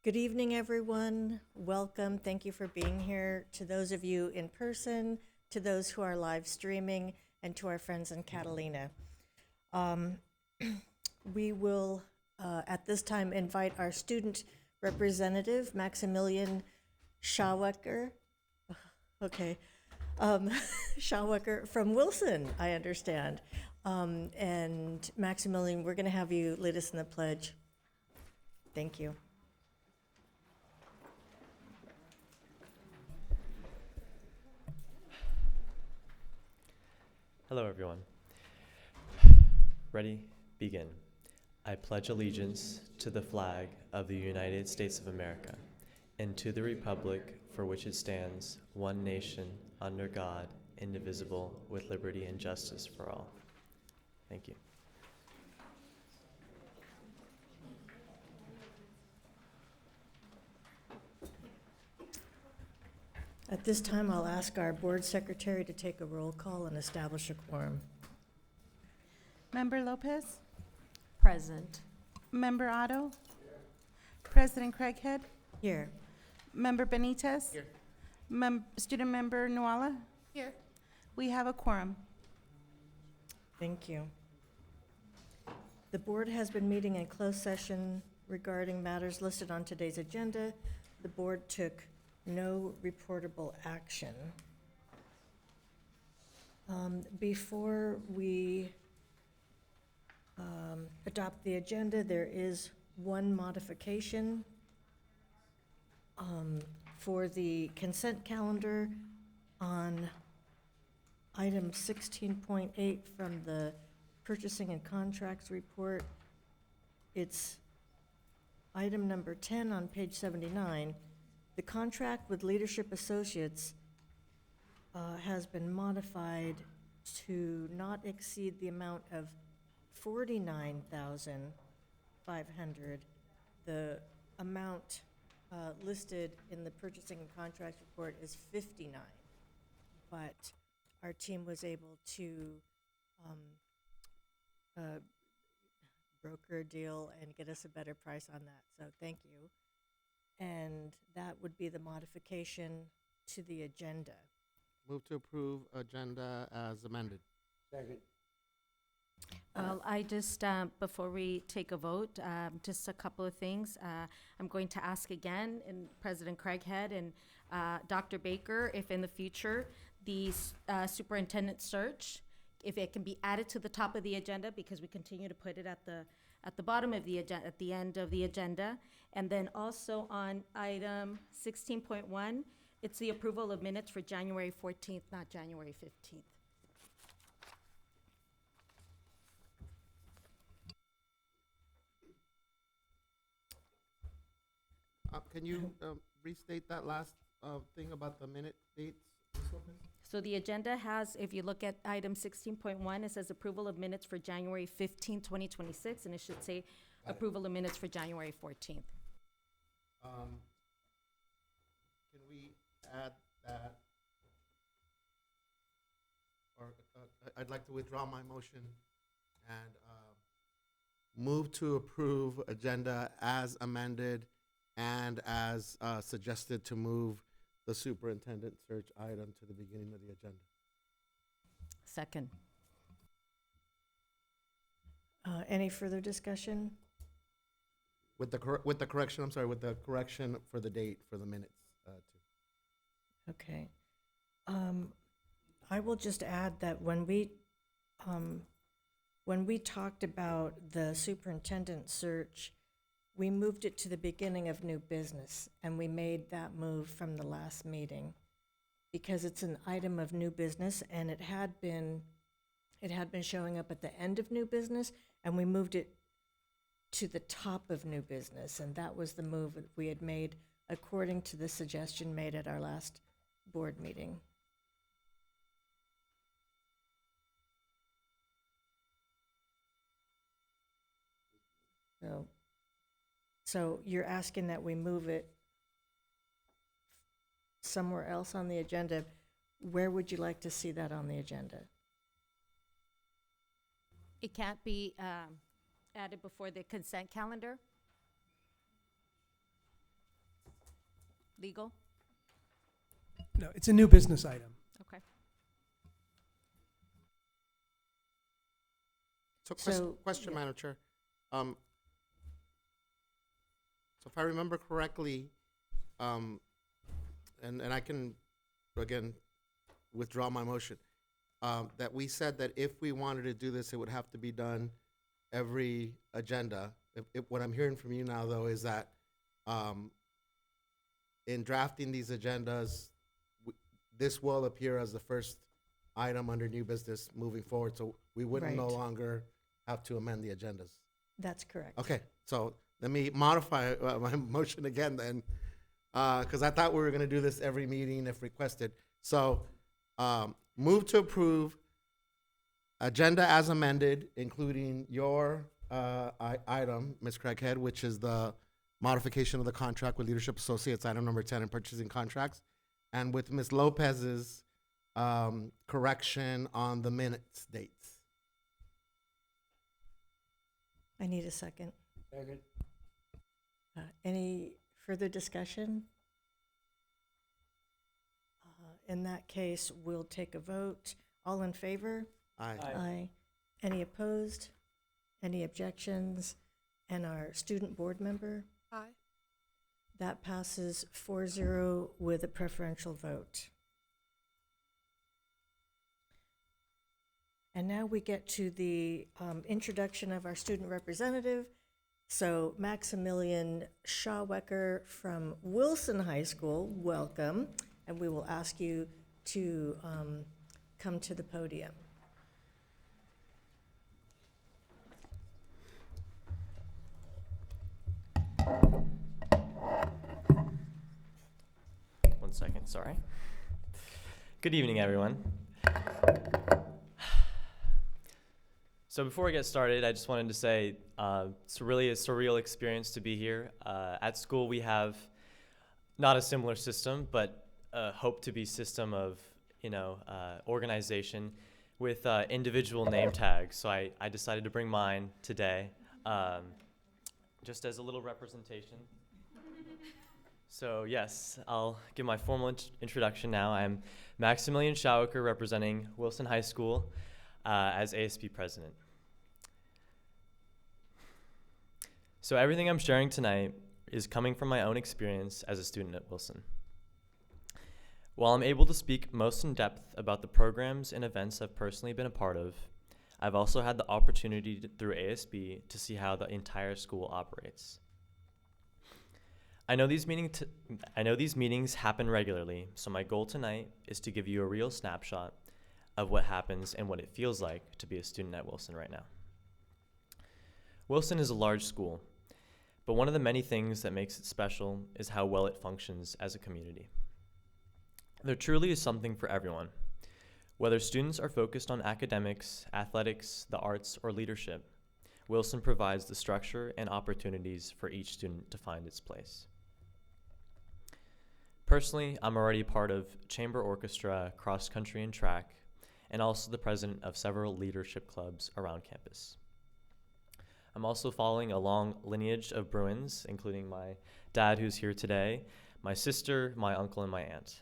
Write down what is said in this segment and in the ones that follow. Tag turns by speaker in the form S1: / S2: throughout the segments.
S1: Good evening, everyone. Welcome. Thank you for being here. To those of you in person, to those who are live streaming, and to our friends in Catalina. We will, at this time, invite our student representative, Maximilian Schawecker. Okay, Schawecker from Wilson, I understand. And Maximilian, we're going to have you lead us in the pledge. Thank you.
S2: Hello, everyone. Ready? Begin. I pledge allegiance to the flag of the United States of America and to the republic for which it stands, one nation, under God, indivisible, with liberty and justice for all. Thank you.
S1: At this time, I'll ask our board secretary to take a roll call and establish a quorum.
S3: Member Lopez?
S4: Present.
S3: Member Otto? President Craighead?
S1: Here.
S3: Member Benitez? Here. Student Member Nuala?
S4: Here.
S3: We have a quorum.
S1: Thank you. The board has been meeting in closed session regarding matters listed on today's agenda. The board took no reportable action. Before we adopt the agenda, there is one modification for the consent calendar on item 16.8 from the Purchasing and Contracts report. It's item number 10 on page 79. The contract with Leadership Associates has been modified to not exceed the amount of $49,500. The amount listed in the Purchasing and Contracts report is $59,000, but our team was able to broker a deal and get us a better price on that, so thank you. And that would be the modification to the agenda.
S5: Move to approve agenda as amended.
S6: Second.
S4: Well, I just, before we take a vote, just a couple of things. I'm going to ask again, and President Craighead and Dr. Baker, if in the future, the superintendent search, if it can be added to the top of the agenda, because we continue to put it at the bottom of the agenda, at the end of the agenda. And then also on item 16.1, it's the approval of minutes for January 14th, not January 15th.
S5: Can you restate that last thing about the minute dates? Ms. Lopez?
S4: So the agenda has, if you look at item 16.1, it says approval of minutes for January 15, 2026, and it should say approval of minutes for January 14th.
S5: Can we add that? Or I'd like to withdraw my motion and move to approve agenda as amended and as suggested to move the superintendent search item to the beginning of the agenda.
S4: Second.
S1: Any further discussion?
S5: With the correction for the date for the minutes too.
S1: Okay. I will just add that when we talked about the superintendent search, we moved it to the beginning of new business, and we made that move from the last meeting because it's an item of new business, and it had been showing up at the end of new business, and we moved it to the top of new business, and that was the move that we had made according to the suggestion made at our last board meeting. So you're asking that we move it somewhere else on the agenda. Where would you like to see that on the agenda?
S4: It can't be added before the consent calendar? Legal?
S6: No, it's a new business item.
S4: Okay.
S1: So,
S5: Question,
S1: yeah.
S5: Madam Chair. So if I remember correctly, and I can, again, withdraw my motion, that we said that if we wanted to do this, it would have to be done every agenda. What I'm hearing from you now, though, is that in drafting these agendas, this will appear as the first item under new business moving forward, so we wouldn't no
S1: Right.
S5: longer have to amend the agendas.
S1: That's correct.
S5: Okay, so let me modify my motion again then, because I thought we were going to do this every meeting if requested. So move to approve agenda as amended, including your item, Ms. Craighead, which is the modification of the contract with Leadership Associates, item number 10, in purchasing contracts, and with Ms. Lopez's correction on the minutes dates.
S1: I need a second. Any further discussion? In that case, we'll take a vote. All in favor?
S5: Aye.
S1: Aye. Any opposed? Any objections? And our student board member?
S3: Aye.
S1: That passes 4-0 with a preferential vote. And now we get to the introduction of our student representative. So Maximilian Schauwecker from Wilson High School, welcome. And we will ask you to come to the podium.
S2: One second, sorry. Good evening, everyone. So before we get started, I just wanted to say it's really a surreal experience to be here. At school, we have not a similar system, but hope to be system of organization with individual name tags. So I decided to bring mine today, just as a little representation. So yes, I'll give my formal introduction now. I'm Maximilian Schauwecker, representing Wilson High School as ASB president. So everything I'm sharing tonight is coming from my own experience as a student at Wilson. While I'm able to speak most in depth about the programs and events I've personally been a part of, I've also had the opportunity through ASB to see how the entire school operates. I know these meetings happen regularly, so my goal tonight is to give you a real snapshot of what happens and what it feels like to be a student at Wilson right now. Wilson is a large school, but one of the many things that makes it special is how well it functions as a community. There truly is something for everyone. Whether students are focused on academics, athletics, the arts, or leadership, Wilson provides the structure and opportunities for each student to find its place. Personally, I'm already part of chamber orchestra, cross country and track, and also the president of several leadership clubs around campus. I'm also following a long lineage of Bruins, including my dad who's here today, my sister, my uncle, and my aunt.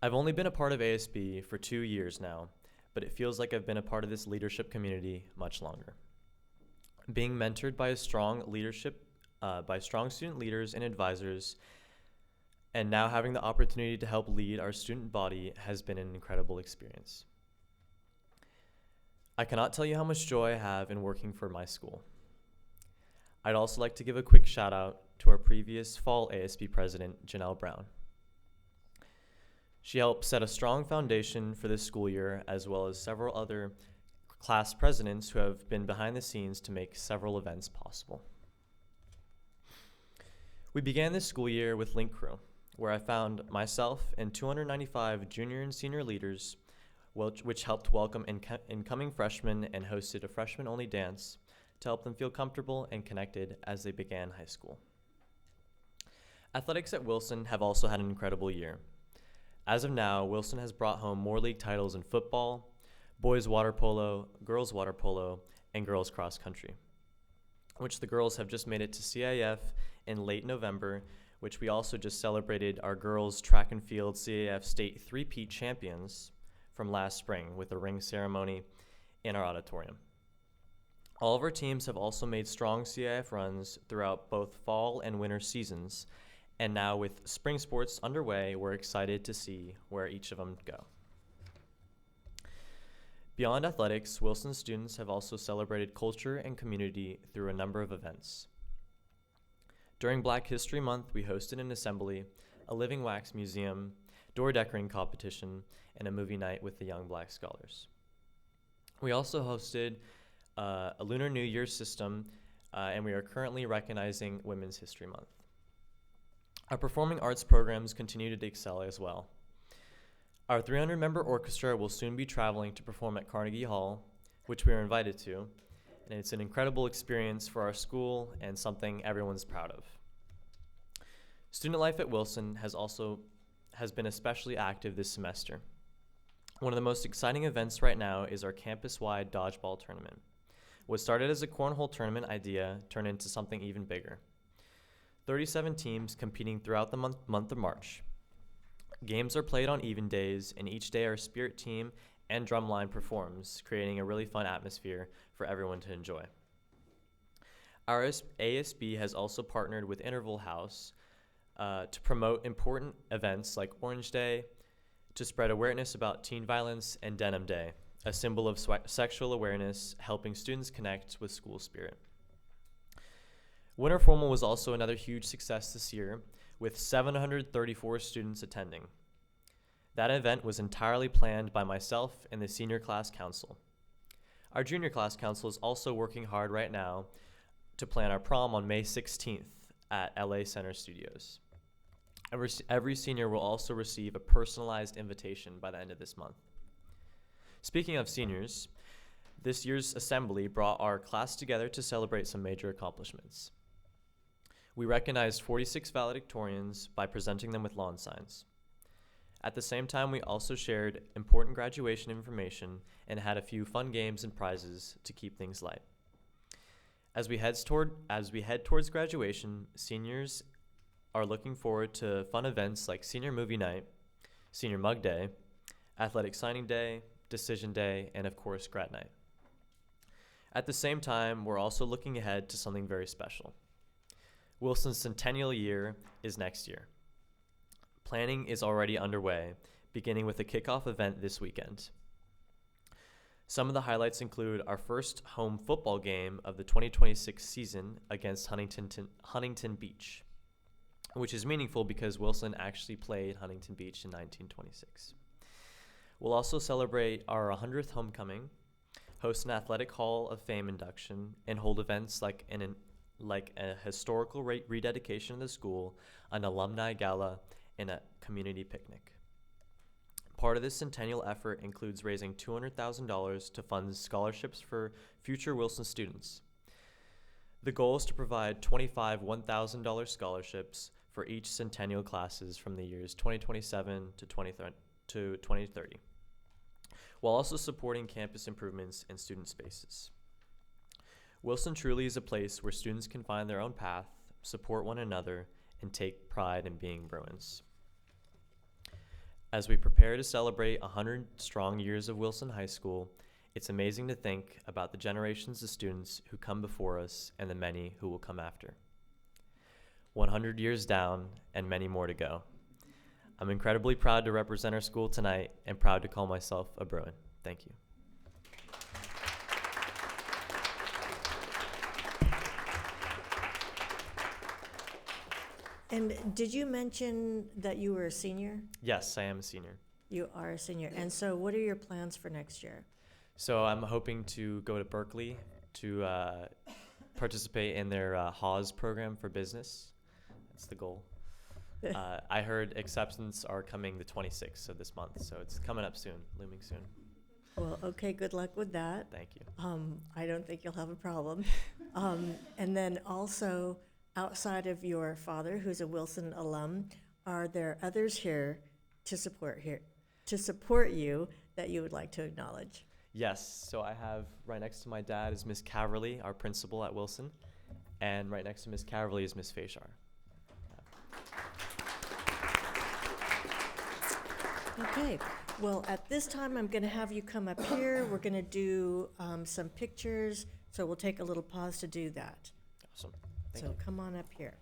S2: I've only been a part of ASB for 2 years now, but it feels like I've been a part of this leadership community much longer. Being mentored by strong student leaders and advisors, and now having the opportunity to help lead our student body has been an incredible experience. I cannot tell you how much joy I have in working for my school. I'd also like to give a quick shout out to our previous fall ASB president, Janelle Brown. She helped set a strong foundation for this school year, as well as several other class presidents who have been behind the scenes to make several events possible. We began this school year with Link Crew, where I found myself and 295 junior and senior leaders, which helped welcome incoming freshmen and hosted a freshman-only dance to help them feel comfortable and connected as they began high school. Athletics at Wilson have also had an incredible year. As of now, Wilson has brought home more league titles in football, boys water polo, girls water polo, and girls cross country, which the girls have just made it to CIF in late November, which we also just celebrated our girls track and field CAF state three-peat champions from last spring with a ring ceremony in our auditorium. All of our teams have also made strong CIF runs throughout both fall and winter seasons, and now with spring sports underway, we're excited to see where each of them go. Beyond athletics, Wilson students have also celebrated culture and community through a number of events. During Black History Month, we hosted an assembly, a living wax museum, door decorating competition, and a movie night with the Young Black Scholars. We also hosted a Lunar New Year system, and we are currently recognizing Women's History Month. Our performing arts programs continue to excel as well. Our 300-member orchestra will soon be traveling to perform at Carnegie Hall, which we are invited to, and it's an incredible experience for our school and something everyone's proud of. Student life at Wilson has been especially active this semester. One of the most exciting events right now is our campus-wide dodgeball tournament. What started as a cornhole tournament idea turned into something even bigger. 37 teams competing throughout the month of March. Games are played on even days, and each day our spirit team and drumline performs, creating a really fun atmosphere for everyone to enjoy. Our ASB has also partnered with Interval House to promote important events like Orange Day, to spread awareness about teen violence, and Denim Day, a symbol of sexual awareness, helping students connect with school spirit. Winter Formal was also another huge success this year, with 734 students attending. That event was entirely planned by myself and the Senior Class Council. Our Junior Class Council is also working hard right now to plan our prom on May 16th at LA Center Studios. Every senior will also receive a personalized invitation by the end of this month. Speaking of seniors, this year's assembly brought our class together to celebrate some major accomplishments. We recognized 46 valedictorians by presenting them with lawn signs. At the same time, we also shared important graduation information and had a few fun games and prizes to keep things light. As we head towards graduation, seniors are looking forward to fun events like Senior Movie Night, Senior Mug Day, Athletic Signing Day, Decision Day, and of course, Grad Night. At the same time, we're also looking ahead to something very special. Wilson's centennial year is next year. Planning is already underway, beginning with a kickoff event this weekend. Some of the highlights include our first home football game of the 2026 season against Huntington Beach, which is meaningful because Wilson actually played Huntington Beach in 1926. We'll also celebrate our 100th homecoming, host an Athletic Hall of Fame induction, and hold events like a historical rededication of the school, an alumni gala, and a community picnic. Part of this centennial effort includes raising $200,000 to fund scholarships for future Wilson students. The goal is to provide 25 $1,000 scholarships for each centennial classes from the years 2027 to 2030, while also supporting campus improvements and student spaces. Wilson truly is a place where students can find their own path, support one another, and take pride in being Bruins. As we prepare to celebrate 100 strong years of Wilson High School, it's amazing to think about the generations of students who come before us and the many who will come after. 100 years down and many more to go. I'm incredibly proud to represent our school tonight and proud to call myself a Bruin. Thank you.
S1: And did you mention that you were a senior?
S2: Yes, I am a senior.
S1: You are a senior. And so what are your plans for next year?
S2: So I'm hoping to go to Berkeley to participate in their Haas program for business. That's the goal. I heard acceptance are coming the 26th of this month, so it's coming up soon, looming soon.
S1: Well, okay, good luck with that.
S2: Thank you.
S1: I don't think you'll have a problem. And then also, outside of your father, who's a Wilson alum, are there others here to support you that you would like to acknowledge?
S2: Yes, so I have right next to my dad is Miss Caverly, our principal at Wilson, and right next to Miss Caverly is Miss Fashar.
S1: Okay, well, at this time, I'm going to have you come up here. We're going to do some pictures, so we'll take a little pause to do that.
S2: Awesome. Thank
S1: So
S2: you.
S1: come on up here.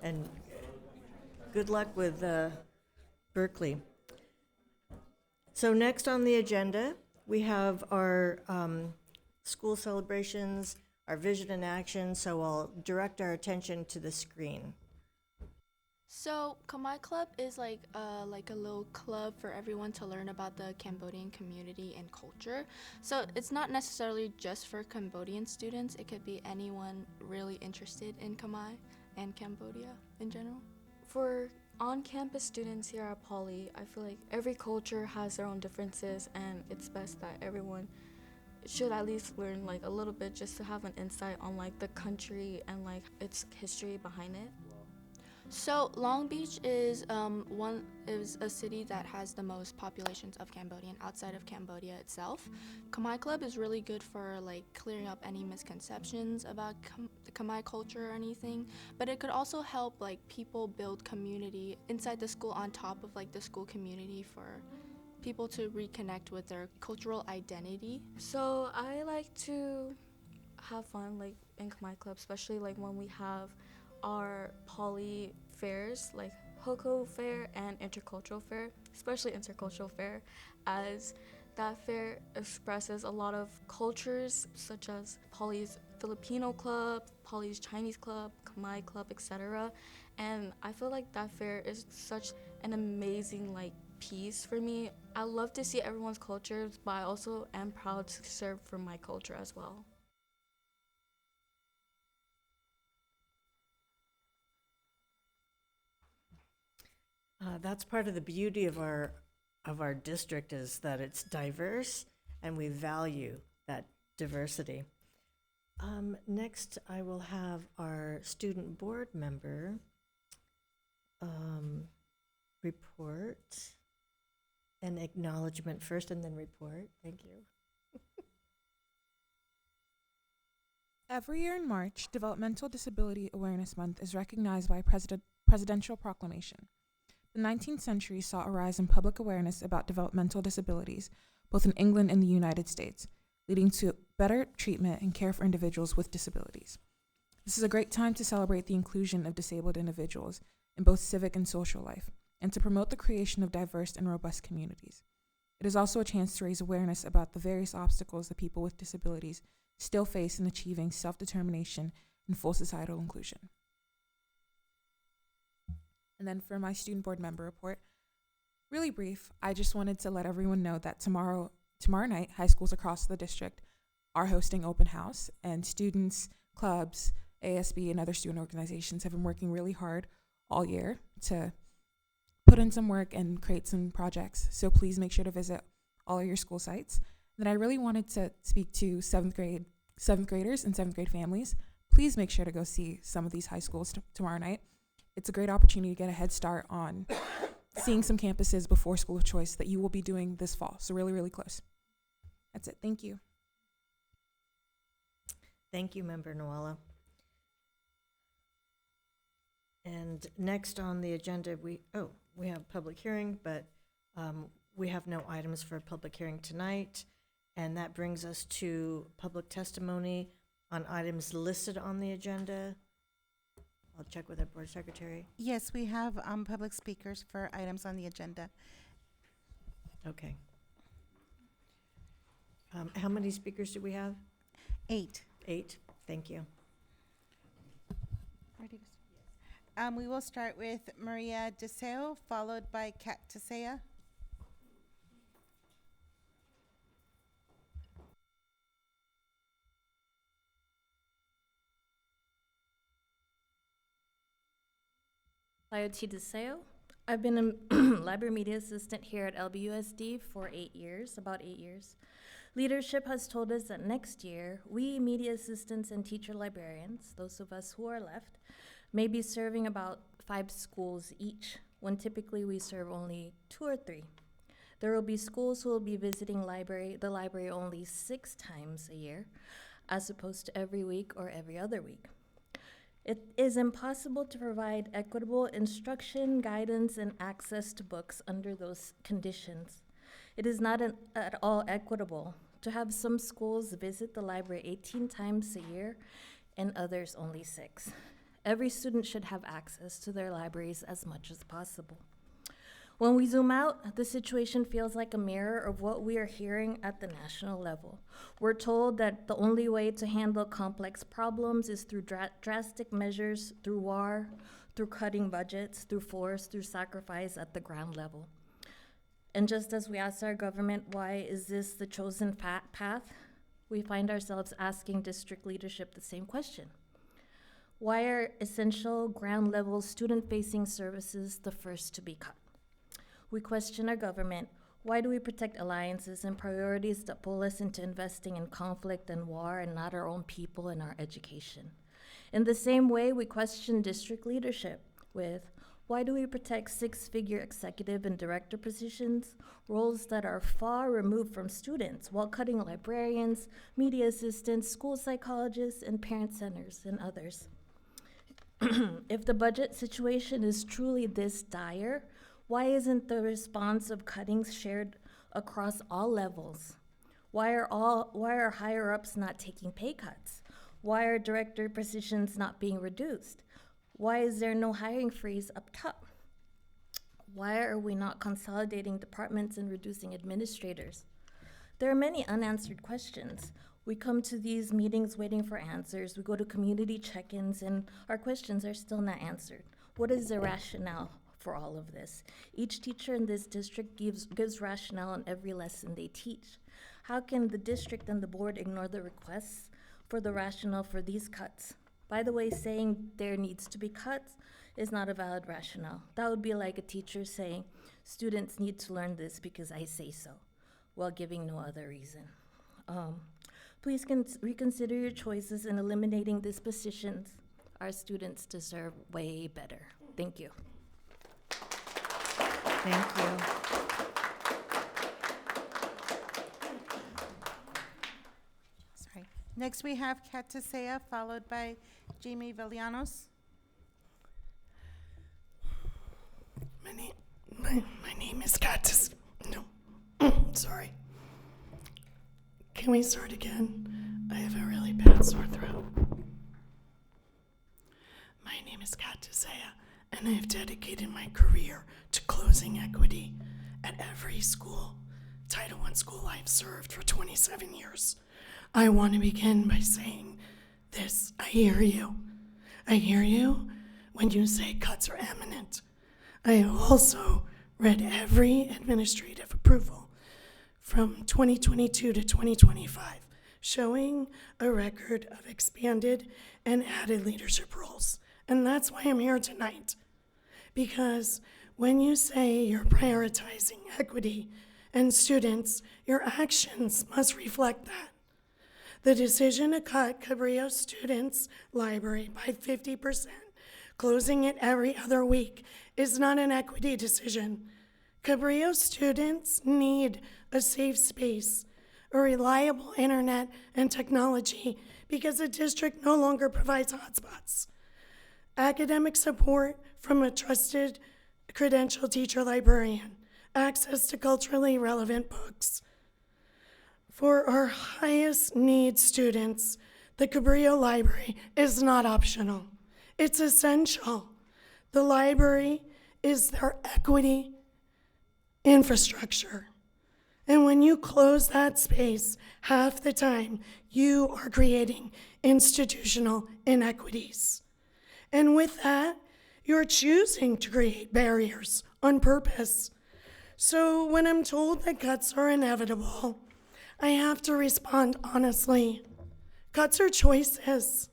S1: And good luck with Berkeley. So next on the agenda, we have our school celebrations, our vision in action, so I'll direct our attention to the screen.
S7: So Khmer Club is like a little club for everyone to learn about the Cambodian community and culture. So it's not necessarily just for Cambodian students. It could be anyone really interested in Khmer and Cambodia in general.
S8: For on-campus students here at Poly, I feel like every culture has their own differences, and it's best that everyone should at least learn like a little bit just to have an insight on like the country and like its history behind it.
S7: So Long Beach is a city that has the most populations of Cambodian outside of Cambodia itself. Khmer Club is really good for like clearing up any misconceptions about the Khmer culture or anything, but it could also help like people build community inside the school on top of like the school community for people to reconnect with their cultural identity.
S8: So I like to have fun like in Khmer Club, especially like when we have our Poly fairs like Hoko Fair and Intercultural Fair, especially Intercultural Fair, as that fair expresses a lot of cultures such as Poly's Filipino Club, Poly's Chinese Club, Khmer Club, etc. And I feel like that fair is such an amazing like piece for me. I love to see everyone's cultures, but I also am proud to serve for my culture as well.
S1: That's part of the beauty of our district, is that it's diverse and we value that diversity. Next, I will have our student board member report and acknowledgement first, and then report. Thank you.
S9: Every year in March, Developmental Disability Awareness Month is recognized by presidential proclamation. The 19th century saw a rise in public awareness about developmental disabilities, both in England and the United States, leading to better treatment and care for individuals with disabilities. This is a great time to celebrate the inclusion of disabled individuals in both civic and social life, and to promote the creation of diverse and robust communities. It is also a chance to raise awareness about the various obstacles that people with disabilities still face in achieving self-determination and full societal inclusion. And then for my student board member report, really brief, I just wanted to let everyone know that tomorrow night, high schools across the district are hosting open house, and students, clubs, ASB, and other student organizations have been working really hard all year to put in some work and create some projects. So please make sure to visit all of your school sites. Then I really wanted to speak to seventh graders and seventh grade families. Please make sure to go see some of these high schools tomorrow night. It's a great opportunity to get a head start on seeing some campuses before school of choice that you will be doing this fall. So really, really close. That's it. Thank you.
S1: Thank you, Member Nuala. And next on the agenda, we have public hearing, but we have no items for a public hearing tonight. And that brings us to public testimony on items listed on the agenda. I'll check with our board secretary.
S3: Yes, we have public speakers for items on the agenda.
S1: Okay. How many speakers do we have?
S3: 8.
S1: 8. Thank you.
S3: We will start with Maria Deseo, followed by Kat Tesea.
S10: Laoti Deseo. I've been a library media assistant here at LBUSD for about 8 years. Leadership has told us that next year, we media assistants and teacher librarians, those of us who are left, may be serving about 5 schools each, when typically we serve only 2 or 3. There will be schools who will be visiting the library only 6 times a year, as opposed to every week or every other week. It is impossible to provide equitable instruction, guidance, and access to books under those conditions. It is not at all equitable to have some schools visit the library 18 times a year and others only 6. Every student should have access to their libraries as much as possible. When we zoom out, the situation feels like a mirror of what we are hearing at the national level. We're told that the only way to handle complex problems is through drastic measures, through war, through cutting budgets, through force, through sacrifice at the ground level. And just as we asked our government, why is this the chosen path? We find ourselves asking district leadership the same question. Why are essential ground-level student-facing services the first to be cut? We question our government. Why do we protect alliances and priorities that pull us into investing in conflict and war and not our own people and our education? In the same way, we question district leadership with, why do we protect 6-figure executive and director positions, roles that are far removed from students, while cutting librarians, media assistants, school psychologists, and parent centers, and others? If the budget situation is truly this dire, why isn't the response of cuttings shared across all levels? Why are higher-ups not taking pay cuts? Why are director positions not being reduced? Why is there no hiring freeze up top? Why are we not consolidating departments and reducing administrators? There are many unanswered questions. We come to these meetings waiting for answers. We go to community check-ins, and our questions are still not answered. What is the rationale for all of this? Each teacher in this district gives rationale on every lesson they teach. How can the district and the board ignore the requests for the rationale for these cuts? By the way, saying there needs to be cuts is not a valid rationale. That would be like a teacher saying, students need to learn this because I say so, while giving no other reason. Please reconsider your choices in eliminating these positions. Our students deserve way better. Thank you.
S1: Thank you.
S3: Sorry. Next, we have Kat Tesea, followed by Jamie Villanos.
S11: My name is Kat No. Sorry. Can we start again? I have a really bad sore throat. My name is Kat Tesea, and I have dedicated my career to closing equity at every school, Title I school I've served for 27 years. I want to begin by saying this. I hear you. I hear you when you say cuts are imminent. I have also read every administrative approval from 2022 to 2025, showing a record of expanded and added leadership roles. And that's why I'm here tonight. Because when you say you're prioritizing equity and students, your actions must reflect that. The decision to cut Cabrillo students' library by 50%, closing it every other week, is not an equity decision. Cabrillo students need a safe space, a reliable internet and technology, because the district no longer provides hotspots. Academic support from a trusted, credentialed teacher librarian, access to culturally relevant books. For our highest need students, the Cabrillo Library is not optional. It's essential. The library is their equity infrastructure. And when you close that space, half the time you are creating institutional inequities. And with that, you're choosing to create barriers on purpose. So when I'm told that cuts are inevitable, I have to respond honestly. Cuts are choices.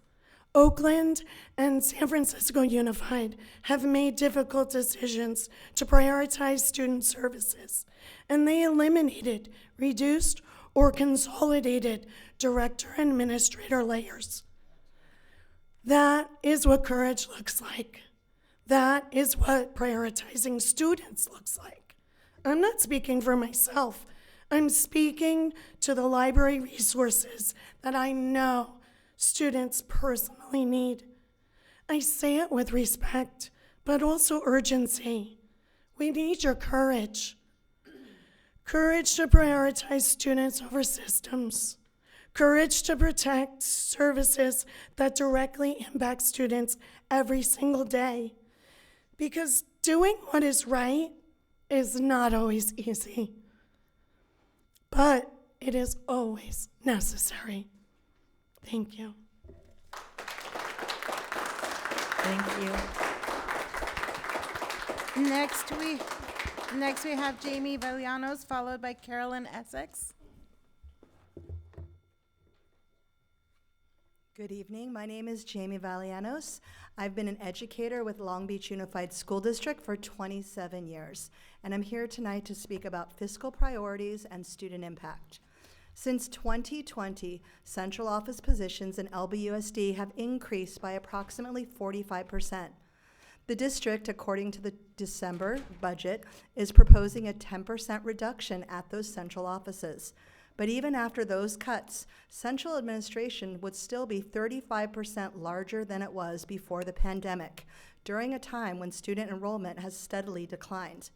S11: Oakland and San Francisco Unified have made difficult decisions to prioritize student services, and they eliminated, reduced, or consolidated director and administrator layers. That is what courage looks like. That is what prioritizing students looks like. I'm not speaking for myself. I'm speaking to the library resources that I know students personally need. I say it with respect, but also urgency. We need your courage. Courage to prioritize students over systems. Courage to protect services that directly impact students every single day. Because doing what is right is not always easy, but it is always necessary. Thank you.
S1: Thank you.
S3: Next we have Jamie Valianos, followed by Carolyn Essex.
S12: Good evening. My name is Jamie Valianos. I've been an educator with Long Beach Unified School District for 27 years, and I'm here tonight to speak about fiscal priorities and student impact. Since 2020, central office positions in LBUSD have increased by approximately 45%. The district, according to the December budget, is proposing a 10% reduction at those central offices. But even after those cuts, central administration would still be 35% larger than it was before the pandemic, during a time when student enrollment has steadily declined.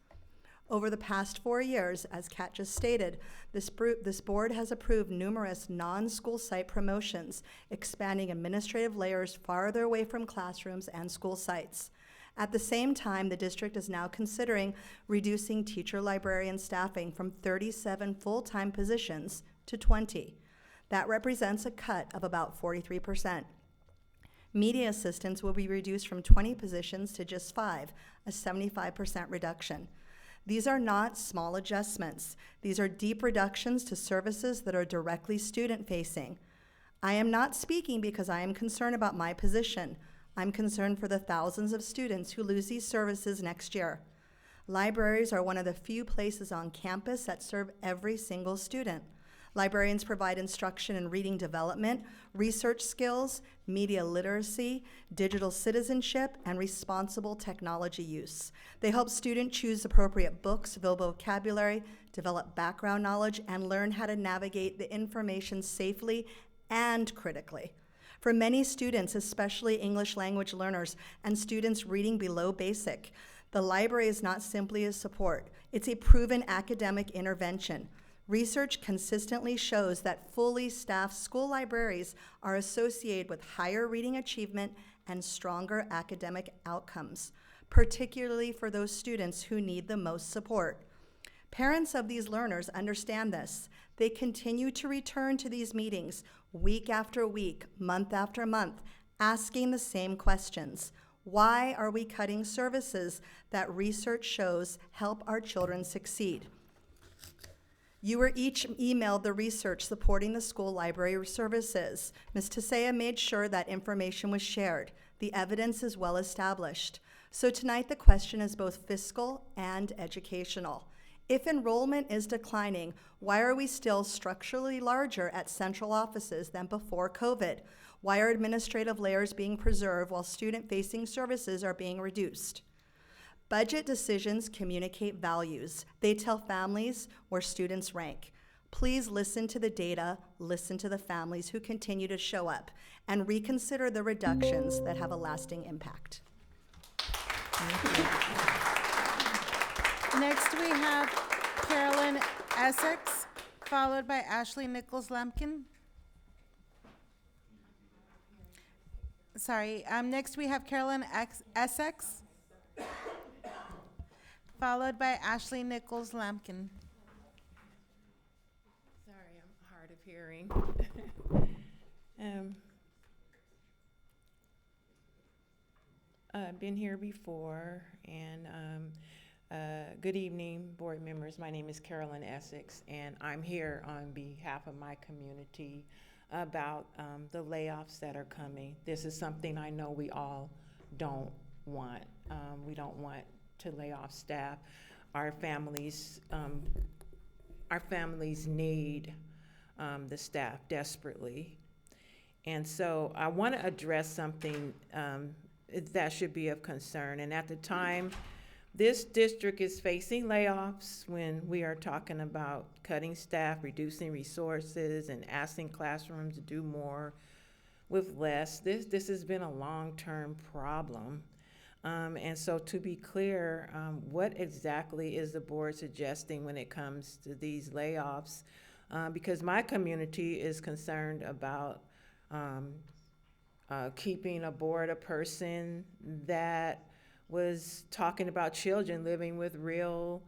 S12: Over the past 4 years, as Kat just stated, this board has approved numerous non-school site promotions, expanding administrative layers farther away from classrooms and school sites. At the same time, the district is now considering reducing teacher librarian staffing from 37 full-time positions to 20. That represents a cut of about 43%. Media assistants will be reduced from 20 positions to just 5, a 75% reduction. These are not small adjustments. These are deep reductions to services that are directly student-facing. I am not speaking because I am concerned about my position. I'm concerned for the thousands of students who lose these services next year. Libraries are one of the few places on campus that serve every single student. Librarians provide instruction in reading development, research skills, media literacy, digital citizenship, and responsible technology use. They help students choose appropriate books, build vocabulary, develop background knowledge, and learn how to navigate the information safely and critically. For many students, especially English language learners and students reading below basic, the library is not simply a support. It's a proven academic intervention. Research consistently shows that fully staffed school libraries are associated with higher reading achievement and stronger academic outcomes, particularly for those students who need the most support. Parents of these learners understand this. They continue to return to these meetings week after week, month after month, asking the same questions. Why are we cutting services that research shows help our children succeed? You were each emailed the research supporting the school library services. Ms. Tisea made sure that information was shared. The evidence is well established. So tonight the question is both fiscal and educational. If enrollment is declining, why are we still structurally larger at central offices than before COVID? Why are administrative layers being preserved while student-facing services are being reduced? Budget decisions communicate values. They tell families where students rank. Please listen to the data, listen to the families who continue to show up, and reconsider the reductions that have a lasting impact.
S3: Next, we have Carolyn Essex, followed by Ashley Nichols-Lampkin. Sorry, next we have Carolyn Essex, followed by Ashley Nichols-Lampkin.
S13: Sorry, I'm hard of hearing. I've been here before, and good evening, board members. My name is Carolyn Essex, and I'm here on behalf of my community about the layoffs that are coming. This is something I know we all don't want. We don't want to lay off staff. Our families need the staff desperately. And so I want to address something that should be of concern. And at the time, this district is facing layoffs when we are talking about cutting staff, reducing resources, and asking classrooms to do more with less. This has been a long-term problem. And so to be clear, what exactly is the board suggesting when it comes to these layoffs? Because my community is concerned about keeping aboard a person that was talking about children living with real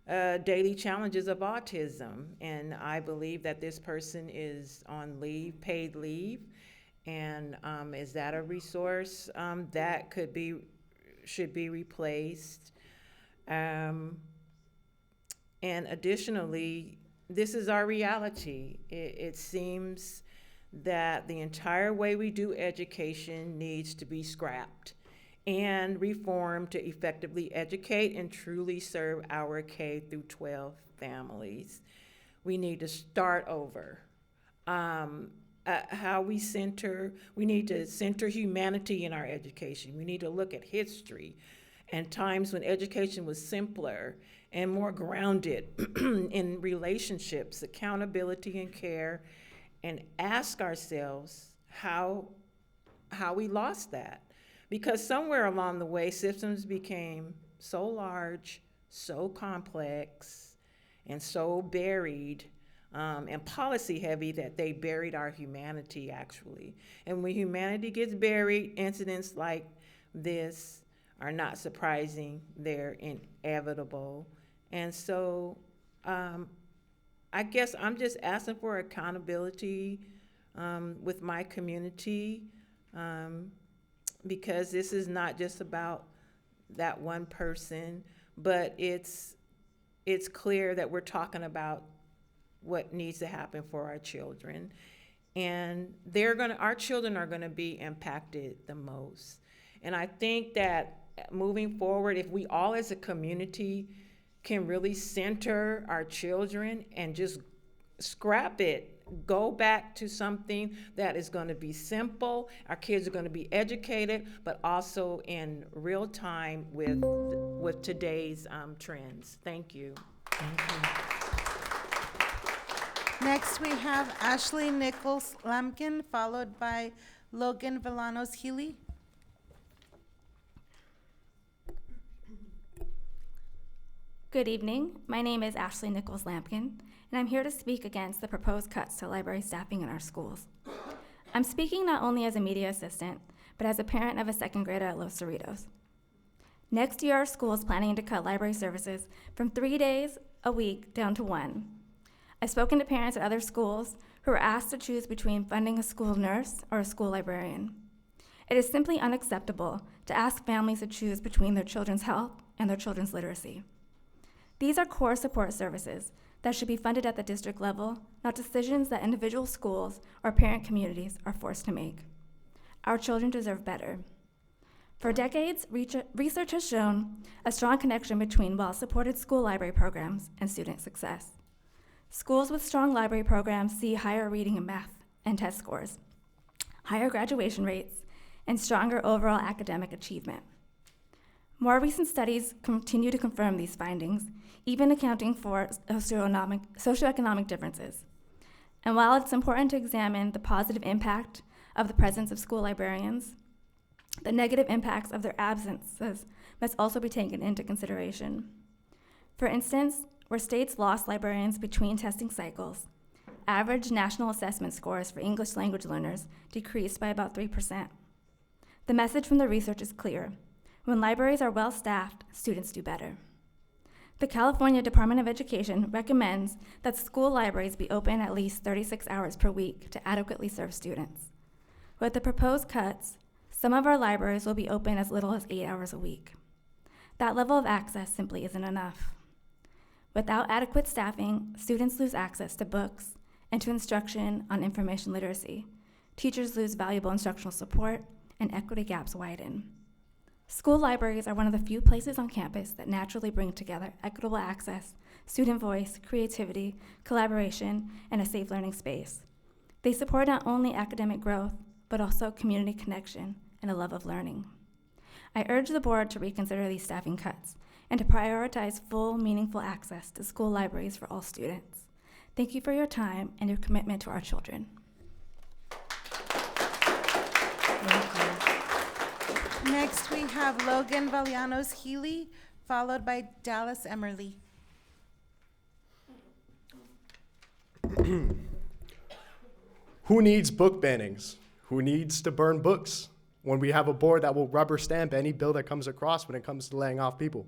S13: daily challenges of autism. And I believe that this person is on leave, paid leave. And is that a resource that should be replaced? And additionally, this is our reality. It seems that the entire way we do education needs to be scrapped and reformed to effectively educate and truly serve our K through 12 families. We need to start over. We need to center humanity in our education. We need to look at history and times when education was simpler and more grounded in relationships, accountability, and care, and ask ourselves how we lost that. Because somewhere along the way, systems became so large, so complex, and so buried and policy heavy that they buried our humanity, actually. And when humanity gets buried, incidents like this are not surprising, they're inevitable. And so I guess I'm just asking for accountability with my community, because this is not just about that one person, but it's clear that we're talking about what needs to happen for our children. And our children are gonna be impacted the most. And I think that moving forward, if we all as a community can really center our children and just scrap it, go back to something that is going to be simple. Our kids are going to be educated, but also in real time with today's trends. Thank you.
S3: Next, we have Ashley Nichols-Lampkin, followed by Logan Villanos-Healy.
S14: Good evening. My name is Ashley Nichols-Lampkin, and I'm here to speak against the proposed cuts to library staffing in our schools. I'm speaking not only as a media assistant, but as a parent of a second grader at Los Cerritos. Next year, our school is planning to cut library services from 3 days a week down to 1. I've spoken to parents at other schools who are asked to choose between funding a school nurse or a school librarian. It is simply unacceptable to ask families to choose between their children's health and their children's literacy. These are core support services that should be funded at the district level, not decisions that individual schools or parent communities are forced to make. Our children deserve better. For decades, research has shown a strong connection between well-supported school library programs and student success. Schools with strong library programs see higher reading and math and test scores, higher graduation rates, and stronger overall academic achievement. More recent studies continue to confirm these findings, even accounting for socioeconomic differences. And while it's important to examine the positive impact of the presence of school librarians, the negative impacts of their absences must also be taken into consideration. For instance, where states lost librarians between testing cycles, average national assessment scores for English language learners decreased by about 3%. The message from the research is clear. When libraries are well-staffed, students do better. The California Department of Education recommends that school libraries be open at least 36 hours per week to adequately serve students. With the proposed cuts, some of our libraries will be open as little as 8 hours a week. That level of access simply isn't enough. Without adequate staffing, students lose access to books and to instruction on information literacy. Teachers lose valuable instructional support, and equity gaps widen. School libraries are one of the few places on campus that naturally bring together equitable access, student voice, creativity, collaboration, and a safe learning space. They support not only academic growth, but also community connection and a love of learning. I urge the board to reconsider these staffing cuts and to prioritize full, meaningful access to school libraries for all students. Thank you for your time and your commitment to our children.
S3: Next, we have Logan Valianos Healy, followed by Dallas Emerly.
S15: Who needs book bannings? Who needs to burn books when we have a board that will rubber stamp any bill that comes across when it comes to laying off people?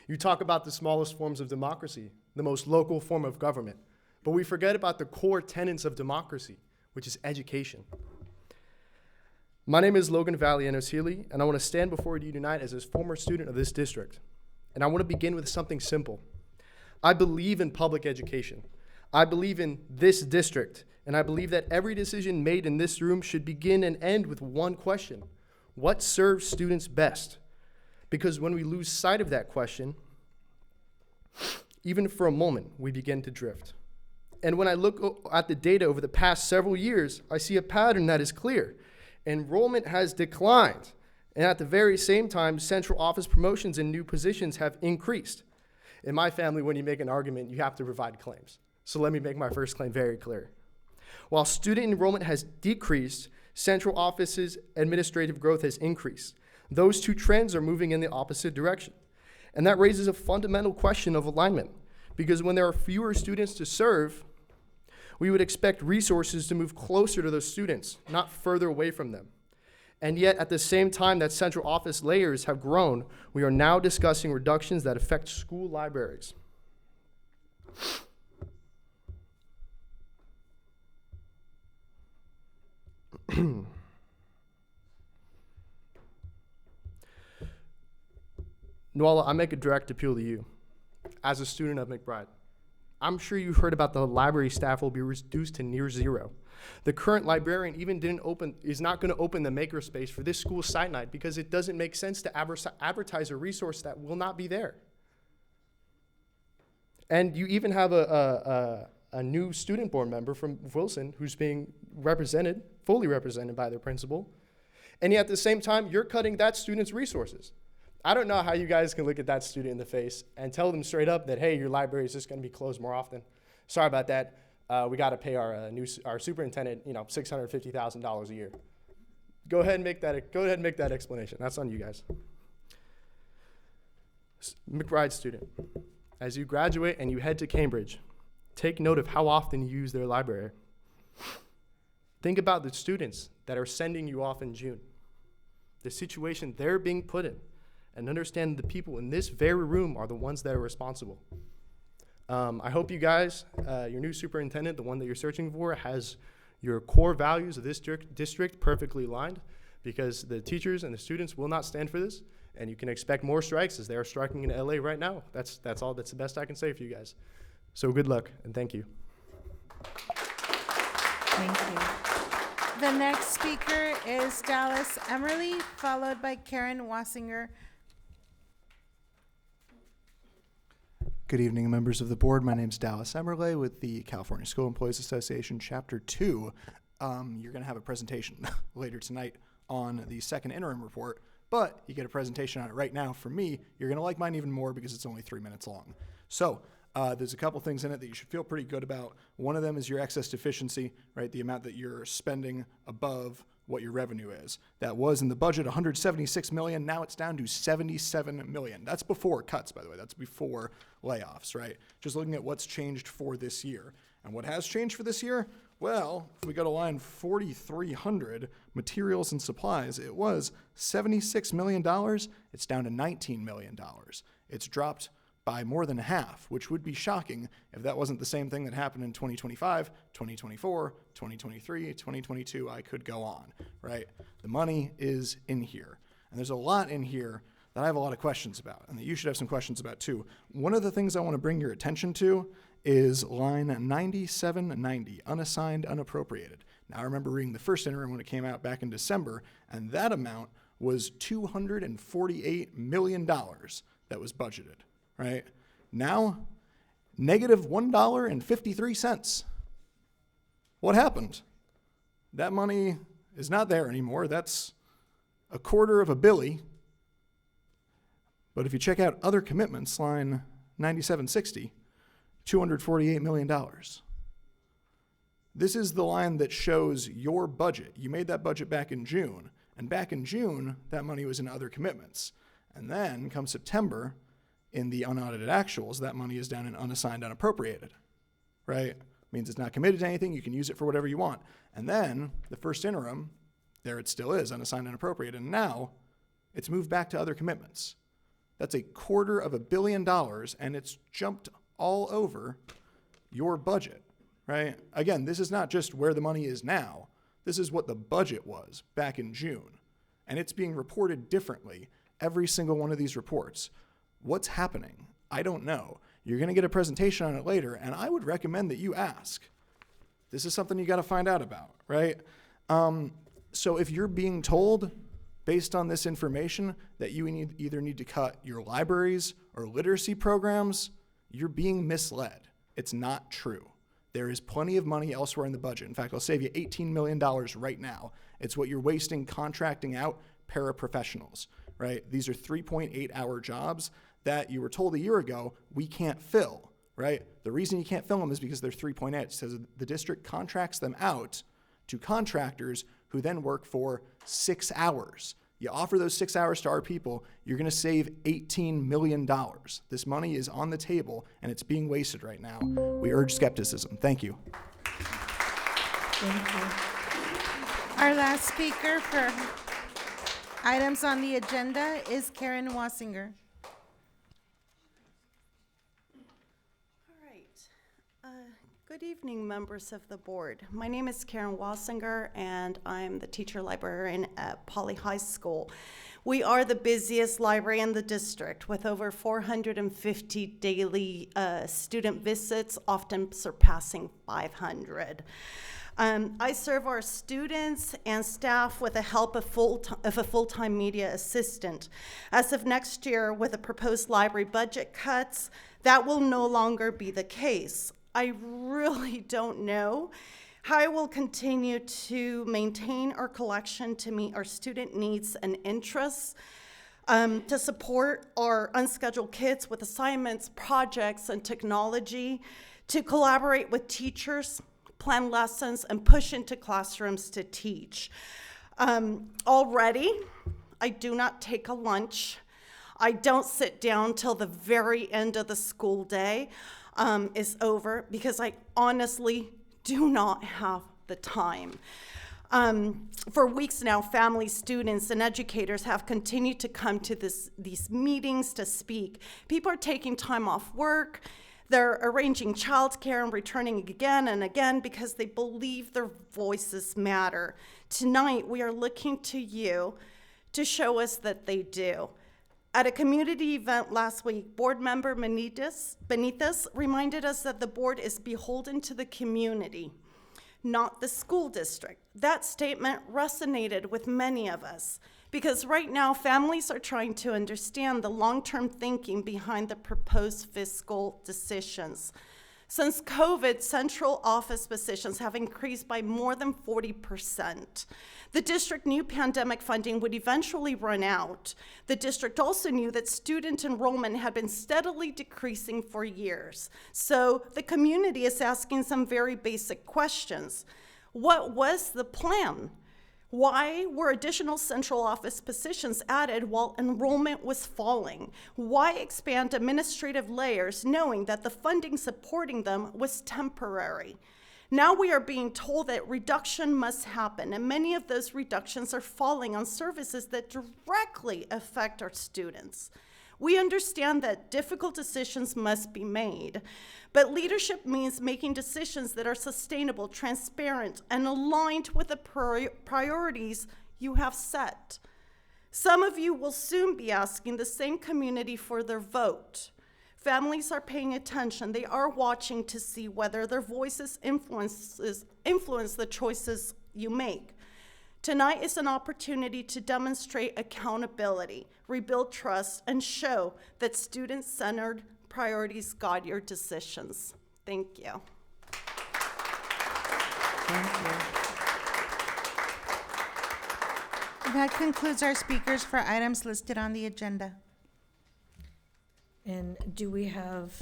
S15: You talk about the smallest forms of democracy, the most local form of government, but we forget about the core tenets of democracy, which is education. My name is Logan Valianos Healy, and I want to stand before you tonight as a former student of this district. And I want to begin with something simple. I believe in public education. I believe in this district, and I believe that every decision made in this room should begin and end with one question: what serves students best? Because when we lose sight of that question, even for a moment, we begin to drift. And when I look at the data over the past several years, I see a pattern that is clear. Enrollment has declined, and at the very same time, central office promotions and new positions have increased. In my family, when you make an argument, you have to provide claims. So let me make my first claim very clear. While student enrollment has decreased, central offices' administrative growth has increased. Those two trends are moving in the opposite direction. And that raises a fundamental question of alignment, because when there are fewer students to serve, we would expect resources to move closer to those students, not further away from them. And yet, at the same time that central office layers have grown, we are now discussing reductions that affect school libraries. Noella, I make a direct appeal to you. As a student of McBride, I'm sure you've heard about the library staff will be reduced to near zero. The current librarian is not going to open the makerspace for this school site night because it doesn't make sense to advertise a resource that will not be there. And you even have a new student board member from Wilson who's being fully represented by their principal. And yet at the same time, you're cutting that student's resources. I don't know how you guys can look at that student in the face and tell them straight up that, hey, your library is just going to be closed more often. Sorry about that. We got to pay our superintendent, $650,000 a year. Go ahead and make that explanation. That's on you guys. McBride student, as you graduate and you head to Cambridge, take note of how often you use their library. Think about the students that are sending you off in June, the situation they're being put in, and understand the people in this very room are the ones that are responsible. I hope you guys, your new superintendent, the one that you're searching for, has your core values of this district perfectly aligned. because the teachers and the students will not stand for this, and you can expect more strikes as they are striking in LA right now. That's the best I can say for you guys. So good luck, and thank you.
S3: Thank you. The next speaker is Dallas Emerly, followed by Karen Wassinger.
S16: Good evening, members of the board. My name is Dallas Emerle with the California School Employees Association, Chapter 2. You're going to have a presentation later tonight on the second interim report, but you get a presentation on it right now. For me, you're going to like mine even more because it's only 3 minutes long. So there's a couple things in it that you should feel pretty good about. One of them is your excess deficiency, right? The amount that you're spending above what your revenue is. That was in the budget $176 million. Now it's down to $77 million. That's before cuts, by the way. That's before layoffs, right? Just looking at what's changed for this year. And what has changed for this year? Well, if we go to line 4,300, materials and supplies, it was $76 million. It's down to $19 million. It's dropped by more than half, which would be shocking if that wasn't the same thing that happened in 2025, 2024, 2023, 2022. I could go on, right? The money is in here. And there's a lot in here that I have a lot of questions about, and that you should have some questions about too. One of the things I want to bring your attention to is line 9790, unassigned, unappropriated. Now, I remember reading the first interim when it came out back in December, and that amount was $248 million that was budgeted. Right? Now, negative $1.53. What happened? That money is not there anymore. That's $250 million. But if you check out other commitments, line 9760, $248 million. This is the line that shows your budget. You made that budget back in June. And back in June, that money was in other commitments. And then come September, in the unaudited actuals, that money is down in unassigned, unappropriated, right? Means it's not committed to anything. You can use it for whatever you want. And then the first interim, there it still is, unassigned, unappropriated. And now it's moved back to other commitments. That's $250 million, and it's jumped all over your budget, right? Again, this is not just where the money is now. This is what the budget was back in June. And it's being reported differently, every single one of these reports. What's happening? I don't know. You're going to get a presentation on it later, and I would recommend that you ask. This is something you got to find out about, right? So if you're being told, based on this information, that you either need to cut your libraries or literacy programs, you're being misled. It's not true. There is plenty of money elsewhere in the budget. In fact, I'll save you $18 million right now. It's what you're wasting contracting out paraprofessionals, right? These are 3.8-hour jobs that you were told a year ago we can't fill, right? The reason you can't fill them is because they're 3.8. It says the district contracts them out to contractors who then work for 6 hours. You offer those 6 hours to our people, you're going to save $18 million. This money is on the table, and it's being wasted right now. We urge skepticism. Thank you.
S3: Thank you. Our last speaker for items on the agenda is Karen Wassinger.
S17: Good evening, members of the board. My name is Karen Wassinger, and I'm the teacher librarian at Poly High School. We are the busiest library in the district, with over 450 daily student visits, often surpassing 500. I serve our students and staff with the help of a full-time media assistant. As of next year, with the proposed library budget cuts, that will no longer be the case. I really don't know how I will continue to maintain our collection to meet our student needs and interests, to support our unscheduled kids with assignments, projects, and technology, to collaborate with teachers, plan lessons, and push into classrooms to teach. Already, I do not take a lunch. I don't sit down till the very end of the school day is over, because I honestly do not have the time. For weeks now, families, students, and educators have continued to come to these meetings to speak. People are taking time off work. They're arranging childcare and returning again and again because they believe their voices matter. Tonight, we are looking to you to show us that they do. At a community event last week, board member Benitez reminded us that the board is beholden to the community, not the school district. That statement resonated with many of us because right now families are trying to understand the long-term thinking behind the proposed fiscal decisions. Since COVID, central office positions have increased by more than 40%. The district knew pandemic funding would eventually run out. The district also knew that student enrollment had been steadily decreasing for years. So the community is asking some very basic questions. What was the plan? Why were additional central office positions added while enrollment was falling? Why expand administrative layers knowing that the funding supporting them was temporary? Now we are being told that reduction must happen, and many of those reductions are falling on services that directly affect our students. We understand that difficult decisions must be made, but leadership means making decisions that are sustainable, transparent, and aligned with the priorities you have set. Some of you will soon be asking the same community for their vote. Families are paying attention. They are watching to see whether their voices influence the choices you make. Tonight is an opportunity to demonstrate accountability, rebuild trust, and show that student-centered priorities guide your decisions. Thank you.
S3: That concludes our speakers for items listed on the agenda.
S1: And do we have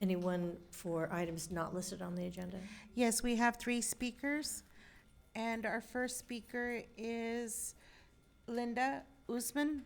S1: anyone for items not listed on the agenda?
S3: Yes, we have 3 speakers, and our first speaker is Linda Usman.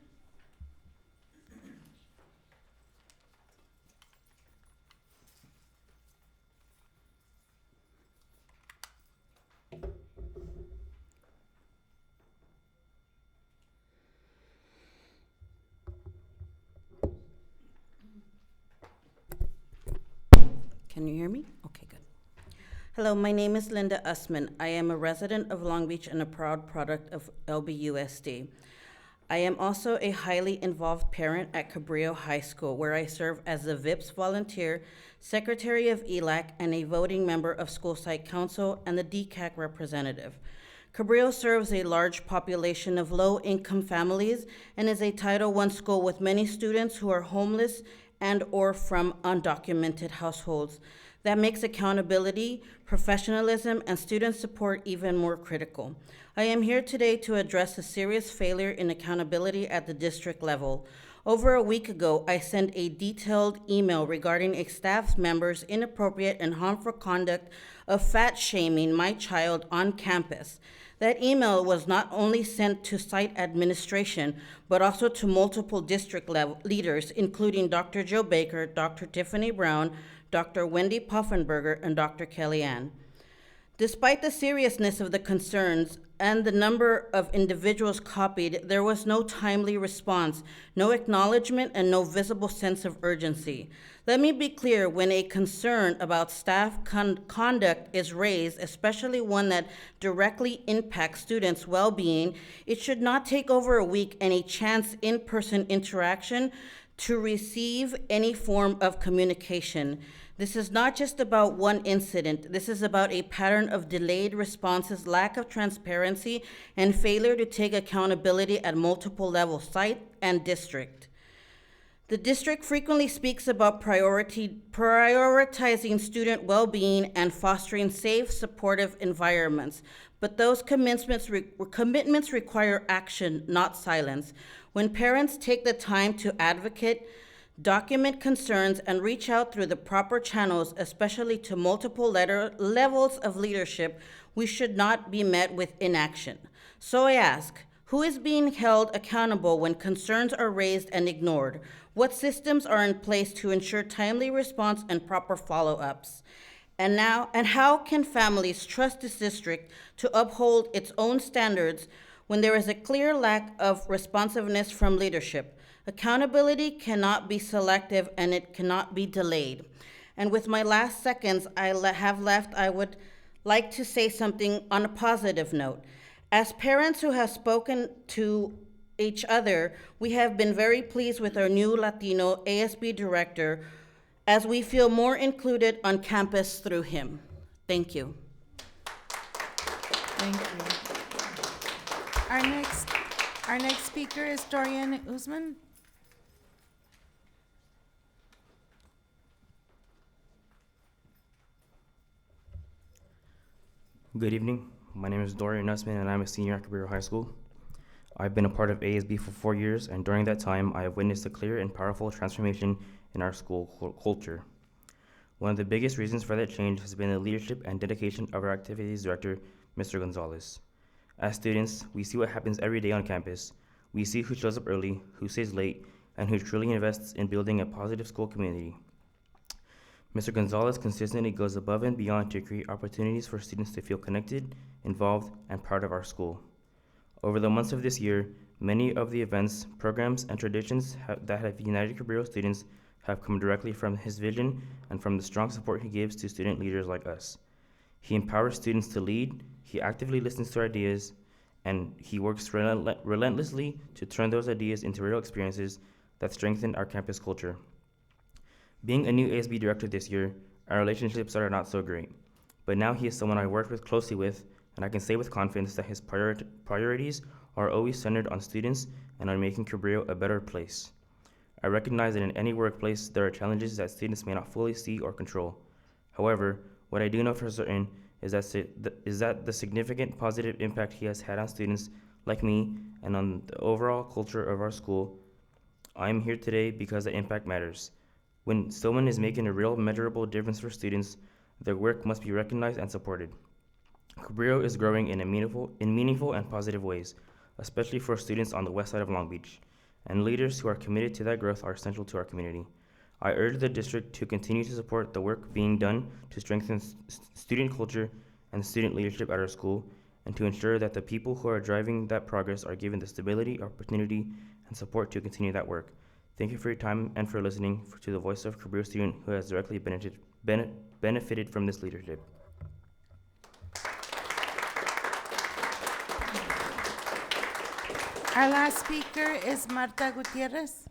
S18: Can you hear me? Okay, good. Hello, my name is Linda Usman. I am a resident of Long Beach and a proud product of LBUSD. I am also a highly involved parent at Cabrillo High School, where I serve as the VIPS volunteer, secretary of ELAC, and a voting member of School Site Council and the DCAC representative. Cabrillo serves a large population of low-income families and is a Title I school with many students who are homeless and or from undocumented households. That makes accountability, professionalism, and student support even more critical. I am here today to address a serious failure in accountability at the district level. Over a week ago, I sent a detailed email regarding a staff member's inappropriate and harmful conduct of fat shaming my child on campus. That email was not only sent to site administration, but also to multiple district level leaders, including Dr. Joe Baker, Dr. Tiffany Brown, Dr. Wendy Puffenberger, and Dr. Kellyanne. Despite the seriousness of the concerns and the number of individuals copied, there was no timely response, no acknowledgement, and no visible sense of urgency. Let me be clear, when a concern about staff conduct is raised, especially one that directly impacts students' well-being, it should not take over a week and a chance in-person interaction to receive any form of communication. This is not just about one incident. This is about a pattern of delayed responses, lack of transparency, and failure to take accountability at multiple levels, site and district. The district frequently speaks about prioritizing student well-being and fostering safe, supportive environments, but those commitments require action, not silence. When parents take the time to advocate, document concerns, and reach out through the proper channels, especially to multiple levels of leadership, we should not be met with inaction. So I ask, who is being held accountable when concerns are raised and ignored? What systems are in place to ensure timely response and proper follow-ups? And how can families trust this district to uphold its own standards when there is a clear lack of responsiveness from leadership. Accountability cannot be selective and it cannot be delayed. And with my last seconds have left, I would like to say something on a positive note. As parents who have spoken to each other, we have been very pleased with our new Latino ASB director, as we feel more included on campus through him. Thank you.
S3: Thank you. Our next speaker is Dorian Usman.
S19: Good evening. My name is Dorian Nussman, and I'm a senior at Cabrillo High School. I've been a part of ASB for 4 years, and during that time, I have witnessed a clear and powerful transformation in our school culture. One of the biggest reasons for that change has been the leadership and dedication of our activities director, Mr. Gonzalez. As students, we see what happens every day on campus. We see who shows up early, who stays late, and who truly invests in building a positive school community. Mr. Gonzalez consistently goes above and beyond to create opportunities for students to feel connected, involved, and part of our school. Over the months of this year, many of the events, programs, and traditions that have united Cabrillo students have come directly from his vision and from the strong support he gives to student leaders like us. He empowers students to lead, he actively listens to ideas, and he works relentlessly to turn those ideas into real experiences that strengthen our campus culture. Being a new ASB director this year, our relationships are not so great, but now he is someone I worked closely with, and I can say with confidence that his priorities are always centered on students and on making Cabrillo a better place. I recognize that in any workplace, there are challenges that students may not fully see or control. However, what I do know for certain is that the significant positive impact he has had on students like me and on the overall culture of our school. I am here today because the impact matters. When someone is making a real measurable difference for students, their work must be recognized and supported. Cabrillo is growing in meaningful and positive ways, especially for students on the west side of Long Beach, and leaders who are committed to that growth are essential to our community. I urge the district to continue to support the work being done to strengthen student culture and student leadership at our school, and to ensure that the people who are driving that progress are given the stability, opportunity, and support to continue that work. Thank you for your time and for listening to the voice of a Cabrillo student who has directly benefited from this leadership.
S3: Our last speaker is Marta Gutierrez.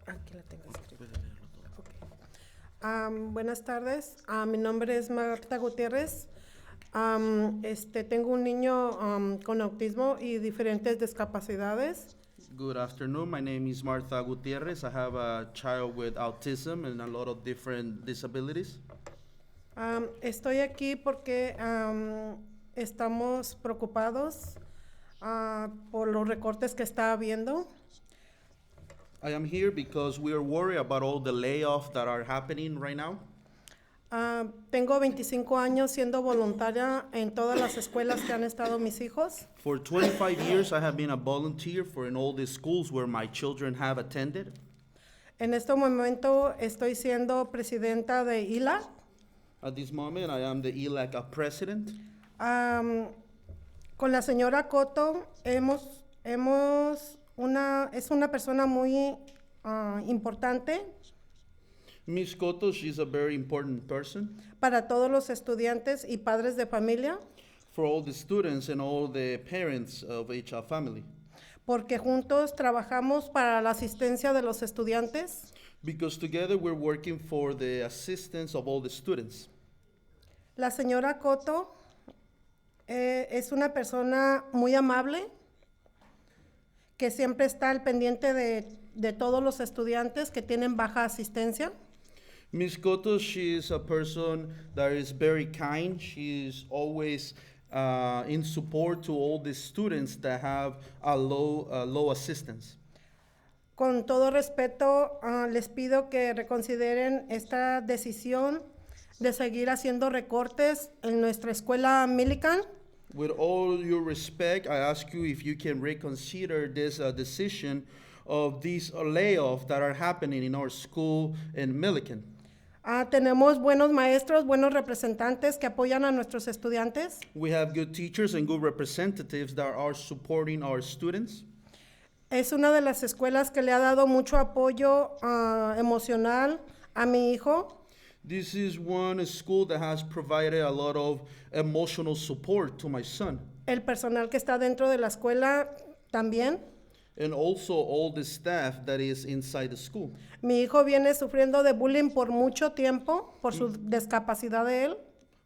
S20: Aquí la tengo escrita. Okay. Buenas tardes, mi nombre es Marta Gutiérrez. Tengo un niño con autismo y diferentes discapacidades.
S21: Good afternoon, my name is Martha Gutierrez. I have a child with autism and a lot of different disabilities.
S20: Estoy aquí porque estamos preocupados por los recortes que está habiendo.
S21: I am here because we are worried about all the layoffs that are happening right now.
S20: Tengo 25 años siendo voluntaria en todas las escuelas que han estado mis hijos.
S21: For 25 years, I have been a volunteer for in all the schools where my children have attended.
S20: En este momento estoy siendo presidenta de ILA.
S21: At this moment, I am the ELAC president.
S20: Con la señora Cotto es una persona muy importante.
S21: Ms. Cotto, she's a very important person.
S20: Para todos los estudiantes y padres de familia.
S21: For all the students and all the parents of each family.
S20: Porque juntos trabajamos para la asistencia de los estudiantes.
S21: Because together we're working for the assistance of all the students.
S20: La señora Cotto es una persona muy amable, que siempre está al pendiente de todos los estudiantes que tienen baja asistencia.
S21: Ms. Cotto, she is a person that is very kind. She is always in support to all the students that have a low assistance.
S20: Con todo respeto, les pido que reconsideren esta decisión de seguir haciendo recortes en nuestra escuela Millikan.
S21: With all your respect, I ask you if you can reconsider this decision of these layoffs that are happening in our school in Milliken.
S20: Tenemos buenos maestros, buenos representantes que apoyan a nuestros estudiantes.
S21: We have good teachers and good representatives that are supporting our students.
S20: Es una de las escuelas que le ha dado mucho apoyo emocional a mi hijo.
S21: This is one school that has provided a lot of emotional support to my son.
S20: El personal que está dentro de la escuela también.
S21: And also all the staff that is inside the school.
S20: Mi hijo viene sufriendo de bullying por mucho tiempo, por su discapacidad de él.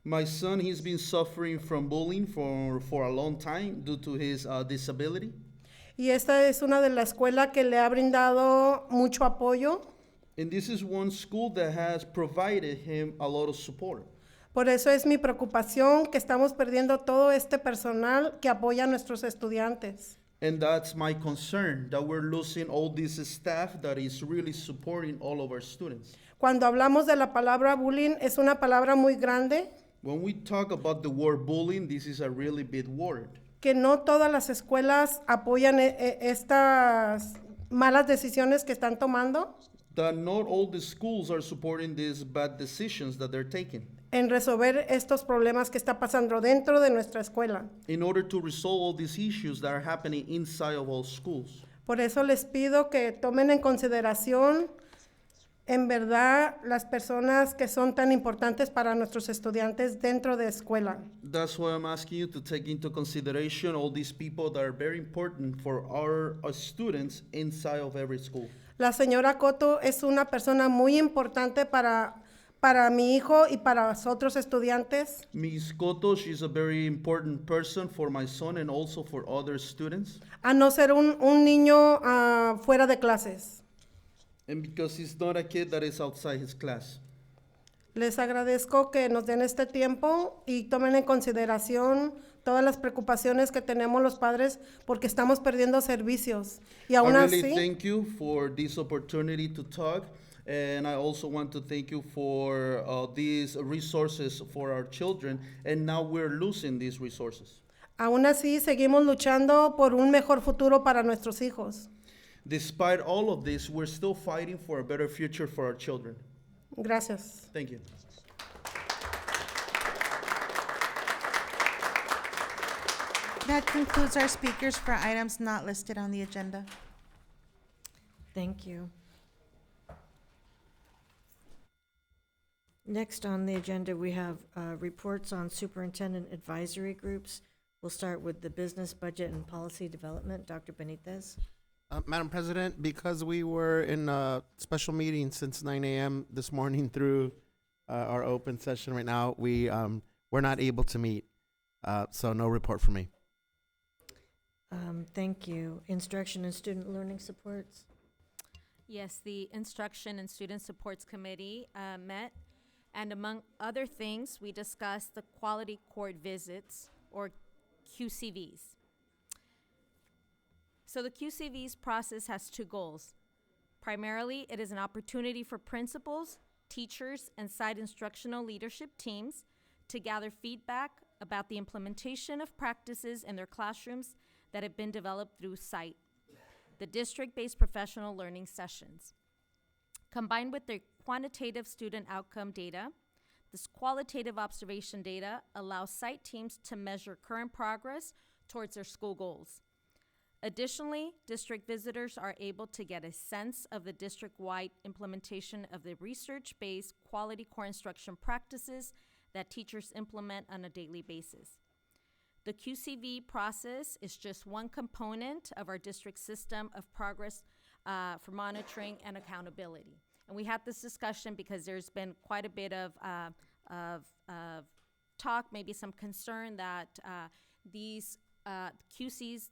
S21: My son, he's been suffering from bullying for a long time due to his disability.
S20: Y esta es una de las escuelas que le ha brindado mucho apoyo.
S21: And this is one school that has provided him a lot of support.
S20: Por eso es mi preocupación que estamos perdiendo todo este personal que apoya a nuestros estudiantes.
S21: And that's my concern, that we're losing all this staff that is really supporting all of our students.
S20: Cuando hablamos de la palabra bullying, es una palabra muy grande.
S21: When we talk about the word bullying, this is a really big word.
S20: Que no todas las escuelas apoyan estas malas decisiones que están tomando.
S21: That not all the schools are supporting these bad decisions that they're taking.
S20: En resolver estos problemas que está pasando dentro de nuestra escuela.
S21: In order to resolve all these issues that are happening inside of all schools.
S20: Por eso les pido que tomen en consideración, en verdad, las personas que son tan importantes para nuestros estudiantes dentro de escuela.
S21: That's why I'm asking you to take into consideration all these people that are very important for our students inside of every school.
S20: La señora Cotto es una persona muy importante para mi hijo y para los otros estudiantes.
S21: Ms. Cotto, she's a very important person for my son and also for other students.
S20: A no ser un niño fuera de clases.
S21: And because he's not a kid that is outside his class.
S20: Les agradezco que nos den este tiempo y tomen en consideración todas las preocupaciones que tenemos los padres porque estamos perdiendo servicios. Y aún
S21: I really
S20: así,
S21: thank you for this opportunity to talk. And I also want to thank you for these resources for our children. And now we're losing these resources.
S20: aún así seguimos luchando por un mejor futuro para nuestros hijos.
S21: Despite all of this, we're still fighting for a better future for our children.
S20: Gracias.
S21: Thank you.
S3: That concludes our speakers for items not listed on the agenda.
S1: Thank you. Next on the agenda, we have reports on superintendent advisory groups. We'll start with the business, budget, and policy development. Dr. Benitez.
S5: Madam President, because we were in a special meeting since 9 a.m. this morning through our open session right now, we're not able to meet, so no report from me.
S1: Thank you. Instruction and student learning supports.
S4: Yes, the Instruction and Student Supports Committee met, and among other things, we discussed the quality court visits, or QCVs. So the QCVs process has two goals. Primarily, it is an opportunity for principals, teachers, and site instructional leadership teams to gather feedback about the implementation of practices in their classrooms that have been developed through SITE, the district-based professional learning sessions. Combined with their quantitative student outcome data, this qualitative observation data allows SITE teams to measure current progress towards their school goals. Additionally, district visitors are able to get a sense of the district-wide implementation of the research-based quality core instruction practices that teachers implement on a daily basis. The QCV process is just one component of our district system of progress for monitoring and accountability. And we had this discussion because there's been quite a bit of talk, maybe some concern that these QCVs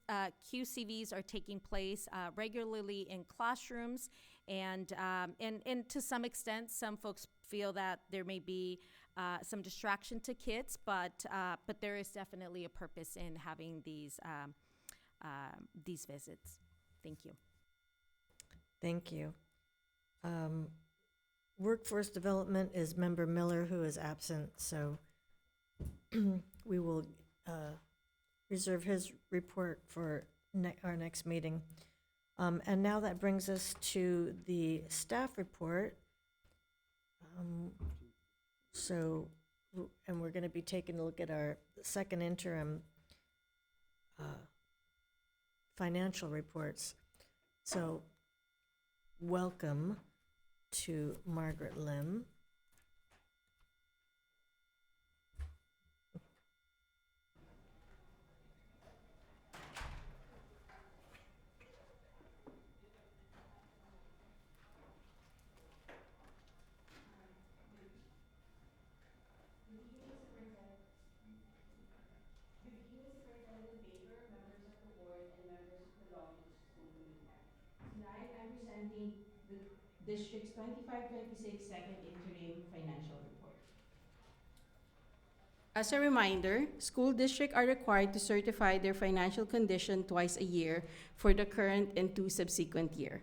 S4: are taking place regularly in classrooms, and to some extent, some folks feel that there may be some distraction to kids, but there is definitely a purpose in having these visits. Thank you.
S1: Thank you. Workforce development is Member Miller, who is absent, so we will reserve his report for our next meeting. And now that brings us to the staff report. And we're going to be taking a look at our second interim financial reports. So, welcome to Margaret Lim.
S6: Tonight, I'm presenting the district's 25-26 second interim financial report. As a reminder, school districts are required to certify their financial condition twice a year for the current and 2 subsequent years.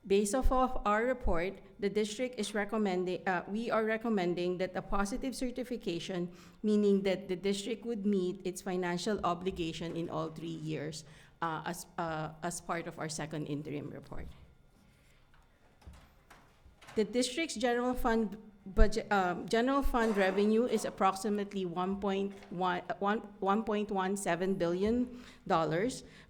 S6: Based off of our report, the district is recommending, we are recommending that a positive certification, meaning that the district would meet its financial obligation in all 3 years as part of our second interim report. The district's general fund budget, general fund revenue is approximately $1.17 billion.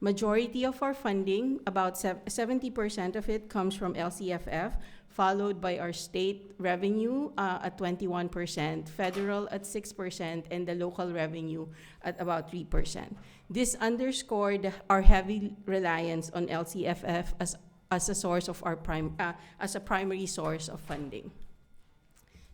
S6: Majority of our funding, about 70% of it, comes from LCFF, followed by our state revenue at 21%, federal at 6%, and the local revenue at about 3%. This underscored our heavy reliance on LCFF as a source of our primary source of funding.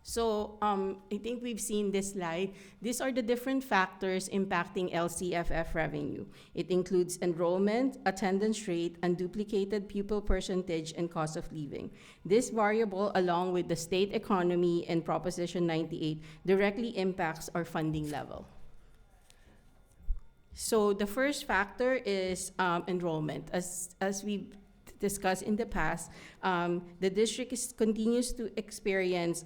S6: So I think we've seen this slide. These are the different factors impacting LCFF revenue. It includes enrollment, attendance rate, unduplicated pupil percentage, and cost of living. This variable, along with the state economy and Proposition 98, directly impacts our funding level. So the first factor is enrollment. As we've discussed in the past, the district continues to experience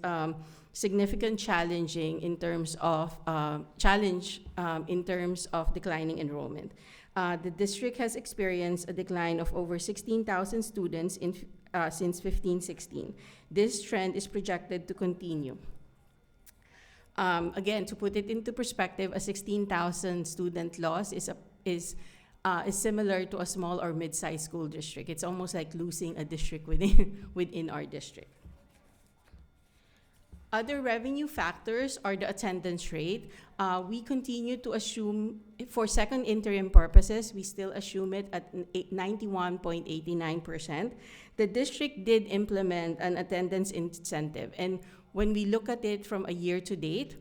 S6: significant challenging in terms of declining enrollment. The district has experienced a decline of over 16,000 students since 15-16. This trend is projected to continue. Again, to put it into perspective, a 16,000 student loss is similar to a small or mid-sized school district. It's almost like losing a district within our district. Other revenue factors are the attendance rate. We continue to assume, for second interim purposes, we still assume it at 91.89%. The district did implement an attendance incentive, and when we look at it from a year to date,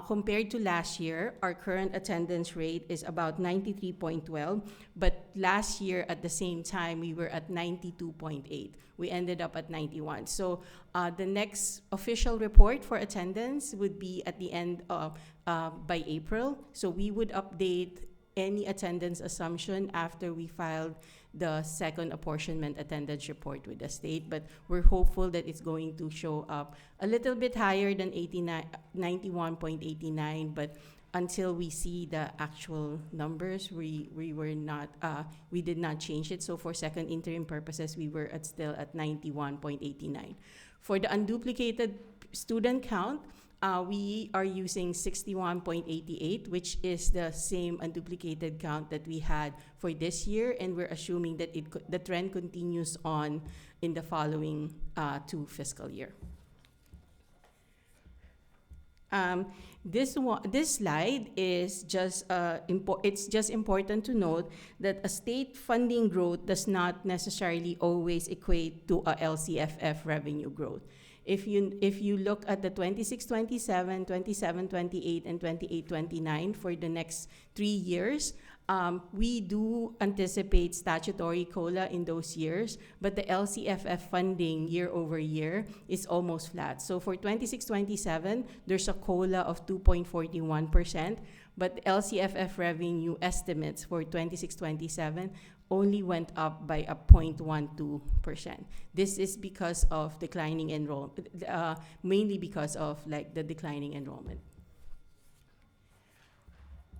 S6: compared to last year, our current attendance rate is about 93.12, but last year at the same time, we were at 92.8. We ended up at 91. So the next official report for attendance would be at the end of, by April. So we would update any attendance assumption after we filed the second apportionment attendance report with the state, but we're hopeful that it's going to show up a little bit higher than 91.89, but until we see the actual numbers, we did not change it. So for second interim purposes, we were still at 91.89. For the unduplicated student count, we are using 61.88, which is the same unduplicated count that we had for this year, and we're assuming that the trend continues on in the following 2 fiscal year. This slide is just it's just important to note that a state funding growth does not necessarily always equate to a LCFF revenue growth. If you look at the 26-27, 27-28, and 28-29 for the next 3 years, we do anticipate statutory COLA in those years, but the LCFF funding year over year is almost flat. So for 26-27, there's a COLA of 2.41%, but the LCFF revenue estimates for 26-27 only went up by a 0.12%. This is because of declining enrollment, mainly because of the declining enrollment.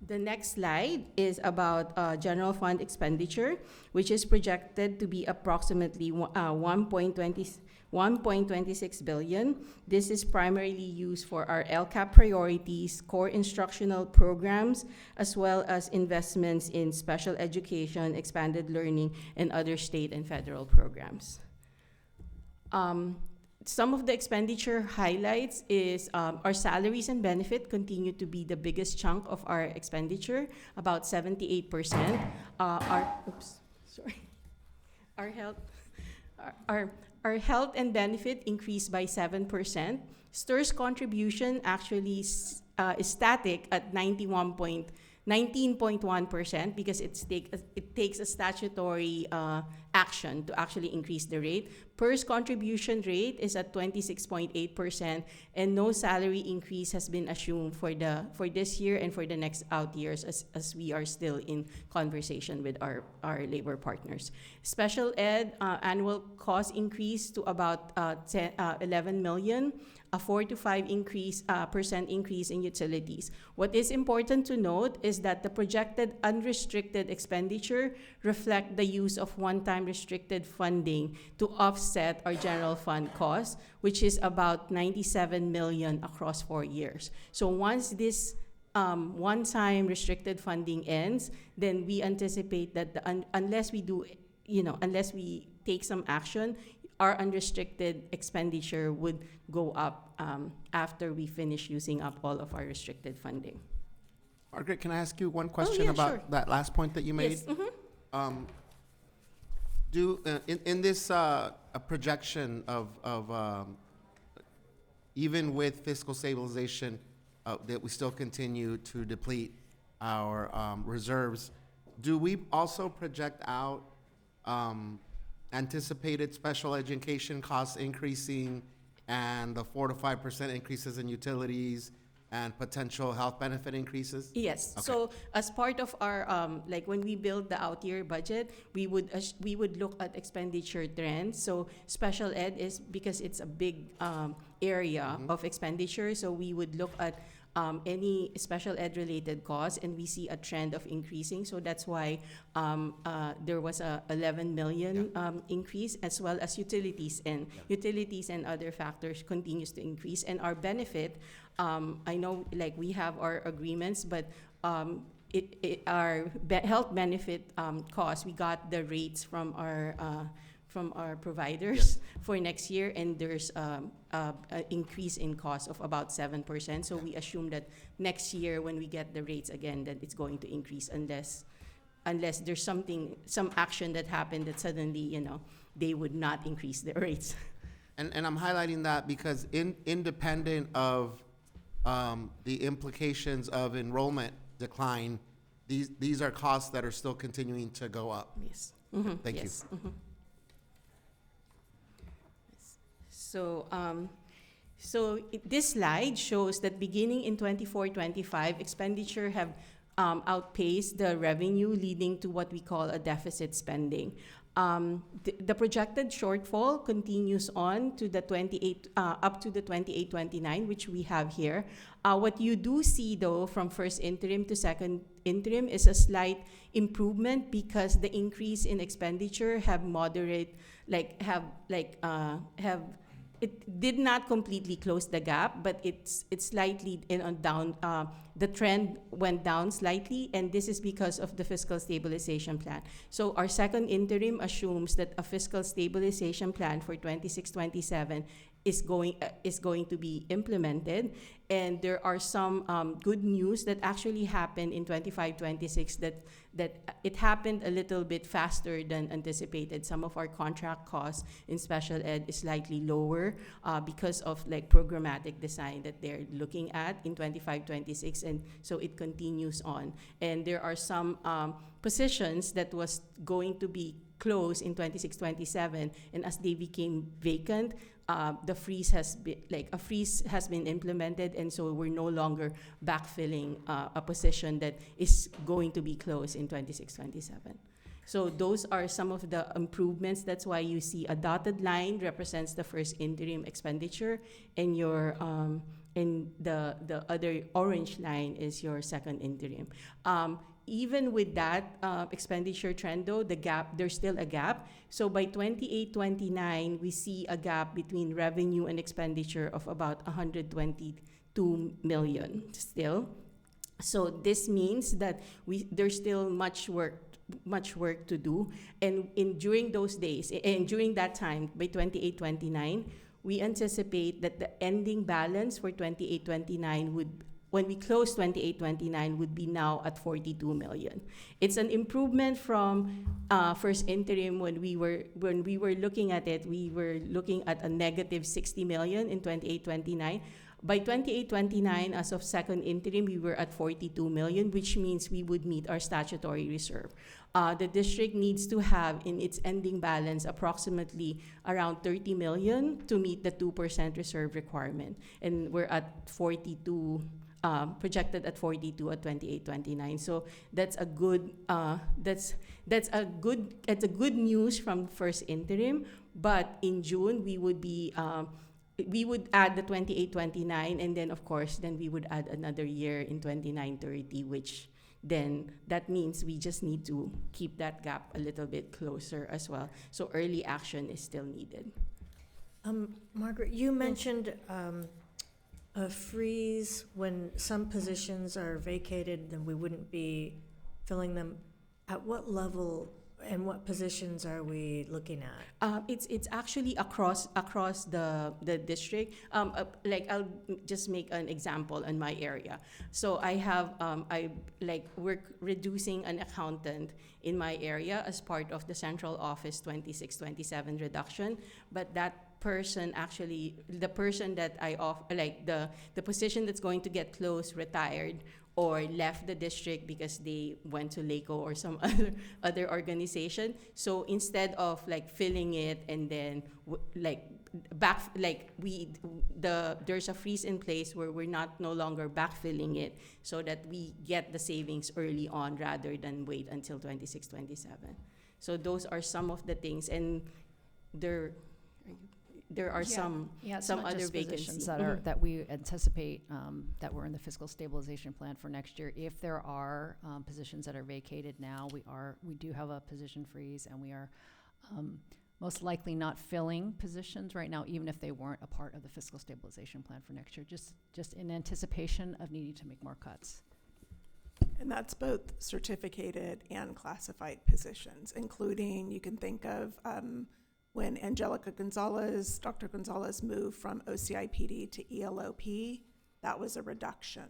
S6: The next slide is about general fund expenditure, which is projected to be approximately 1.26 billion. This is primarily used for our LCAP priorities, core instructional programs, as well as investments in special education, expanded learning, and other state and federal programs. Some of the expenditure highlights is our salaries and benefit continue to be the biggest chunk of our expenditure, about 78%. Our health and benefit increased by 7%. STIR's contribution actually is static at 19.1% because it takes a statutory action to actually increase the rate. PERS contribution rate is at 26.8%, and no salary increase has been assumed for this year and for the next out years as we are still in conversation with our labor partners. Special ed annual cost increase to about 11 million. A 4 to 5% increase in utilities. What is important to note is that the projected unrestricted expenditure reflect the use of one-time restricted funding to offset our general fund costs, which is about 97 million across 4 years. So once this one-time restricted funding ends, then we anticipate that unless we take some action, our unrestricted expenditure would go up after we finish using up all of our restricted funding.
S5: Margaret, can I ask you one question
S6: yeah,
S5: about
S6: sure.
S5: that last point that you made?
S6: Yes. Mm-hmm.
S5: In this projection of even with fiscal stabilization, that we still continue to deplete our reserves, do we also project out anticipated special education costs increasing and the 4 to 5% increases in utilities and potential health benefit increases?
S6: Yes.
S5: Okay.
S6: So as part of our like when we build the out year budget, we would look at expenditure trends. So special ed is because it's a big area of expenditure. So we would look at any special ed related costs, and we see a trend of increasing. So that's why there was a 11 million increase, as well as utilities and other factors continues to increase. And our benefit, I know like we have our agreements, but our health benefit costs, we got the rates from our providers for next year, and there's an increase in cost of about 7%. So we assume that next year when we get the rates again, that it's going to increase unless there's some action that happened that suddenly, they would not increase the rates.
S5: And I'm highlighting that because independent of the implications of enrollment decline, these are costs that are still continuing to go up.
S6: Yes. Mm-hmm.
S5: Thank you.
S6: Mm-hmm. So this slide shows that beginning in 24-25, expenditure have outpaced the revenue, leading to what we call a deficit spending. The projected shortfall continues on to the up to the 28-29, which we have here. What you do see though from first interim to second interim is a slight improvement because the increase in expenditure have moderate, it did not completely close the gap, but it's slightly down. The trend went down slightly, and this is because of the fiscal stabilization plan. So our second interim assumes that a fiscal stabilization plan for 26-27 is going to be implemented, and there are some good news that actually happened in 25-26 that it happened a little bit faster than anticipated. Some of our contract costs in special ed is slightly lower because of programmatic design that they're looking at in 25-26, and so it continues on. And there are some positions that was going to be closed in 26-27, and as they became vacant, the freeze has been implemented, and so we're no longer backfilling a position that is going to be closed in 26-27. So those are some of the improvements. That's why you see a dotted line represents the first interim expenditure, and your and the other orange line is your second interim. Even with that expenditure trend, though, there's still a gap. So by 28-29, we see a gap between revenue and expenditure of about 122 million still. So this means that there's still much work to do. And during those days, and during that time, by 28-29, we anticipate that the ending balance for 28-29 when we close 28-29 would be now at 42 million. It's an improvement from first interim when we were looking at it. We were looking at a negative 60 million in 28-29. By 28-29, as of second interim, we were at 42 million, which means we would meet our statutory reserve. The district needs to have in its ending balance approximately around 30 million to meet the 2% reserve requirement. And we're at 42, projected at 42 at 28-29. So that's a good good news from first interim. But in June, we would add the 28-29, and then of course, then we would add another year in 29-30, which then that means we just need to keep that gap a little bit closer as well. So early action is still needed.
S1: Margaret, you mentioned a freeze when some positions are vacated, then we wouldn't be filling them. At what level and what positions are we looking at?
S6: It's actually across the district. Like I'll just make an example in my area. So I have we're reducing an accountant in my area as part of the central office 26-27 reduction, but that person actually, the person that I the position that's going to get closed retired or left the district because they went to LACO or some other organization. So instead of filling it and then there's a freeze in place where we're no longer backfilling it, so that we get the savings early on rather than wait until 26-27. So those are some of the things, and there are some other vacancies
S2: that we anticipate that were in the fiscal stabilization plan for next year. If there are positions that are vacated now, we do have a position freeze, and we are most likely not filling positions right now, even if they weren't a part of the fiscal stabilization plan for next year, just in anticipation of needing to make more cuts.
S9: And that's both certificated and classified positions, including, you can think of when Angelica Gonzalez, Dr. Gonzalez moved from OCIPD to ELOP, that was a reduction.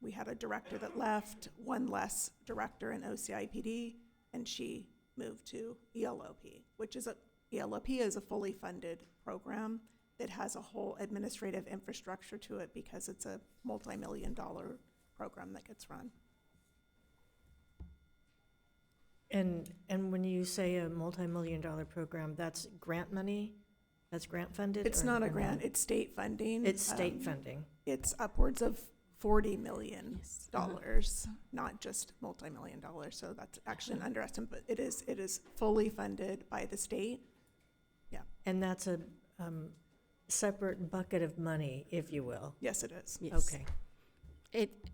S9: We had a director that left, one less director in OCIPD, and she moved to ELOP, which is ELOP is a fully funded program that has a whole administrative infrastructure to it because it's a multi-million-dollar program that gets run.
S1: And when you say a multi-million-dollar program, that's grant money? That's grant funded?
S9: It's not a grant, it's state funding.
S1: It's state funding.
S9: It's upwards of $40 million, not just multi-million dollars. So that's actually an underestimate, but it is fully funded by the state. Yeah.
S1: And that's a separate bucket of money, if you will.
S9: Yes, it is.
S6: Yes.
S1: Okay.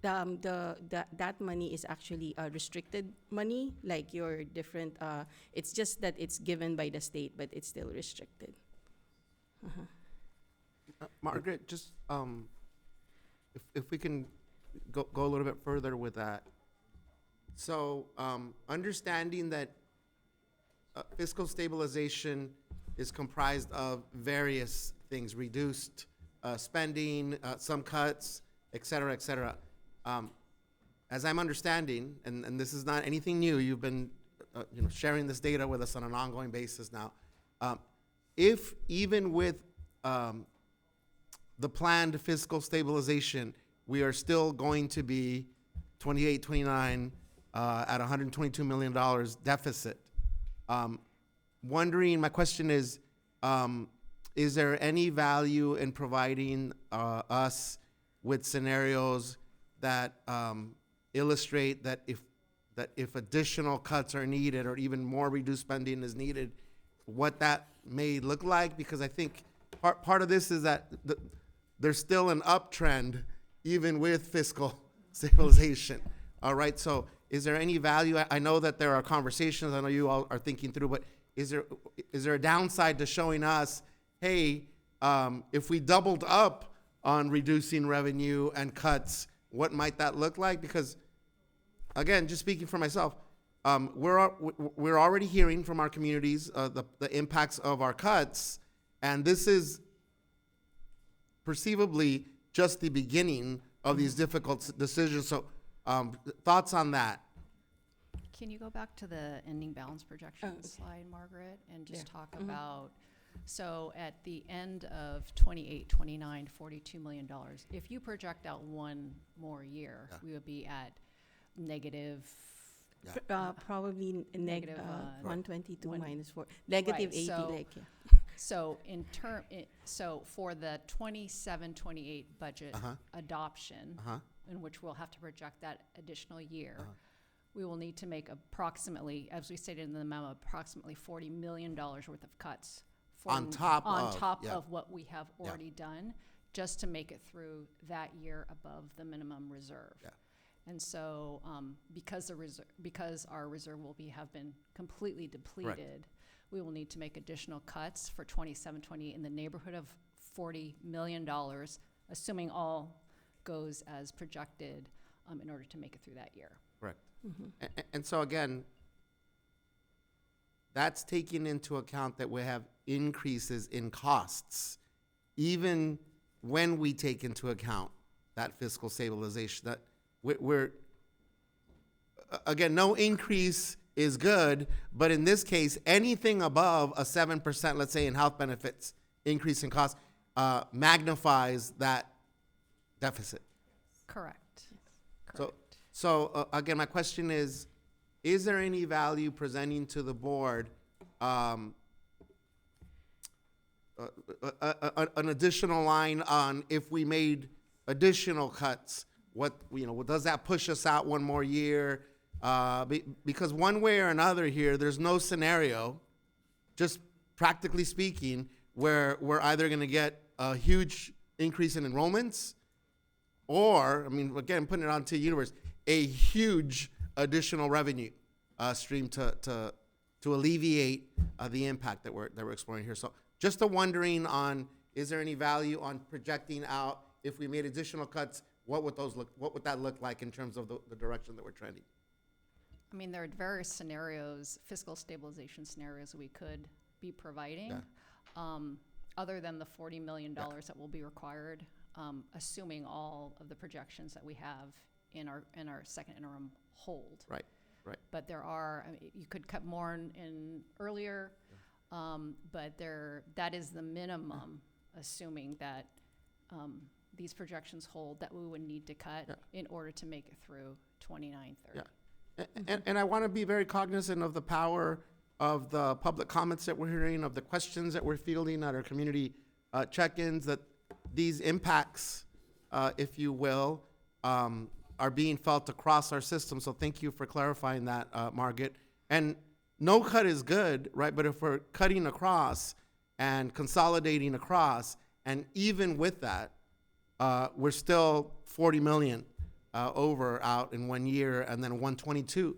S6: That money is actually restricted money, like your different. It's just that it's given by the state, but it's still restricted.
S5: Margaret, just if we can go a little bit further with that. So understanding that fiscal stabilization is comprised of various things: reduced spending, some cuts, et cetera, et cetera. As I'm understanding, and this is not anything new, you've been sharing this data with us on an ongoing basis now. If even with the planned fiscal stabilization, we are still going to be 28, 29 at $122 million deficit. My question is there any value in providing us with scenarios that illustrate that if additional cuts are needed or even more reduced spending is needed, what that may look like? Because I think part of this is that there's still an uptrend even with fiscal stabilization. All right, so is there any value? I know that there are conversations, I know you all are thinking through, but is there a downside to showing us, hey, if we doubled up on reducing revenue and cuts, what might that look like? Because, again, just speaking for myself, we're already hearing from our communities the impacts of our cuts, and this is perceivably just the beginning of these difficult decisions. So, thoughts on that?
S2: Can you go back to the ending balance projection slide, Margaret, and just talk about, so at the end of 28, 29, $42 million, if you project out one more year, we would be at negative.
S6: Probably negative 122 minus 4, negative 80.
S2: So so for the 27-28 budget adoption, in which we'll have to project that additional year, we will need to make approximately, as we stated in the memo, approximately $40 million worth of cuts
S5: on top
S2: of what we have already done, just to make it through that year above the minimum reserve. And so, because our reserve will have been completely depleted, we will need to make additional cuts for 27-28 in the neighborhood of $40 million, assuming all goes as projected, in order to make it through that year.
S5: Correct. And so again, that's taking into account that we have increases in costs, even when we take into account that fiscal stabilization. That we're again, no increase is good, but in this case, anything above a 7%, let's say in health benefits, increase in cost, magnifies that deficit.
S2: Correct.
S5: So again, my question is there any value presenting to the board an additional line on if we made additional cuts? What does that push us out one more year? Because one way or another here, there's no scenario, just practically speaking, where we're either going to get a huge increase in enrollments, or, I mean, again, putting it onto the universe, a huge additional revenue stream to alleviate the impact that we're exploring here. So just a wondering on, is there any value on projecting out if we made additional cuts? What would that look like in terms of the direction that we're trending?
S2: I mean, there are various scenarios, fiscal stabilization scenarios we could be providing, other than the $40 million that will be required, assuming all of the projections that we have in our second interim hold. Right. But there are, you could cut more in earlier, but that is the minimum, assuming that these projections hold, that we would need to cut in order to make it through 29, 30.
S5: And I want to be very cognizant of the power of the public comments that we're hearing, of the questions that we're fielding at our community check-ins, that these impacts, if you will, are being felt across our system. So thank you for clarifying that, Margaret. And no cut is good, right? But if we're cutting across and consolidating across, and even with that, we're still 40 million over out in 1 year, and then 122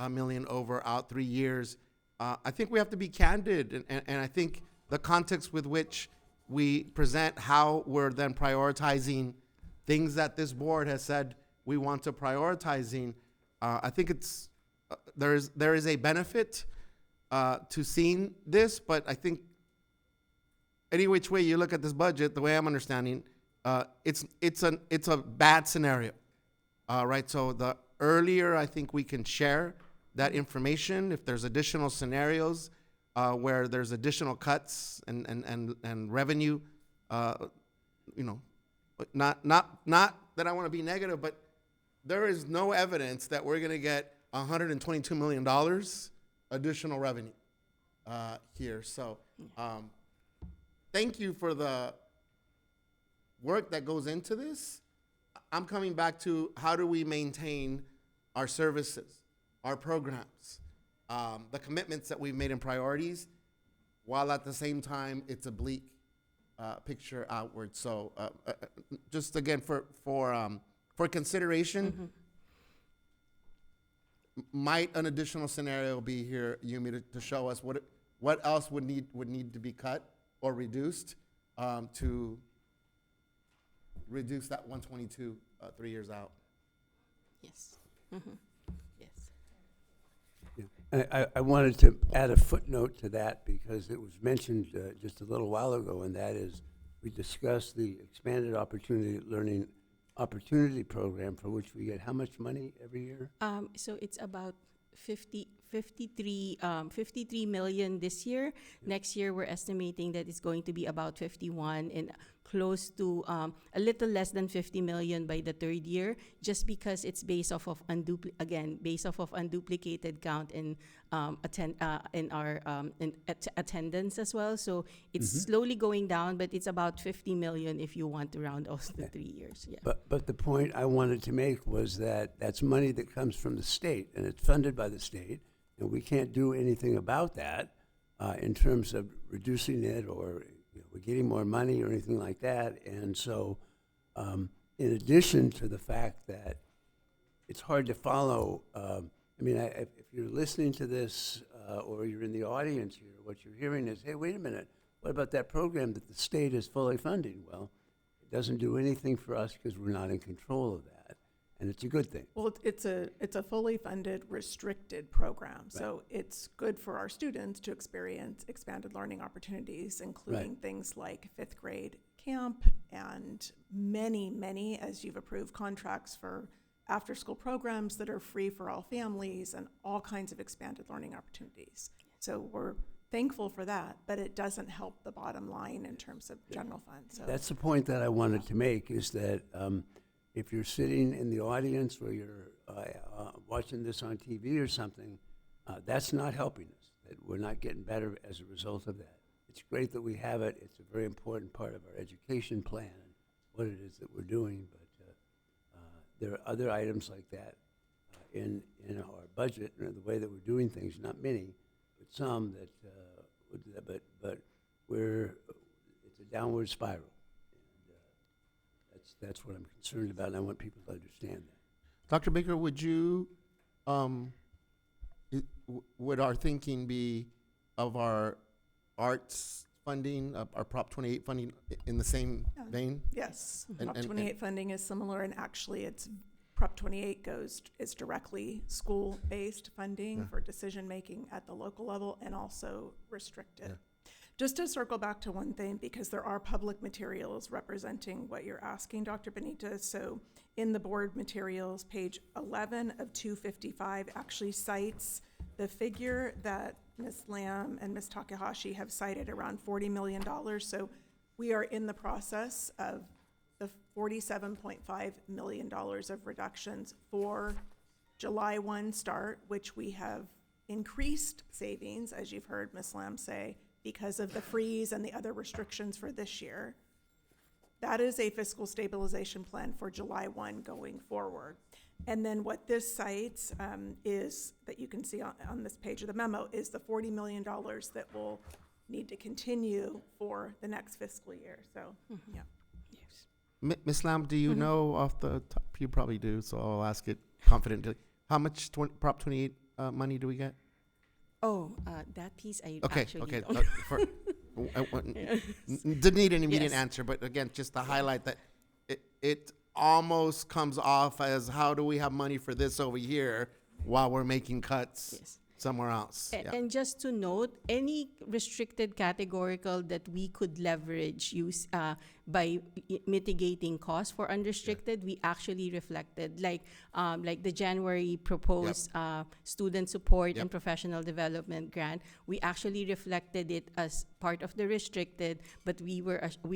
S5: million over out 3 years. I think we have to be candid, and I think the context with which we present how we're then prioritizing things that this board has said we want to prioritizing, I think it's there is a benefit to seeing this, but I think any which way you look at this budget, the way I'm understanding, it's a bad scenario, right? So the earlier I think we can share that information, if there's additional scenarios where there's additional cuts and revenue, not that I want to be negative, but there is no evidence that we're going to get $122 million additional revenue here. So thank you for the work that goes into this. I'm coming back to how do we maintain our services, our programs, the commitments that we've made in priorities, while at the same time it's a bleak picture outward. So just again for consideration, might an additional scenario be here, Yumi, to show us what else would need to be cut or reduced to reduce that 122 3 years out?
S6: Yes. Yes.
S7: I wanted to add a footnote to that because it was mentioned just a little while ago, and that is we discussed the expanded learning opportunity program for which we get how much money every year?
S6: So it's about 53 million this year. Next year, we're estimating that it's going to be about 51 and close to a little less than 50 million by the third year, just because it's based off of unduplicated count in attendance as well. So it's slowly going down, but it's about 50 million if you want to round off the 3 years. Yeah.
S7: But the point I wanted to make was that that's money that comes from the state, and it's funded by the state, and we can't do anything about that in terms of reducing it or we're getting more money or anything like that. And so in addition to the fact that it's hard to follow, if you're listening to this or you're in the audience here, what you're hearing is, hey, wait a minute, what about that program that the state is fully funding? Well, it doesn't do anything for us because we're not in control of that. And it's a good thing.
S22: Well, it's a fully funded, restricted program. Right. So it's good for our students to experience expanded learning opportunities, including things like 5th grade camp and many, as you've approved, contracts for after-school programs that are free for all families and all kinds of expanded learning opportunities. So we're thankful for that, but it doesn't help the bottom line in terms of general fund. So
S7: that's the point that I wanted to make, is that if you're sitting in the audience or you're watching this on TV or something, that's not helping us. That we're not getting better as a result of that. It's great that we have it. It's a very important part of our education plan and what it is that we're doing. But there are other items like that in our budget and the way that we're doing things. Not many, but some that would do that. But it's a downward spiral. That's what I'm concerned about, and I want people to understand that.
S5: Dr. Baker, would you, would our thinking be of our arts funding, our Prop 28 funding in the same vein?
S22: Yes, Prop 28 funding is similar, and actually it's Prop 28 is directly school-based funding for decision-making at the local level and also restricted. Yeah. Just to circle back to one thing, because there are public materials representing what you're asking, Dr. Benitez. So in the board materials, page 11 of 255 actually cites the figure that Ms. Lamb and Ms. Takahashi have cited, around $40 million. So we are in the process of the $47.5 million of reductions for July 1 start, which we have increased savings, as you've heard Ms. Lamb say, because of the freeze and the other restrictions for this year. That is a fiscal stabilization plan for July 1 going forward. And then what this cites is, that you can see on this page of the memo, is the $40 million that will need to continue for the next fiscal year. So, yeah.
S6: Yes.
S5: Ms. Lamb, do you know off the top? You probably do, so I'll ask it confidently. How much Prop 28 money do we get?
S6: Oh, that piece I actually don't.
S5: Didn't need an immediate answer, but again, just to highlight that it almost comes off as, how do we have money for this over here while we're making cuts somewhere else?
S6: And just to note, any restricted categorical that we could leverage by mitigating costs for unrestricted, we actually reflected, like the January proposed student support and professional development grant. We actually reflected it as part of the restricted, but we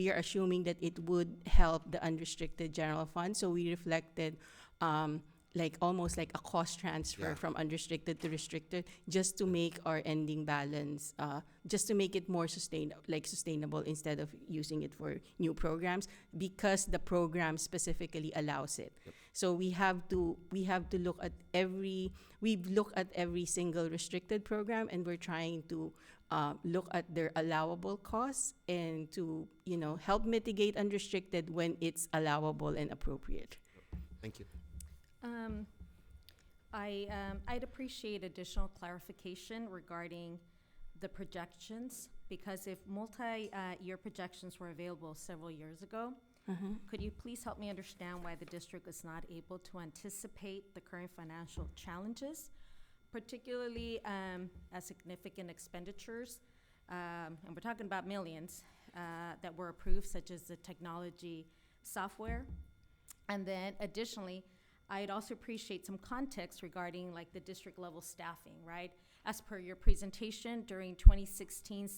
S6: are assuming that it would help the unrestricted general fund. So we reflected almost like a cost transfer from unrestricted to restricted, just to make our ending balance, just to make it more sustainable instead of using it for new programs, because the program specifically allows it. So we have to look at every single restricted program, and we're trying to look at their allowable costs and to, help mitigate unrestricted when it's allowable and appropriate.
S5: Thank you.
S4: I'd appreciate additional clarification regarding the projections, because if multi-year projections were available several years ago, could you please help me understand why the district is not able to anticipate the current financial challenges, particularly as significant expenditures, and we're talking about millions, that were approved, such as the technology software? And then additionally, I'd also appreciate some context regarding like the district level staffing, right? As per your presentation during 15-16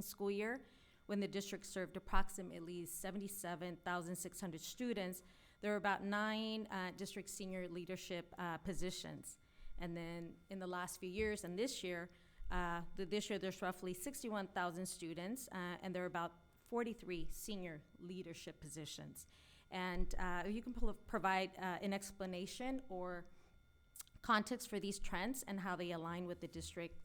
S4: school year, when the district served approximately 77,600 students, there were about 9 district senior leadership positions. And then in the last few years and this year, there's roughly 61,000 students, and there are about 43 senior leadership positions. And if you can provide an explanation or context for these trends and how they align with the district's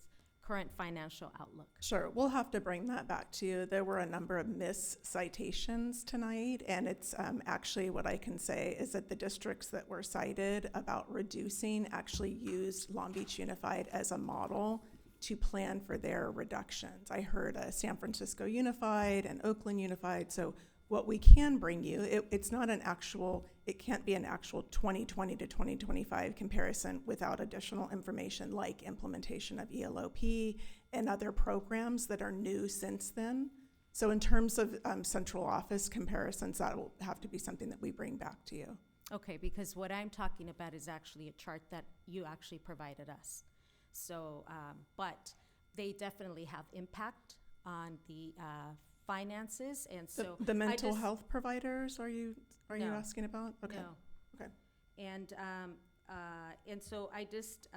S4: current financial outlook.
S22: Sure, we'll have to bring that back to you. There were a number of miscitations tonight, and it's actually what I can say is that the districts that were cited about reducing actually used Long Beach Unified as a model to plan for their reductions. I heard San Francisco Unified and Oakland Unified, so what we can bring you, it's not an actual, it can't be an actual 2020 to 2025 comparison without additional information like implementation of ELOP and other programs that are new since then. So in terms of central office comparisons, that will have to be something that we bring back to you.
S4: Okay, because what I'm talking about is actually a chart that you actually provided us. So, but they definitely have impact on the finances, and so
S22: the mental health providers, are you asking about? Okay.
S4: No.
S22: Okay.
S4: And so I just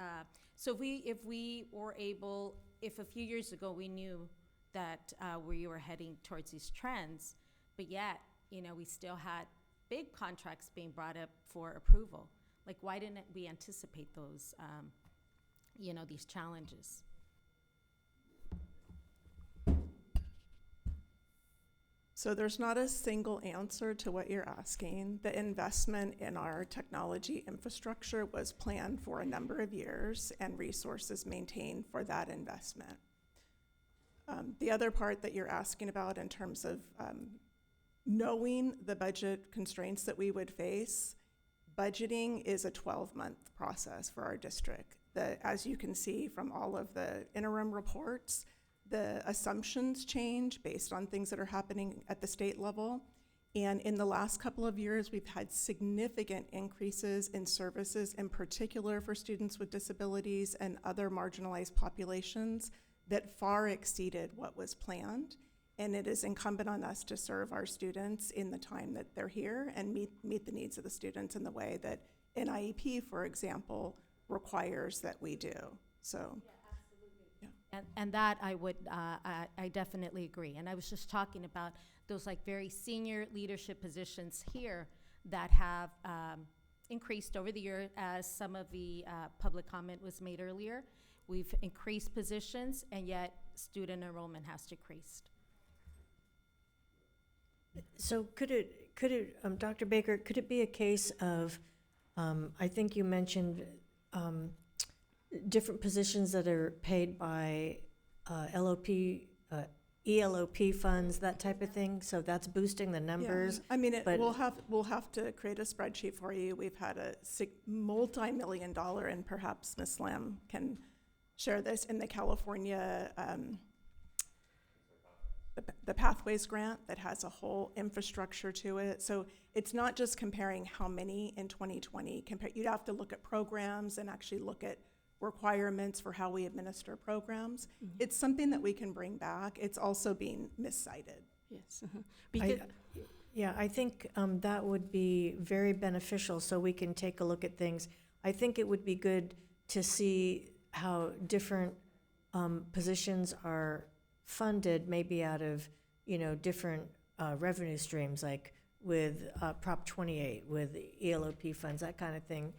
S4: so if we were able, if a few years ago we knew that we were heading towards these trends, but yet we still had big contracts being brought up for approval. Like, why didn't we anticipate those these challenges?
S22: So there's not a single answer to what you're asking. The investment in our technology infrastructure was planned for a number of years and resources maintained for that investment. The other part that you're asking about in terms of knowing the budget constraints that we would face, budgeting is a 12-month process for our district. As you can see from all of the interim reports, the assumptions change based on things that are happening at the state level. And in the last couple of years, we've had significant increases in services, in particular for students with disabilities and other marginalized populations, that far exceeded what was planned. And it is incumbent on us to serve our students in the time that they're here and meet the needs of the students in the way that an IEP, for example, requires that we do. So.
S4: And that I would, I definitely agree. And I was just talking about those like very senior leadership positions here that have increased over the year, as some of the public comment was made earlier. We've increased positions, and yet student enrollment has decreased.
S1: So could it, Dr. Baker, could it be a case of, I think you mentioned different positions that are paid by ELOP funds, that type of thing. So that's boosting the numbers.
S22: Yeah. I mean, we'll have to create a spreadsheet for you. We've had a multi-million-dollar, and perhaps Ms. Lamb can share this, in the California the Pathways grant that has a whole infrastructure to it. So it's not just comparing how many in 2020. You'd have to look at programs and actually look at requirements for how we administer programs. Mm-hmm. It's something that we can bring back. It's also being miscited.
S6: Yes. Because
S1: I think that would be very beneficial, so we can take a look at things. I think it would be good to see how different positions are funded, maybe out of different revenue streams, like with Prop 28, with ELOP funds, that kind of thing.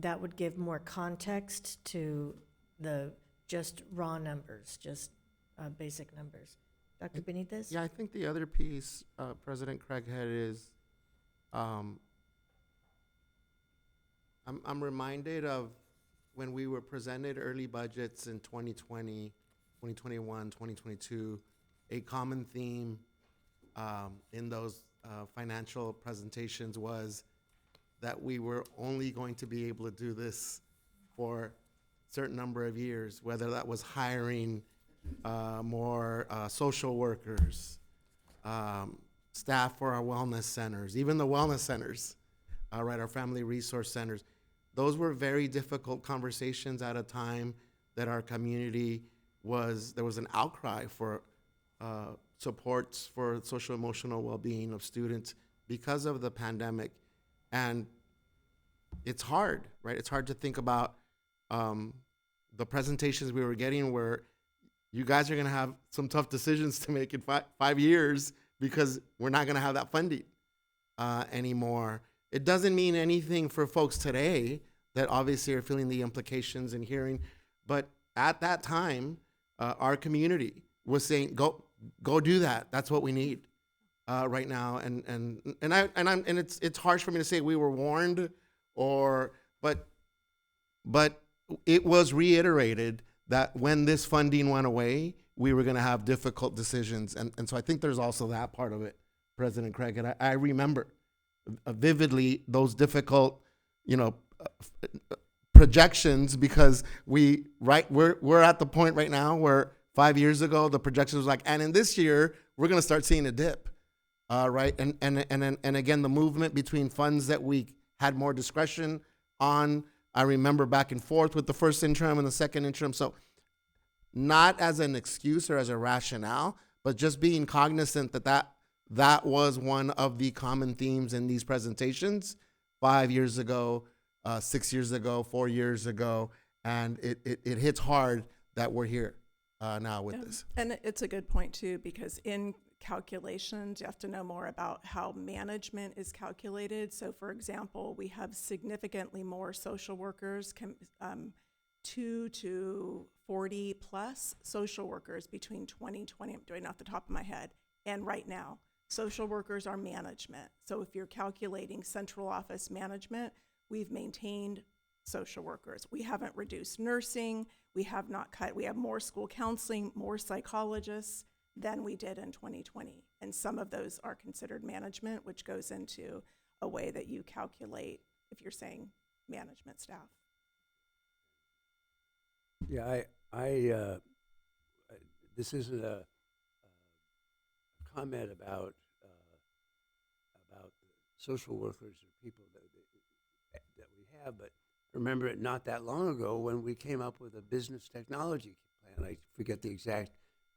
S1: That would give more context to the just raw numbers, just basic numbers. Dr. Benitez?
S5: Yeah, I think the other piece, President Craighead, is I'm reminded of when we were presented early budgets in 2020, 2021, 2022, a common theme in those financial presentations was that we were only going to be able to do this for a certain number of years, whether that was hiring more social workers, staff for our wellness centers, even the wellness centers, right, our family resource centers. Those were very difficult conversations at a time that our community there was an outcry for supports for social emotional well-being of students because of the pandemic. And it's hard, right? It's hard to think about the presentations we were getting where you guys are going to have some tough decisions to make in 5 years because we're not going to have that funding anymore. It doesn't mean anything for folks today that obviously are feeling the implications and hearing, but at that time, our community was saying, go do that. That's what we need right now. And it's harsh for me to say we were warned, but it was reiterated that when this funding went away, we were going to have difficult decisions. And so I think there's also that part of it, President Craig. And I remember vividly those difficult, projections, because we're at the point right now where 5 years ago the projections was like, and in this year we're going to start seeing a dip, right? And again, the movement between funds that we had more discretion on. I remember back and forth with the first interim and the second interim. So not as an excuse or as a rationale, but just being cognizant that was one of the common themes in these presentations 5 years ago, 6 years ago, 4 years ago. And it hits hard that we're here now with this.
S22: And it's a good point too, because in calculations, you have to know more about how management is calculated. So for example, we have significantly more social workers, 2 to 40 plus social workers between 2020, I'm doing it off the top of my head, and right now. Social workers are management. So if you're calculating central office management, we've maintained social workers. We haven't reduced nursing. We have not cut. We have more school counseling, more psychologists than we did in 2020. And some of those are considered management, which goes into a way that you calculate if you're saying management staff.
S7: Yeah, this isn't a comment about social workers or people that we have, but remember it not that long ago when we came up with a business technology plan. I forget the exact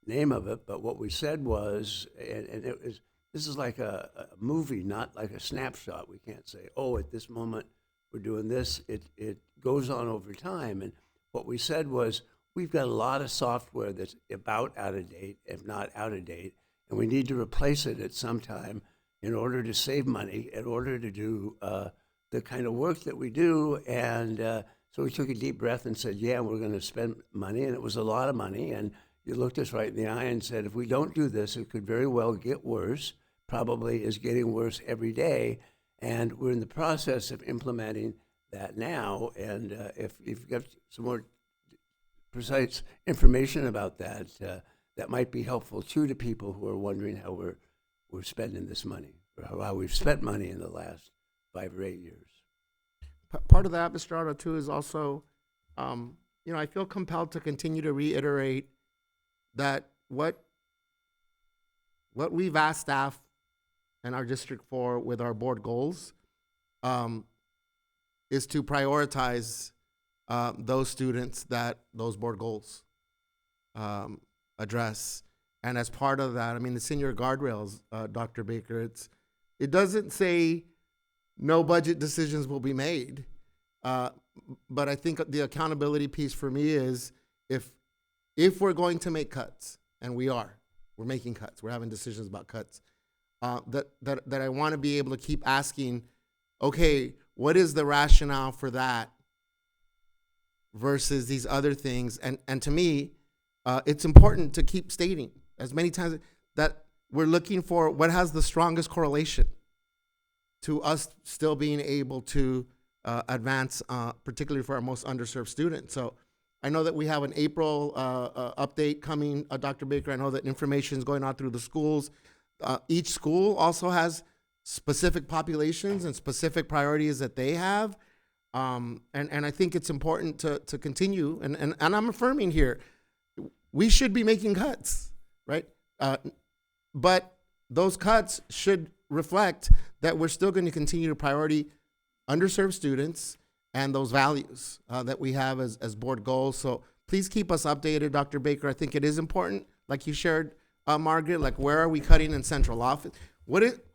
S7: name of it, but what we said was, and it was, this is like a movie, not like a snapshot. We can't say, oh, at this moment we're doing this. It goes on over time. And what we said was, we've got a lot of software that's about out of date, if not out of date, and we need to replace it at some time in order to save money, in order to do the kind of work that we do. And so we took a deep breath and said, yeah, we're going to spend money. And it was a lot of money. And you looked us right in the eye and said, if we don't do this, it could very well get worse, probably is getting worse every day. And we're in the process of implementing that now. And if you've got some more precise information about that, that might be helpful too to people who are wondering how we're spending this money, or how we've spent money in the last 5 or 8 years.
S5: Part of that, Mr. Otto, too, is also, I feel compelled to continue to reiterate that what we've asked staff and our district for with our board goals is to prioritize those students that those board goals address. And as part of that, I mean, the senior guardrails, Dr. Baker, it doesn't say no budget decisions will be made. But I think the accountability piece for me is if we're going to make cuts, and we're making cuts, we're having decisions about cuts, that I want to be able to keep asking, okay, what is the rationale for that versus these other things. And to me, it's important to keep stating as many times that we're looking for what has the strongest correlation to us still being able to advance, particularly for our most underserved students. So I know that we have an April update coming, Dr. Baker. I know that information is going out through the schools. Each school also has specific populations and specific priorities that they have. And I think it's important to continue. And I'm affirming here, we should be making cuts, right? But those cuts should reflect that we're still going to continue to priority underserved students and those values that we have as board goals. So please keep us updated, Dr. Baker. I think it is important, like you shared, Margaret, like where are we cutting in central office?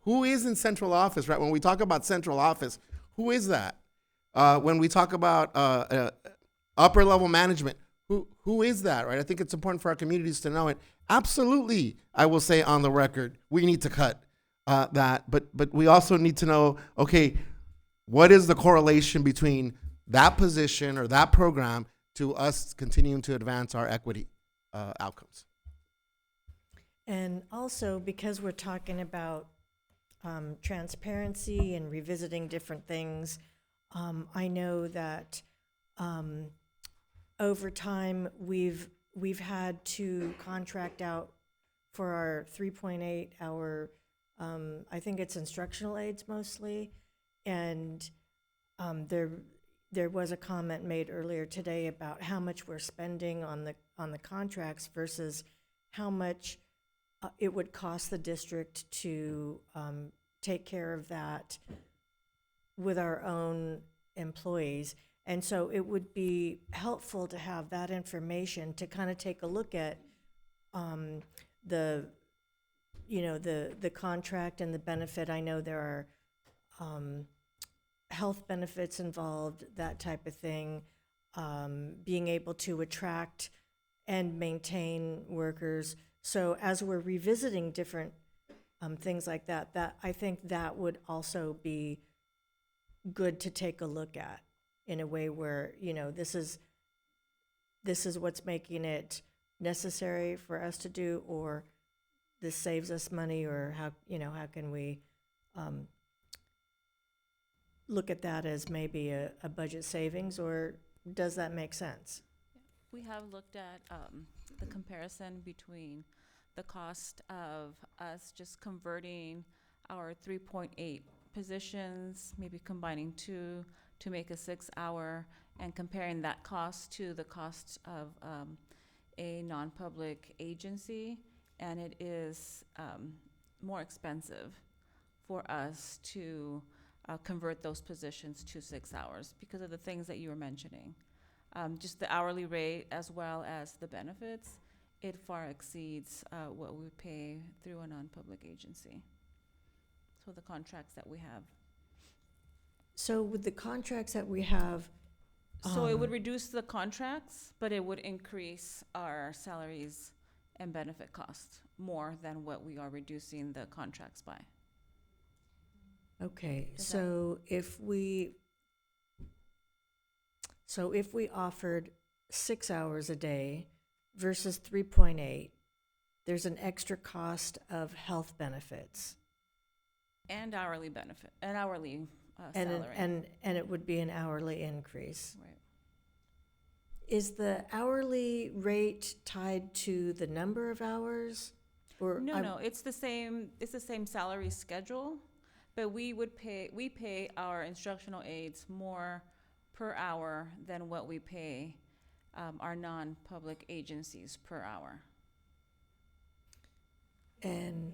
S5: Who is in central office, right? When we talk about central office, who is that? When we talk about upper level management, who is that, right? I think it's important for our communities to know it. Absolutely, I will say on the record, we need to cut that, but we also need to know, okay, what is the correlation between that position or that program to us continuing to advance our equity outcomes?
S1: And also, because we're talking about transparency and revisiting different things, I know that over time we've had to contract out for our 3.8 hour, I think it's instructional aides mostly, and there was a comment made earlier today about how much we're spending on the contracts versus how much it would cost the district to take care of that with our own employees. And so it would be helpful to have that information to kind of take a look at the contract and the benefit. I know there are health benefits involved, that type of thing, being able to attract and maintain workers. So as we're revisiting different things like that, I think that would also be good to take a look at in a way where, this is what's making it necessary for us to do, or this saves us money, or how can we look at that as maybe a budget savings, or does that make sense?
S8: We have looked at the comparison between the cost of us just converting our 3.8 positions, maybe combining two to make a 6-hour, and comparing that cost to the cost of a non-public agency. And it is more expensive for us to convert those positions to 6 hours because of the things that you were mentioning. Just the hourly rate as well as the benefits, it far exceeds what we pay through a non-public agency. So the contracts that we have.
S1: So with the contracts that we have,
S8: So it would reduce the contracts, but it would increase our salaries and benefit costs more than what we are reducing the contracts by.
S1: okay, so if we offered 6 hours a day versus 3.8, there's an extra cost of health benefits.
S8: And hourly benefit, and hourly
S1: And
S8: salary.
S1: and it would be an hourly increase.
S8: Right.
S1: Is the hourly rate tied to the number of hours? Or
S8: No, it's the same salary schedule, but we pay our instructional aides more per hour than what we pay our non-public agencies per hour. And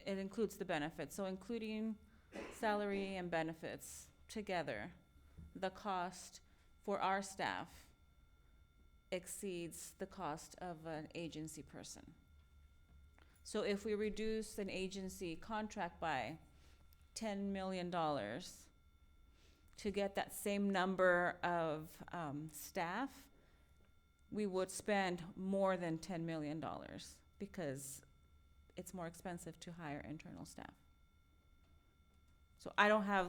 S8: it includes the benefits, so including salary and benefits together, the cost for our staff exceeds the cost of an agency person. So if we reduce an agency contract by $10 million to get that same number of staff, we would spend more than $10 million because it's more expensive to hire internal staff. So I don't have,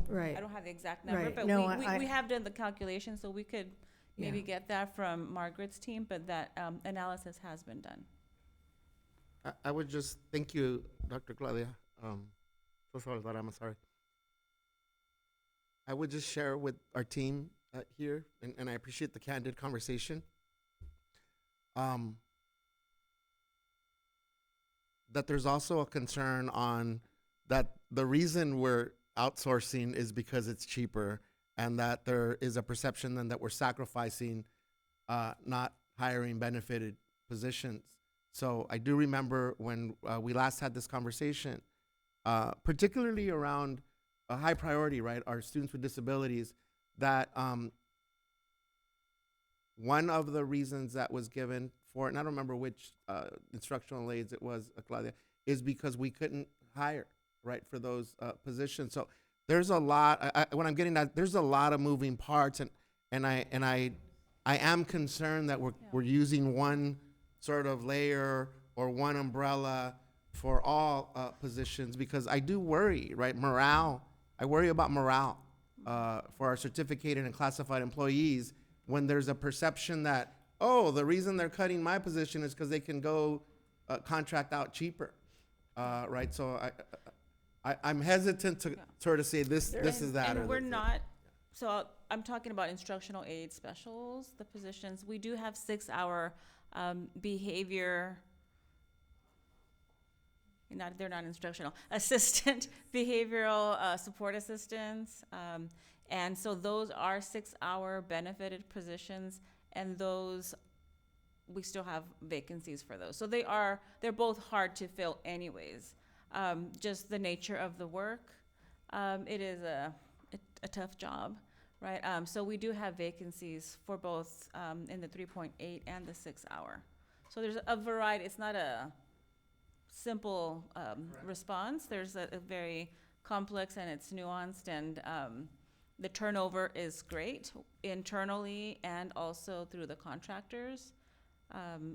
S1: Right.
S8: I don't have the exact number,
S1: Right.
S8: but
S1: No,
S8: we have done the calculation, so we could maybe get that from Margaret's team, but that analysis has been done.
S5: I would just, thank you, Dr. Claudia. I'm sorry. I would just share with our team here, and I appreciate the candid conversation, that there's also a concern on that the reason we're outsourcing is because it's cheaper, and that there is a perception then that we're sacrificing not hiring benefited positions. So I do remember when we last had this conversation, particularly around a high priority, right, our students with disabilities, that one of the reasons that was given for it, and I don't remember which instructional aides it was, Claudia, is because we couldn't hire, right, for those positions. So there's a lot, when I'm getting that, there's a lot of moving parts, and I am concerned that we're using one sort of layer or one umbrella for all positions, because I do worry, right, morale. I worry about morale for our certificated and classified employees when there's a perception that, oh, the reason they're cutting my position is because they can go contract out cheaper, right? So I'm hesitant to sort of say this is that.
S8: And we're not, so I'm talking about instructional aid specials, the positions. We do have 6-hour behavior, they're not instructional, assistant behavioral support assistants. And so those are 6-hour benefited positions, and those, we still have vacancies for those. So they're both hard to fill anyways. Just the nature of the work. It is a tough job, right? So we do have vacancies for both in the 3.8 and the 6-hour. So there's a variety. It's not a simple response. There's a very complex, and it's nuanced, and the turnover is great internally and also through the contractors.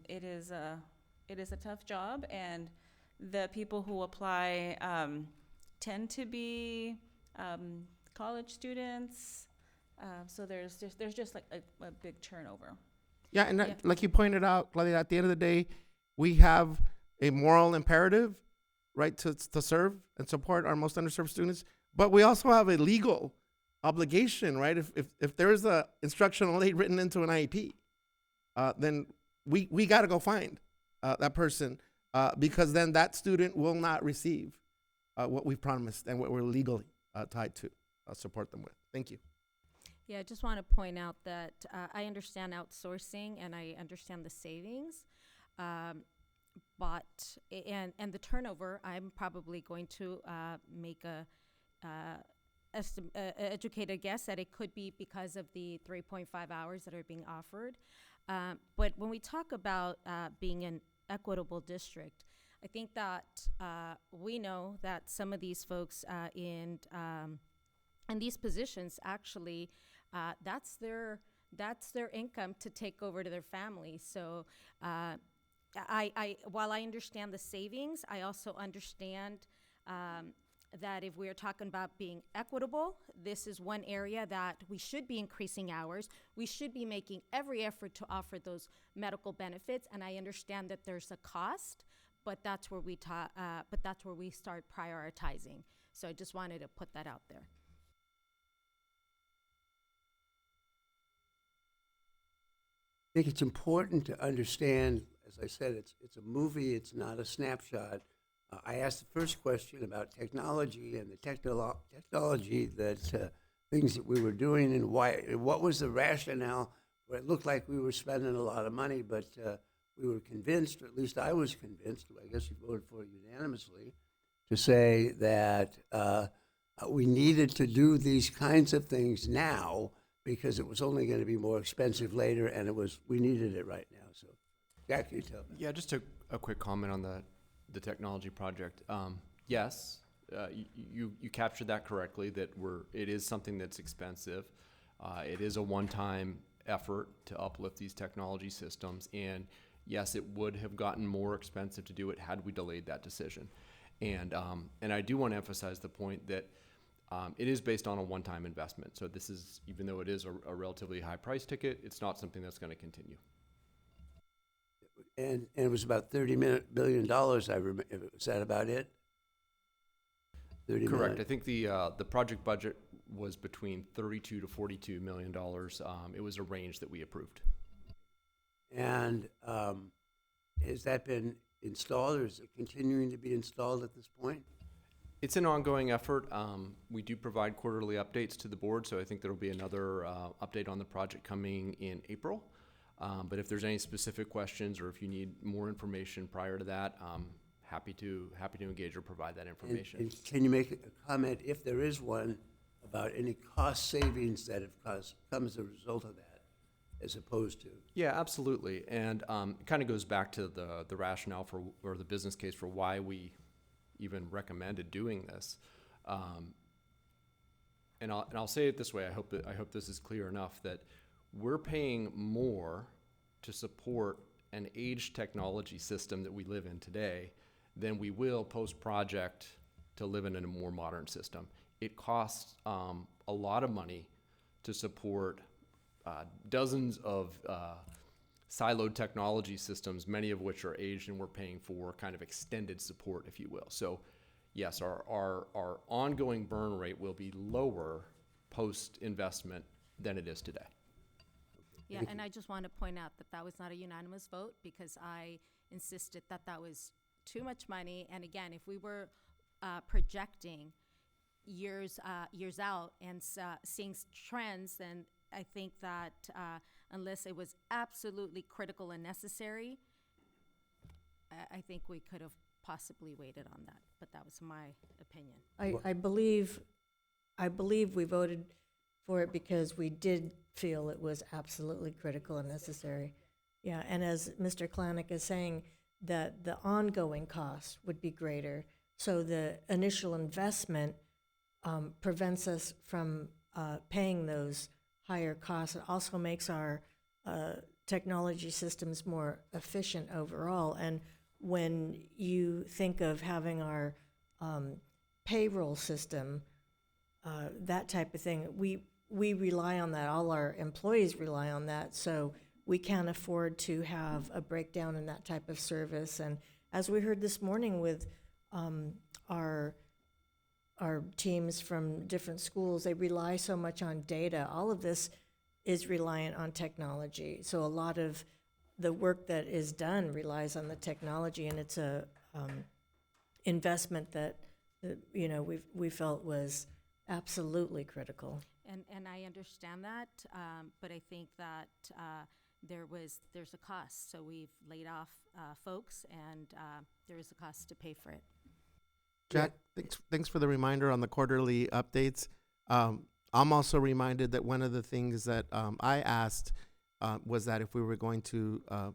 S8: It is a tough job, and the people who apply tend to be college students. So there's just like a big turnover.
S5: Yeah, and that, like you pointed out, Claudia, at the end of the day, we have a moral imperative, right, to serve and support our most underserved students, but we also have a legal obligation, right? If there is a instructional aid written into an IEP, then we got to go find that person, because then that student will not receive what we've promised and what we're legally tied to support them with. Thank you.
S4: Yeah, I just want to point out that I understand outsourcing and I understand the savings, but the turnover, I'm probably going to make a educated guess that it could be because of the 3.5 hours that are being offered. But when we talk about being an equitable district, I think that we know that some of these folks in these positions actually, that's their income to take over to their family. So while I understand the savings, I also understand that if we're talking about being equitable, this is one area that we should be increasing hours. We should be making every effort to offer those medical benefits, and I understand that there's a cost, but that's where we start prioritizing. So I just wanted to put that out there.
S7: I think it's important to understand, as I said, it's a movie, it's not a snapshot. I asked the first question about technology and the technology that things that we were doing and what was the rationale where it looked like we were spending a lot of money, but we were convinced, or at least I was convinced, I guess you voted for it unanimously, to say that we needed to do these kinds of things now because it was only going to be more expensive later, and we needed it right now. So, Jack, you tell me.
S10: Yeah, just a quick comment on the technology project. Yes, you captured that correctly, that it is something that's expensive. It is a one-time effort to uplift these technology systems, and yes, it would have gotten more expensive to do it had we delayed that decision. And I do want to emphasize the point that It is based on a one-time investment. So this is, even though it is a relatively high price ticket, it's not something that's going to continue.
S7: And it was about $30 billion, I remember. Is that about it? 30
S10: Correct.
S7: million.
S10: I think the project budget was between $32 to $42 million. It was a range that we approved.
S7: And has that been installed, or is it continuing to be installed at this point?
S10: It's an ongoing effort. We do provide quarterly updates to the board, so I think there will be another update on the project coming in April. But if there's any specific questions or if you need more information prior to that, happy to engage or provide that information.
S7: And can you make a comment, if there is one, about any cost savings that have come as a result of that, as opposed to?
S10: Yeah, absolutely. And it kind of goes back to the rationale for, or the business case for why we even recommended doing this. And I'll say it this way. I hope this is clear enough that we're paying more to support an aged technology system that we live in today than we will post-project to live in a more modern system. It costs a lot of money to support dozens of siloed technology systems, many of which are aged, and we're paying for kind of extended support, if you will. So yes, our ongoing burn rate will be lower post-investment than it is today.
S4: Yeah, and I just want to point out that that was not a unanimous vote, because I insisted that that was too much money. And again, if we were projecting years out and seeing trends, then I think that unless it was absolutely critical and necessary, I think we could have possibly waited on that. But that was my opinion.
S1: I believe we voted for it because we did feel it was absolutely critical and necessary. Yeah, and as Mr. Klanick is saying, that the ongoing cost would be greater. So the initial investment prevents us from paying those higher costs. It also makes our technology systems more efficient overall. And when you think of having our payroll system, that type of thing, we rely on that. All our employees rely on that. So we can't afford to have a breakdown in that type of service. And as we heard this morning with our teams from different schools, they rely so much on data. All of this is reliant on technology. So a lot of the work that is done relies on the technology, and it's a investment that we felt was absolutely critical.
S4: And I understand that, but I think that there's a cost. So we've laid off folks, and there is a cost to pay for it.
S5: Jack, thanks for the reminder on the quarterly updates. I'm also reminded that one of the things that I asked was that if we were going to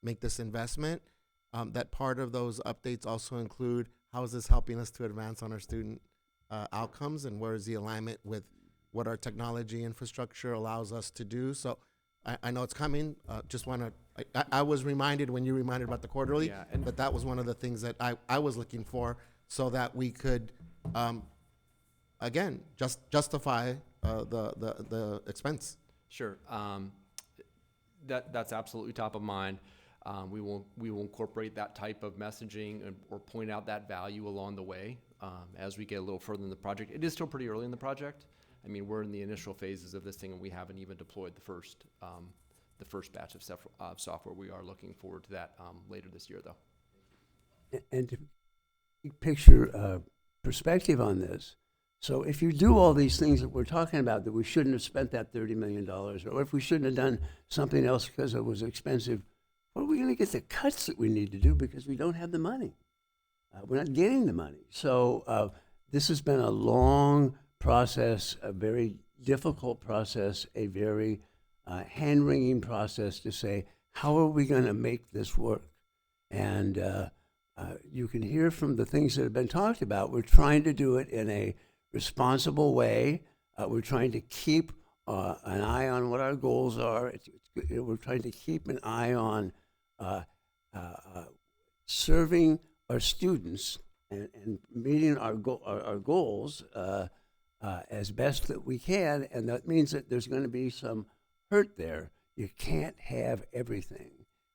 S5: make this investment, that part of those updates also include how is this helping us to advance on our student outcomes, and where is the alignment with what our technology infrastructure allows us to do. So I know it's coming. Just want to, I was reminded when you reminded about the quarterly,
S10: Yeah, and
S5: that was one of the things that I was looking for, so that we could, again, justify the expense.
S10: Sure. That's absolutely top of mind. We will incorporate that type of messaging or point out that value along the way as we get a little further in the project. It is still pretty early in the project. I mean, we're in the initial phases of this thing, and we haven't even deployed the first batch of software. We are looking forward to that later this year, though.
S7: And to picture perspective on this, so if you do all these things that we're talking about, that we shouldn't have spent that $30 million, or if we shouldn't have done something else because it was expensive, where are we going to get the cuts that we need to do because we don't have the money? We're not getting the money. So this has been a long process, a very difficult process, a very hand-wringing process to say, how are we going to make this work? And you can hear from the things that have been talked about, we're trying to do it in a responsible way. We're trying to keep an eye on what our goals are. We're trying to keep an eye on serving our students and meeting our goals as best that we can, and that means that there's going to be some hurt there. You can't have everything.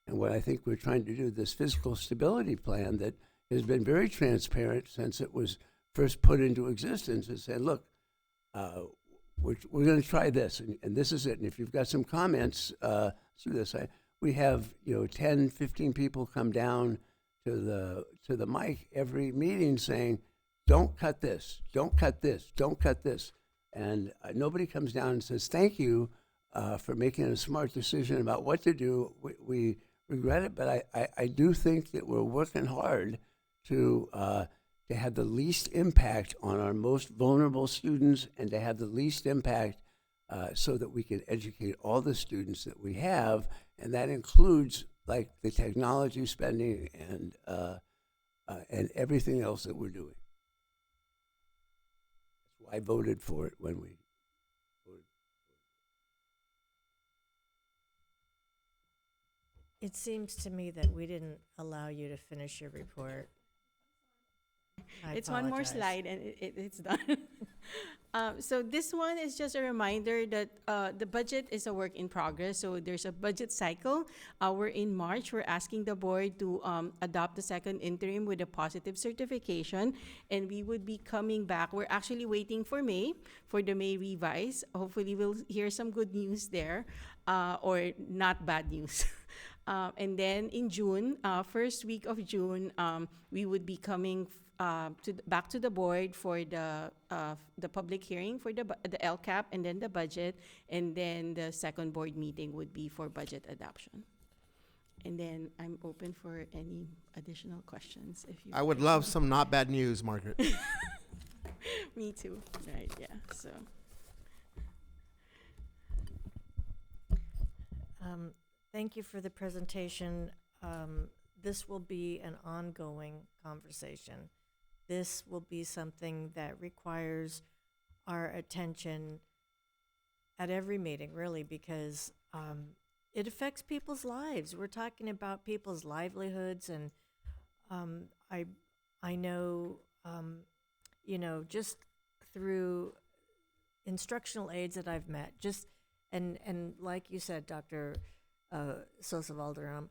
S7: And what I think we're trying to do, this fiscal stability plan that has been very transparent since it was first put into existence, is saying, look, we're going to try this, and this is it. And if you've got some comments through this, we have 10, 15 people come down to the mic every meeting saying, don't cut this, don't cut this, don't cut this. And nobody comes down and says, thank you for making a smart decision about what to do. We regret it, but I do think that we're working hard to have the least impact on our most vulnerable students and to have the least impact so that we can educate all the students that we have, and that includes like the technology spending and everything else that we're doing. That's why I voted for it when we voted.
S1: It seems to me that we didn't allow you to finish your report.
S6: It's one more slide and it's done. So this one is just a reminder that the budget is a work in progress. So there's a budget cycle. We're in March. We're asking the board to adopt the second interim with a positive certification. And we would be coming back. We're actually waiting for May, for the May revise. Hopefully we'll hear some good news there or not bad news. And then in June, first week of June, we would be coming back to the board for the public hearing for the LCAP and then the budget, and then the second board meeting would be for budget adoption. And then I'm open for any additional questions if you.
S5: I would love some not bad news, Margaret.
S6: Me too. Right. Yeah. So.
S1: Thank you for the presentation. This will be an ongoing conversation. This will be something that requires our attention at every meeting, really, because it affects people's lives. We're talking about people's livelihoods, and I know, just through instructional aides that I've met, and like you said, Dr. Sosa Valderrama,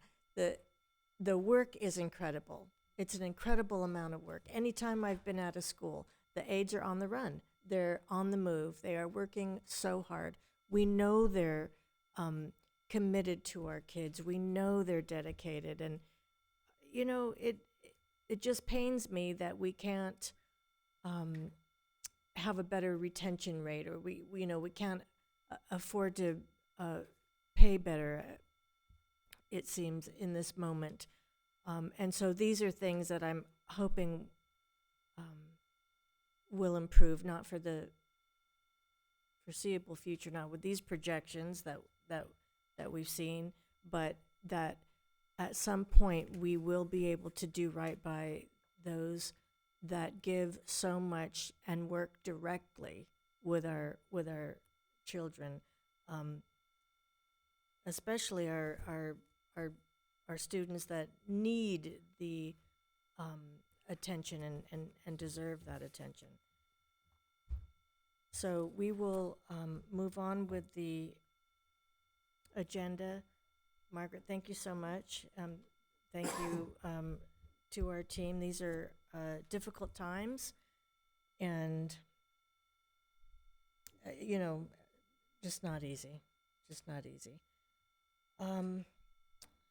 S1: the work is incredible. It's an incredible amount of work. Anytime I've been at a school, the aides are on the run. They're on the move. They are working so hard. We know they're committed to our kids. We know they're dedicated. And, it just pains me that we can't have a better retention rate, or we can't afford to pay better, it seems, in this moment. And so these are things that I'm hoping will improve, not for the foreseeable future, not with these projections that we've seen, but that at some point we will be able to do right by those that give so much and work directly with our children, especially our students that need the attention and deserve that attention. So we will move on with the agenda. Margaret, thank you so much. Thank you to our team. These are difficult times, and just not easy. Just not easy.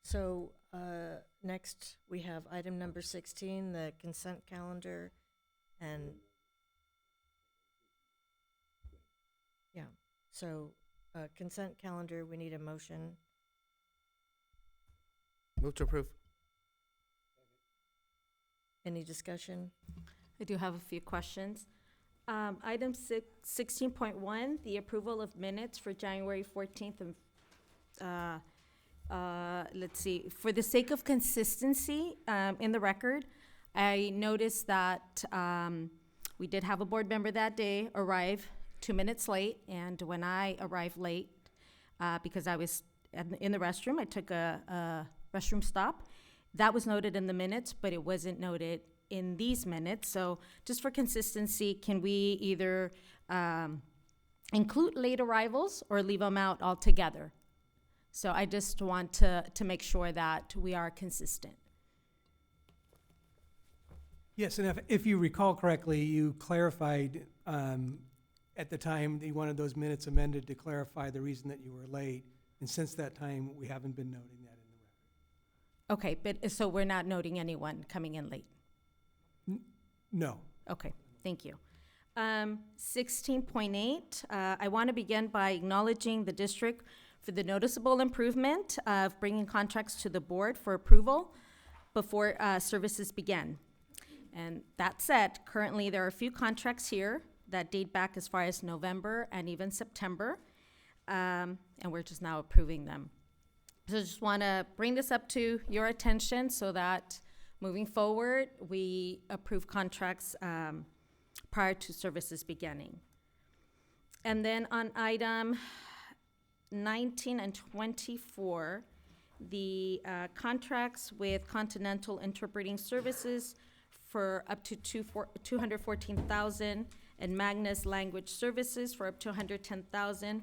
S1: So next we have item number 16, the consent calendar, and so consent calendar, we need a motion.
S5: Move to approve.
S1: Any discussion?
S4: I do have a few questions. Item 16.1, the approval of minutes for January 14th and let's see, for the sake of consistency in the record, I noticed that we did have a board member that day arrive 2 minutes late, and when I arrived late, because I was in the restroom, I took a restroom stop. That was noted in the minutes, but it wasn't noted in these minutes. So just for consistency, can we either include late arrivals or leave them out altogether? So I just want to make sure that we are consistent.
S11: Yes, and if you recall correctly, you clarified at the time that you wanted those minutes amended to clarify the reason that you were late. And since that time, we haven't been noting that in the record.
S4: Okay, but so we're not noting anyone coming in late?
S11: No.
S4: Okay, thank you. 16.8, I want to begin by acknowledging the district for the noticeable improvement of bringing contracts to the board for approval before services begin. And that said, currently there are a few contracts here that date back as far as November and even September, and we're just now approving them. So I just want to bring this up to your attention so that moving forward, we approve contracts prior to services beginning. And then on item 19 and 24, the contracts with Continental Interpreting Services for up to $214,000 and Magnus Language Services for up to $110,000.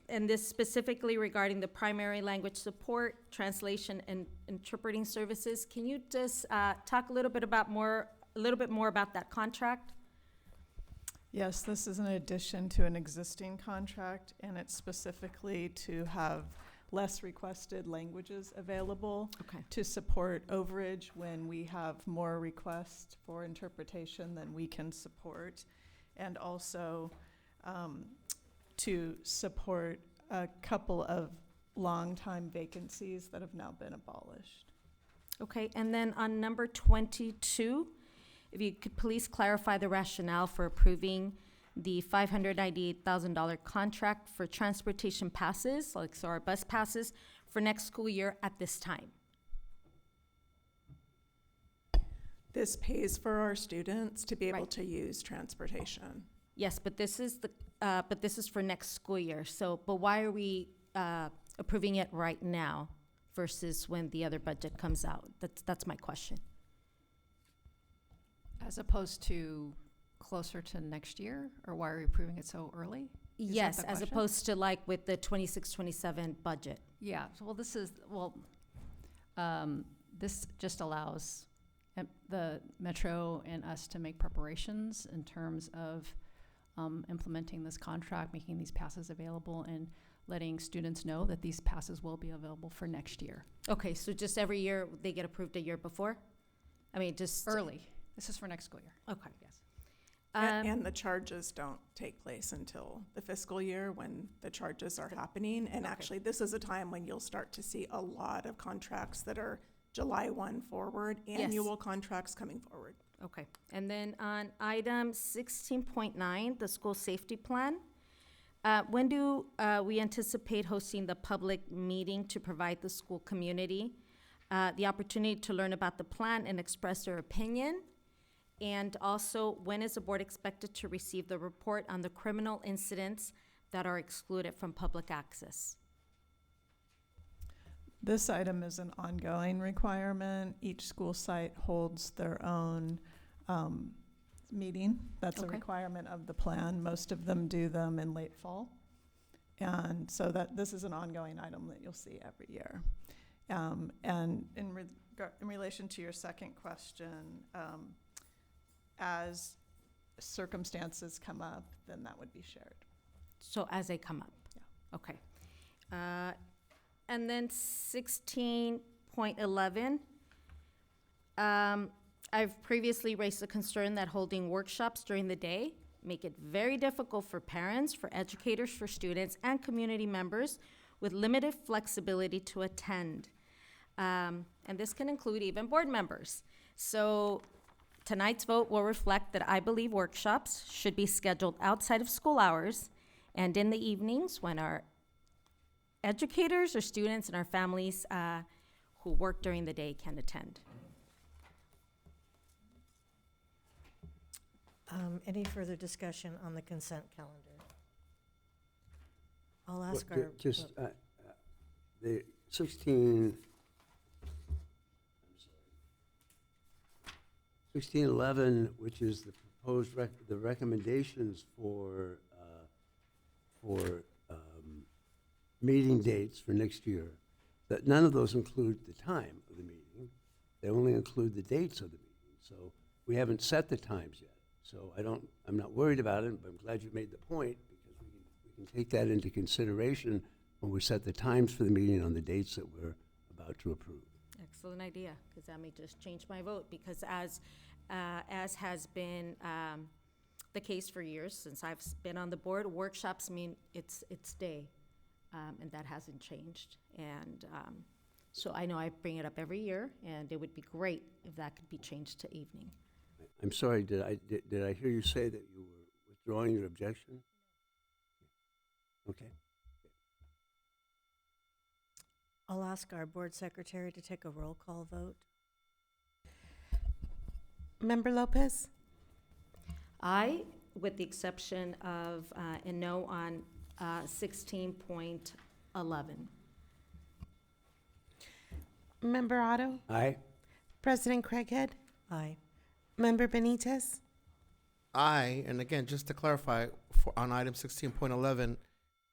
S4: And this specifically regarding the primary language support, translation, and interpreting services. Can you just talk a little bit more about that contract?
S22: Yes, this is in addition to an existing contract, and it's specifically to have less requested languages available to support overage when we have more requests for interpretation than we can support, and also to support a couple of long-time vacancies that have now been abolished.
S4: Okay, and then on number 22, if you could please clarify the rationale for approving the $598,000 contract for transportation passes, like so our bus passes, for next school year at this time.
S22: This pays for our students to be able to use transportation.
S4: Yes, but this is for next school year. So, but why are we approving it right now versus when the other budget comes out? That's my question.
S2: As opposed to closer to next year, or why are we approving it so early?
S4: Yes, as opposed to like with the 26-27 budget.
S2: Yeah, so, this just allows the Metro and us to make preparations in terms of implementing this contract, making these passes available, and letting students know that these passes will be available for next year.
S4: Okay, so just every year they get approved a year before? I mean, just
S2: early. This is for next school year.
S4: Okay.
S2: Yes.
S22: And the charges don't take place until the fiscal year when the charges are happening. And actually, this is a time when you'll start to see a lot of contracts that are July 1 forward, annual contracts coming forward.
S4: Okay. And then on item 16.9, the school safety plan, when do we anticipate hosting the public meeting to provide the school community the opportunity to learn about the plan and express their opinion? And also, when is the board expected to receive the report on the criminal incidents that are excluded from public access?
S22: This item is an ongoing requirement. Each school site holds their own meeting. That's a requirement of the plan. Most of them do them in late fall. And so that this is an ongoing item that you'll see every year. And in relation to your second question, as circumstances come up, then that would be shared.
S4: So as they come up?
S22: Yeah.
S4: Okay. And then 16.11, I've previously raised the concern that holding workshops during the day make it very difficult for parents, for educators, for students, and community members with limited flexibility to attend. And this can include even board members. So tonight's vote will reflect that I believe workshops should be scheduled outside of school hours and in the evenings when our educators or students and our families who work during the day can attend.
S1: Any further discussion on the consent calendar? I'll ask
S7: Well,
S1: our.
S7: Just, the 16, 1611, which is the proposed, the recommendations for meeting dates for next year, that none of those include the time of the meeting. They only include the dates of the meeting. So we haven't set the times yet. So I'm not worried about it, but I'm glad you made the point, because we can take that into consideration when we set the times for the meeting on the dates that we're about to approve.
S4: Excellent idea, because that may just change my vote, because as has been the case for years since I've been on the board, workshops mean it's day, and that hasn't changed. And so I know I bring it up every year, and it would be great if that could be changed to evening.
S7: I'm sorry, did I hear you say that you were withdrawing your objection? Okay.
S1: I'll ask our board secretary to take a roll call vote.
S3: Member Lopez?
S4: Aye, with the exception of a no on 16.11.
S3: Member Otto?
S7: Aye.
S3: President Craighead?
S1: Aye.
S3: Member Benitez?
S5: Aye, and again, just to clarify, on item 16.11,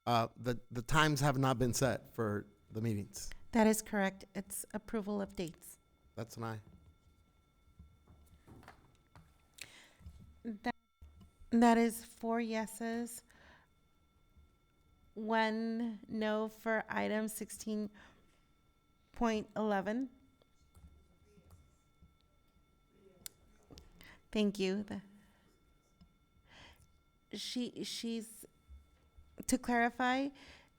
S5: the times have not been set for the meetings.
S3: That is correct. It's approval of dates.
S5: That's an aye.
S3: That is 4 yeses, 1 no for item 16.11. Thank you. She's, to clarify,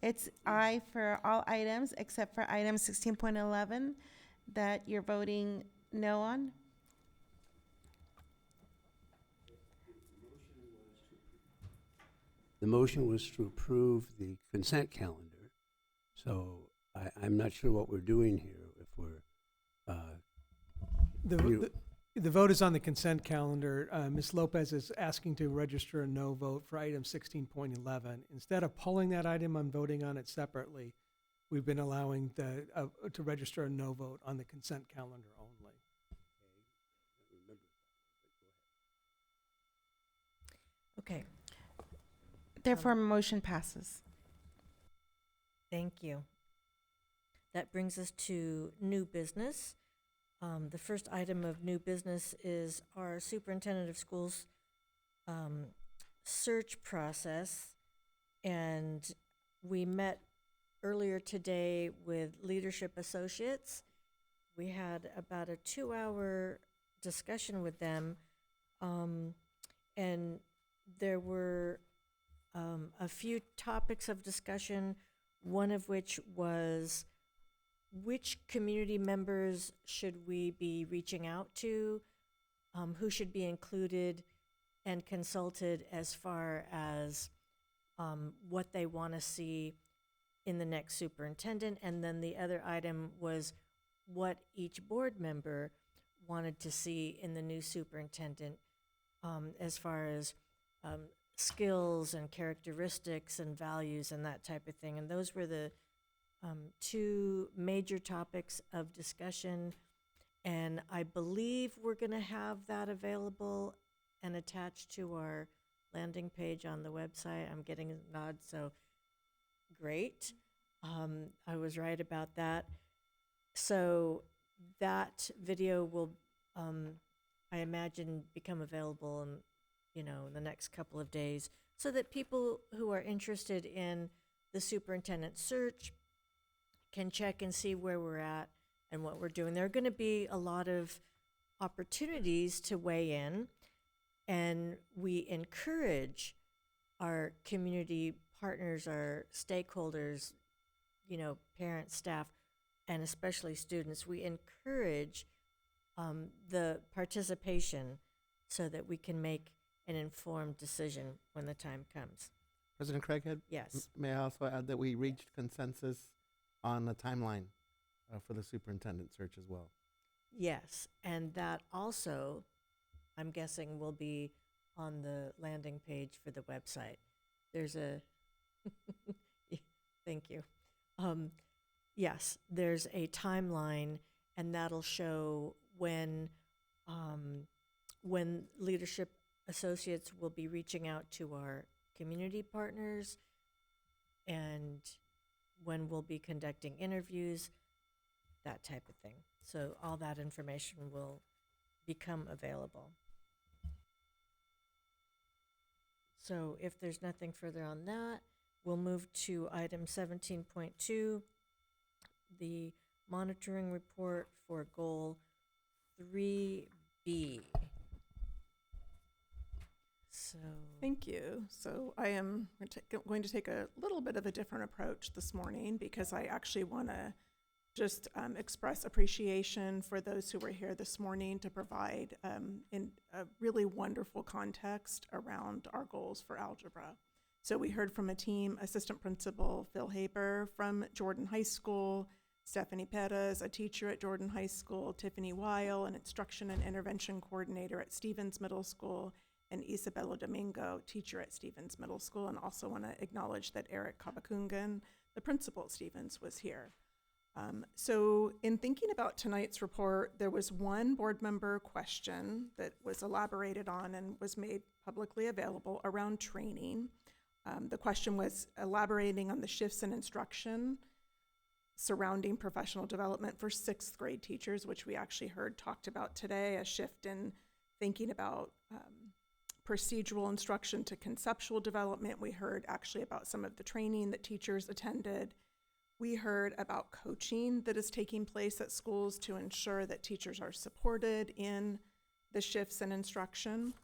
S3: it's aye for all items except for item 16.11 that you're voting no on.
S7: The motion was to approve the consent calendar. So I'm not sure what we're doing here, if we're,
S11: The vote is on the consent calendar. Ms. Lopez is asking to register a no vote for item 16.11. Instead of pulling that item and voting on it separately, we've been allowing to register a no vote on the consent calendar only.
S1: Okay,
S3: Therefore, motion passes.
S1: thank you. That brings us to new business. The first item of new business is our superintendent of schools search process. And we met earlier today with Leadership Associates. We had about a 2-hour discussion with them. And there were a few topics of discussion, one of which was which community members should we be reaching out to, who should be included and consulted as far as what they want to see in the next superintendent. And then the other item was what each board member wanted to see in the new superintendent, as far as skills and characteristics and values and that type of thing. And those were the two major topics of discussion. And I believe we're going to have that available and attached to our landing page on the website. I'm getting a nod, so great. I was right about that. So that video will, I imagine, become available in, the next couple of days, so that people who are interested in the superintendent search can check and see where we're at and what we're doing. There are going to be a lot of opportunities to weigh in, and we encourage our community partners, our stakeholders, parents, staff, and especially students. We encourage the participation so that we can make an informed decision when the time comes.
S5: President Craighead?
S1: Yes.
S5: May I also add that we reached consensus on a timeline for the superintendent search as well?
S1: Yes, and that also, I'm guessing, will be on the landing page for the website. There's a, thank you. Yes, there's a timeline, and that'll show when when leadership associates will be reaching out to our community partners, and when we'll be conducting interviews, that type of thing. So all that information will become available. So if there's nothing further on that, we'll move to item 17.2, the monitoring report for goal 3B. So,
S22: Thank you. So I am going to take a little bit of a different approach this morning because I actually want to just express appreciation for those who were here this morning to provide in a really wonderful context around our goals for algebra. So we heard from a team, Assistant Principal Phil Haber from Jordan High School, Stephanie Perez, a teacher at Jordan High School, Tiffany Weil, an Instruction and Intervention Coordinator at Stevens Middle School, and Isabella Domingo, teacher at Stevens Middle School, and also want to acknowledge that Eric Kabakungan, the principal at Stevens, was here. So in thinking about tonight's report, there was one board member question that was elaborated on and was made publicly available around training. The question was elaborating on the shifts in instruction surrounding professional development for 6th grade teachers, which we actually heard talked about today, a shift in thinking about procedural instruction to conceptual development. We heard actually about some of the training that teachers attended. We heard about coaching that is taking place at schools to ensure that teachers are supported in the shifts in instruction.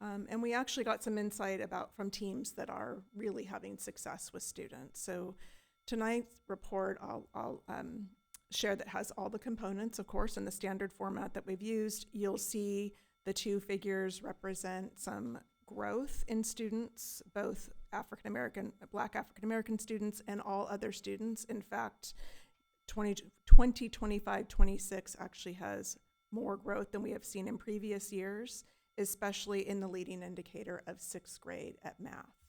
S22: And we actually got some insight from teams that are really having success with students. So tonight's report, I'll share that has all the components, of course, in the standard format that we've used. You'll see the two figures represent some growth in students, both Black African-American students and all other students. In fact, 2025-26 actually has more growth than we have seen in previous years, especially in the leading indicator of 6th grade at math.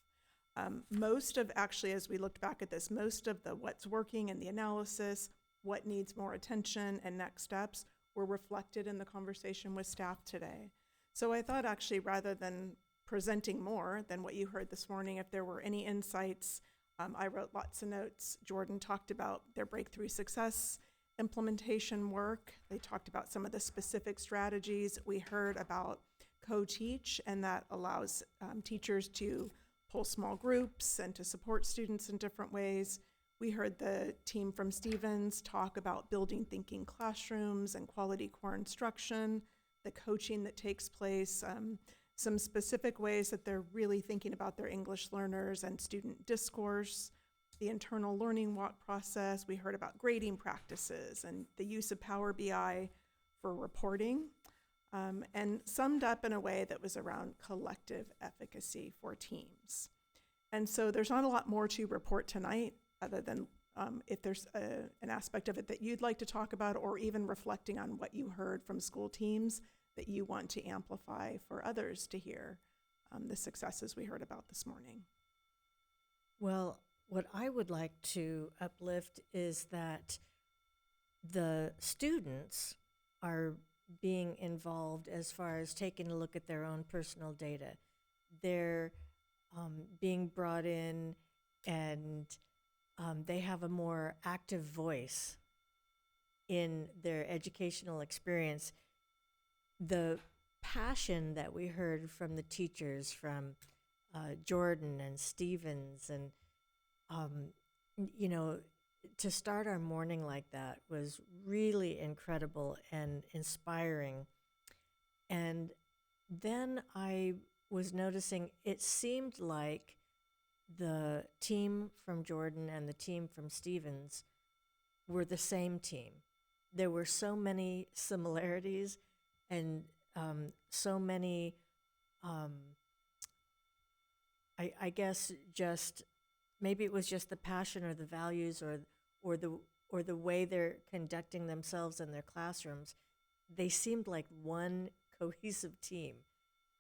S22: Most of, actually, as we looked back at this, most of the what's working and the analysis, what needs more attention and next steps were reflected in the conversation with staff today. So I thought actually rather than presenting more than what you heard this morning, if there were any insights, I wrote lots of notes. Jordan talked about their breakthrough success implementation work. They talked about some of the specific strategies. We heard about co-teach, and that allows teachers to pull small groups and to support students in different ways. We heard the team from Stevens talk about building thinking classrooms and quality core instruction, the coaching that takes place, some specific ways that they're really thinking about their English learners and student discourse, the internal learning walk process. We heard about grading practices and the use of Power BI for reporting, and summed up in a way that was around collective efficacy for teams. And so there's not a lot more to report tonight other than if there's an aspect of it that you'd like to talk about, or even reflecting on what you heard from school teams that you want to amplify for others to hear the successes we heard about this morning.
S1: well, what I would like to uplift is that the students are being involved as far as taking a look at their own personal data. They're being brought in, and they have a more active voice in their educational experience. The passion that we heard from the teachers from Jordan and Stevens, and to start our morning like that was really incredible and inspiring. And then I was noticing it seemed like the team from Jordan and the team from Stevens were the same team. There were so many similarities and so many, I guess, just maybe it was just the passion or the values or the way they're conducting themselves in their classrooms. They seemed like one cohesive team,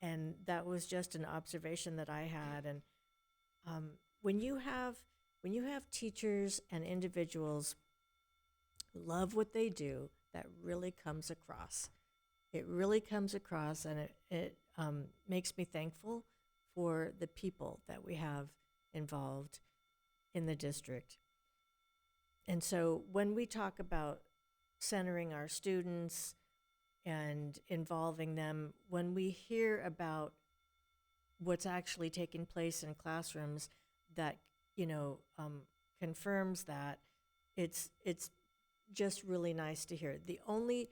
S1: and that was just an observation that I had. And when you have teachers and individuals who love what they do, that really comes across. It really comes across, and it makes me thankful for the people that we have involved in the district. And so when we talk about centering our students and involving them, when we hear about what's actually taking place in classrooms that, confirms that, it's just really nice to hear. The only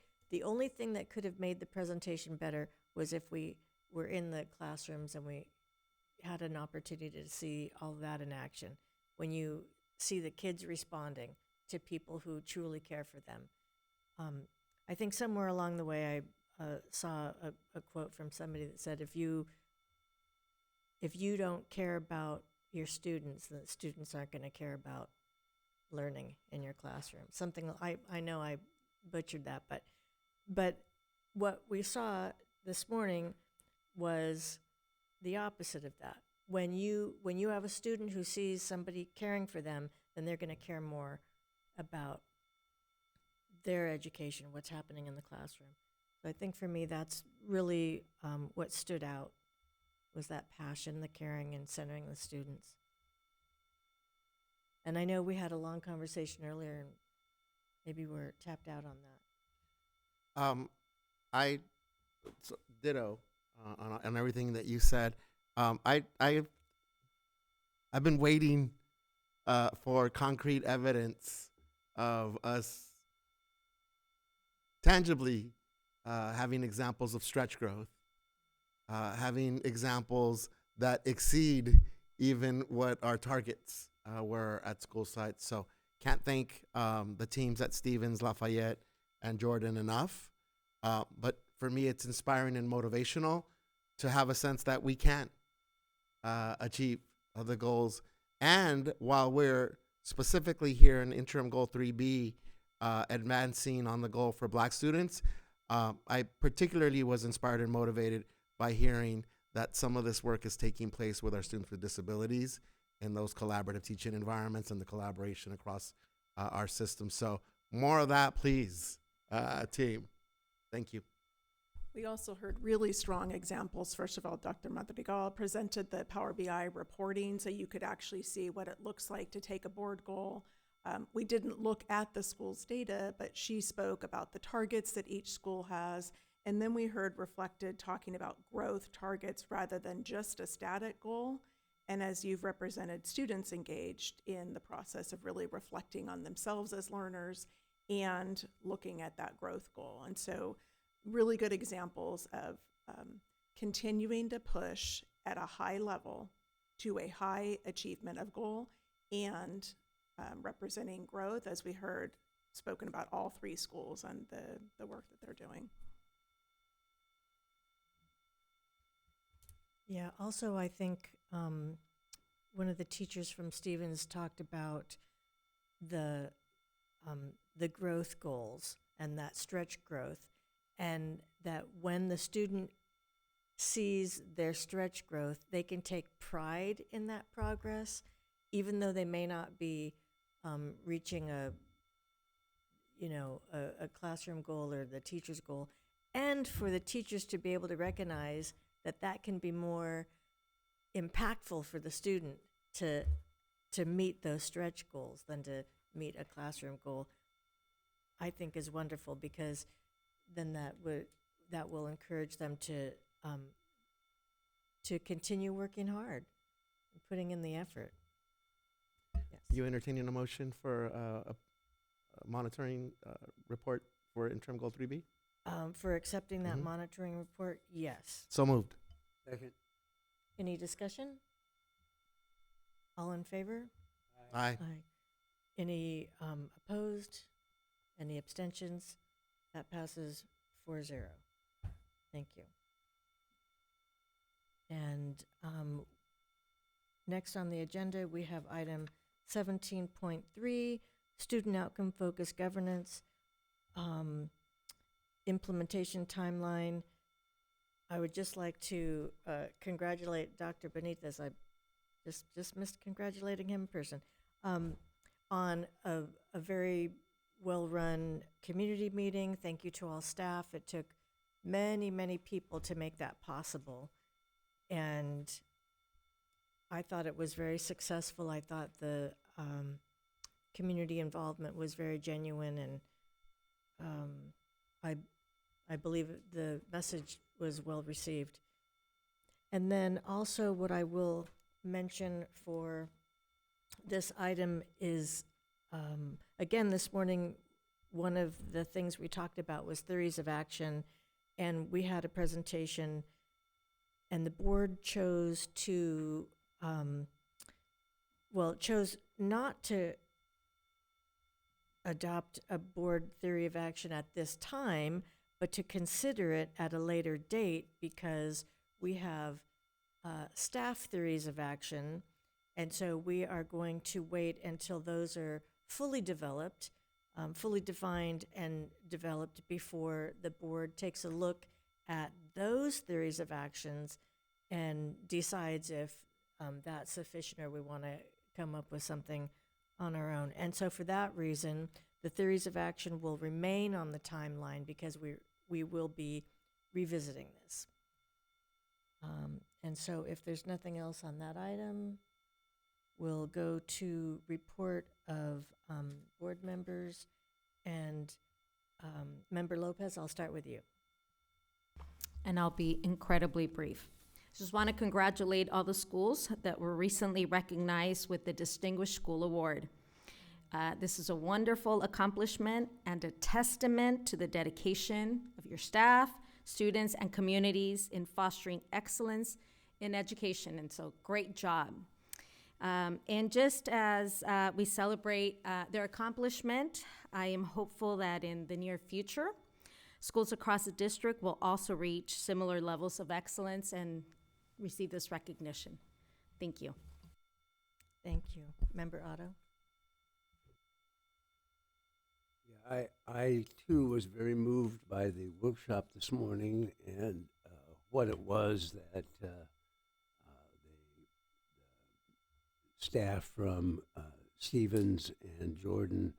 S1: thing that could have made the presentation better was if we were in the classrooms and we had an opportunity to see all that in action. When you see the kids responding to people who truly care for them. I think somewhere along the way I saw a quote from somebody that said, if you don't care about your students, then the students aren't going to care about learning in your classroom. Something, I know I butchered that, but what we saw this morning was the opposite of that. When you have a student who sees somebody caring for them, then they're going to care more about their education, what's happening in the classroom. So I think for me, that's really what stood out, was that passion, the caring, and centering the students. And I know we had a long conversation earlier, and maybe we're tapped out on that.
S5: I ditto on everything that you said. I've been waiting for concrete evidence of us tangibly having examples of stretch growth, having examples that exceed even what our targets were at school sites. So can't thank the teams at Stevens, Lafayette, and Jordan enough. But for me, it's inspiring and motivational to have a sense that we can achieve the goals. And while we're specifically here in interim goal 3B, advancing on the goal for Black students, I particularly was inspired and motivated by hearing that some of this work is taking place with our students with disabilities in those collaborative teaching environments and the collaboration across our system. So more of that, please, team. Thank you.
S22: We also heard really strong examples. First of all, Dr. Madrigal presented the Power BI reporting, so you could actually see what it looks like to take a board goal. We didn't look at the school's data, but she spoke about the targets that each school has. And then we heard reflected talking about growth targets rather than just a static goal. And as you've represented, students engaged in the process of really reflecting on themselves as learners and looking at that growth goal. And so really good examples of continuing to push at a high level to a high achievement of goal and representing growth, as we heard spoken about all three schools and the work that they're doing.
S1: Yeah, also I think one of the teachers from Stevens talked about the growth goals and that stretch growth, and that when the student sees their stretch growth, they can take pride in that progress, even though they may not be reaching a classroom goal or the teacher's goal, and for the teachers to be able to recognize that that can be more impactful for the student to meet those stretch goals than to meet a classroom goal, I think is wonderful, because then that will encourage them to continue working hard and putting in the effort. Yes.
S5: You entertaining a motion for a monitoring report for interim goal 3B?
S1: For accepting that monitoring report, yes.
S5: So moved.
S7: Second.
S1: Any discussion? All in favor?
S5: Aye.
S1: Aye. Any opposed? Any abstentions? That passes 4-0. Thank you. And next on the agenda, we have item 17.3, student outcome focused governance, implementation timeline. I would just like to congratulate Dr. Benitez. I just missed congratulating him in person on a very well-run community meeting. Thank you to all staff. It took many, many people to make that possible. And I thought it was very successful. I thought the community involvement was very genuine, and I believe the message was well received. And then also what I will mention for this item is, again, this morning, one of the things we talked about was theories of action, and we had a presentation, and the board chose to, chose not to adopt a board theory of action at this time, but to consider it at a later date, because we have staff theories of action, and so we are going to wait until those are fully developed, fully defined and developed before the board takes a look at those theories of actions and decides if that's sufficient or we want to come up with something on our own. And so for that reason, the theories of action will remain on the timeline because we will be revisiting this. And so if there's nothing else on that item, we'll go to report of board members. And Member Lopez, I'll start with you.
S4: And I'll be incredibly brief. Just want to congratulate all the schools that were recently recognized with the Distinguished School Award. This is a wonderful accomplishment and a testament to the dedication of your staff, students, and communities in fostering excellence in education, and so great job. And just as we celebrate their accomplishment, I am hopeful that in the near future, schools across the district will also reach similar levels of excellence and receive this recognition. Thank you.
S1: Thank you. Member Otto?
S7: Yeah, I too was very moved by the workshop this morning and what it was that the staff from Stevens and Jordan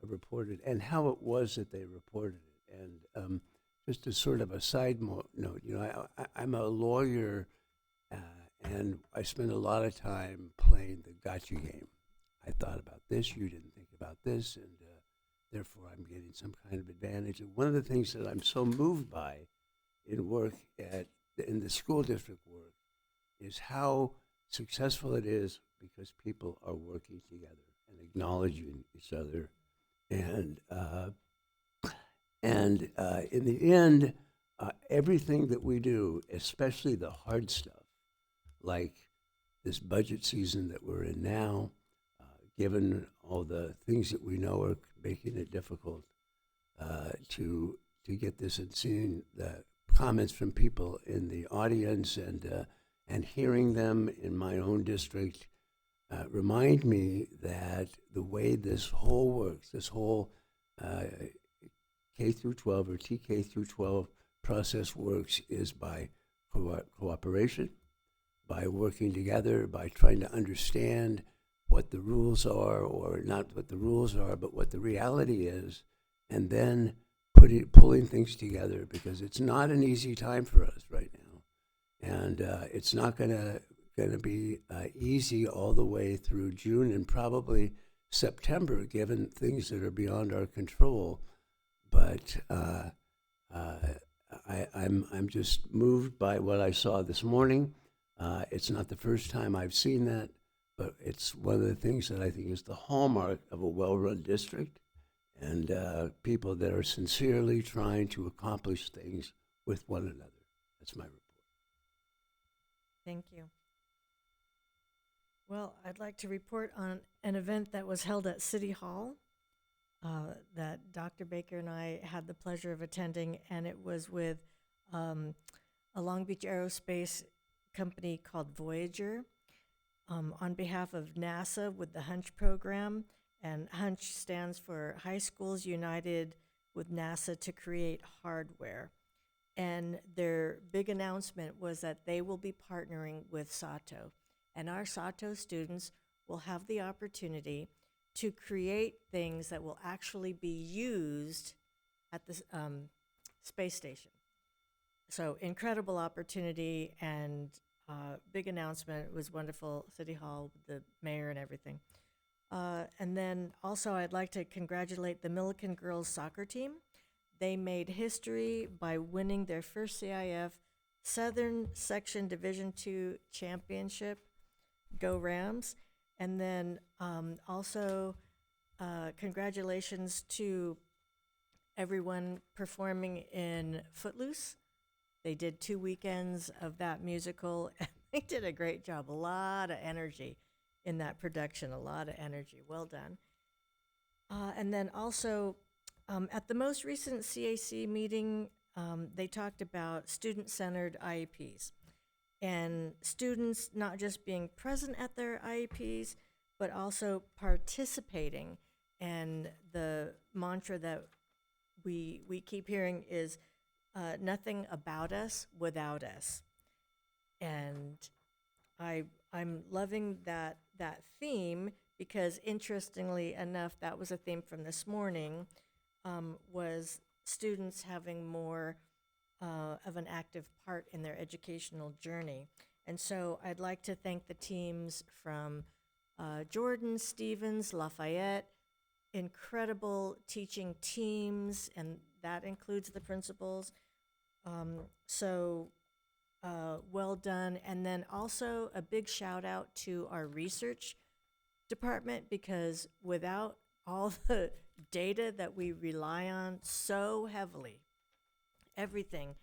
S7: reported, and how it was that they reported it. And just as sort of a side note, you know, I'm a lawyer, and I spend a lot of time playing the gotcha game. I thought about this, you didn't think about this, and therefore I'm getting some kind of advantage. And one of the things that I'm so moved by in work in the school district work is how successful it is because people are working together and acknowledging each other. And in the end, everything that we do, especially the hard stuff, like this budget season that we're in now, given all the things that we know are making it difficult to get this, and seeing the comments from people in the audience and hearing them in my own district, remind me that the way this whole works, this whole K through 12 or TK through 12 process works is by cooperation, by working together, by trying to understand what the rules are, or not what the rules are, but what the reality is, and then pulling things together, because it's not an easy time for us right now. And it's not gonna be easy all the way through June and probably September, given things that are beyond our control. But I'm just moved by what I saw this morning. It's not the first time I've seen that, but it's one of the things that I think is the hallmark of a well-run district, and people that are sincerely trying to accomplish things with one another. That's my report.
S1: Thank you. Well, I'd like to report on an event that was held at City Hall that Dr. Baker and I had the pleasure of attending, and it was with a Long Beach aerospace company called Voyager on behalf of NASA with the HUNCH program. And HUNCH stands for High Schools United with NASA to Create Hardware. And their big announcement was that they will be partnering with Sato. And our Sato students will have the opportunity to create things that will actually be used at the space station. So incredible opportunity and big announcement. It was wonderful. City Hall, the mayor and everything. And then also I'd like to congratulate the Milliken girls soccer team. They made history by winning their first CIF Southern Section Division II championship. Go Rams. And then also congratulations to everyone performing in Footloose. They did 2 weekends of that musical, and they did a great job. A lot of energy in that production, a lot of energy. Well done. And then also, at the most recent CAC meeting, they talked about student-centered IEPs. And students not just being present at their IEPs, but also participating. And the mantra that we keep hearing is nothing about us without us. And I'm loving that theme because, interestingly enough, that was a theme from this morning, was students having more of an active part in their educational journey. And so I'd like to thank the teams from Jordan, Stevens, Lafayette, incredible teaching teams, and that includes the principals. Well done. And then also a big shout out to our research department, because without all the data that we rely on so heavily, everything,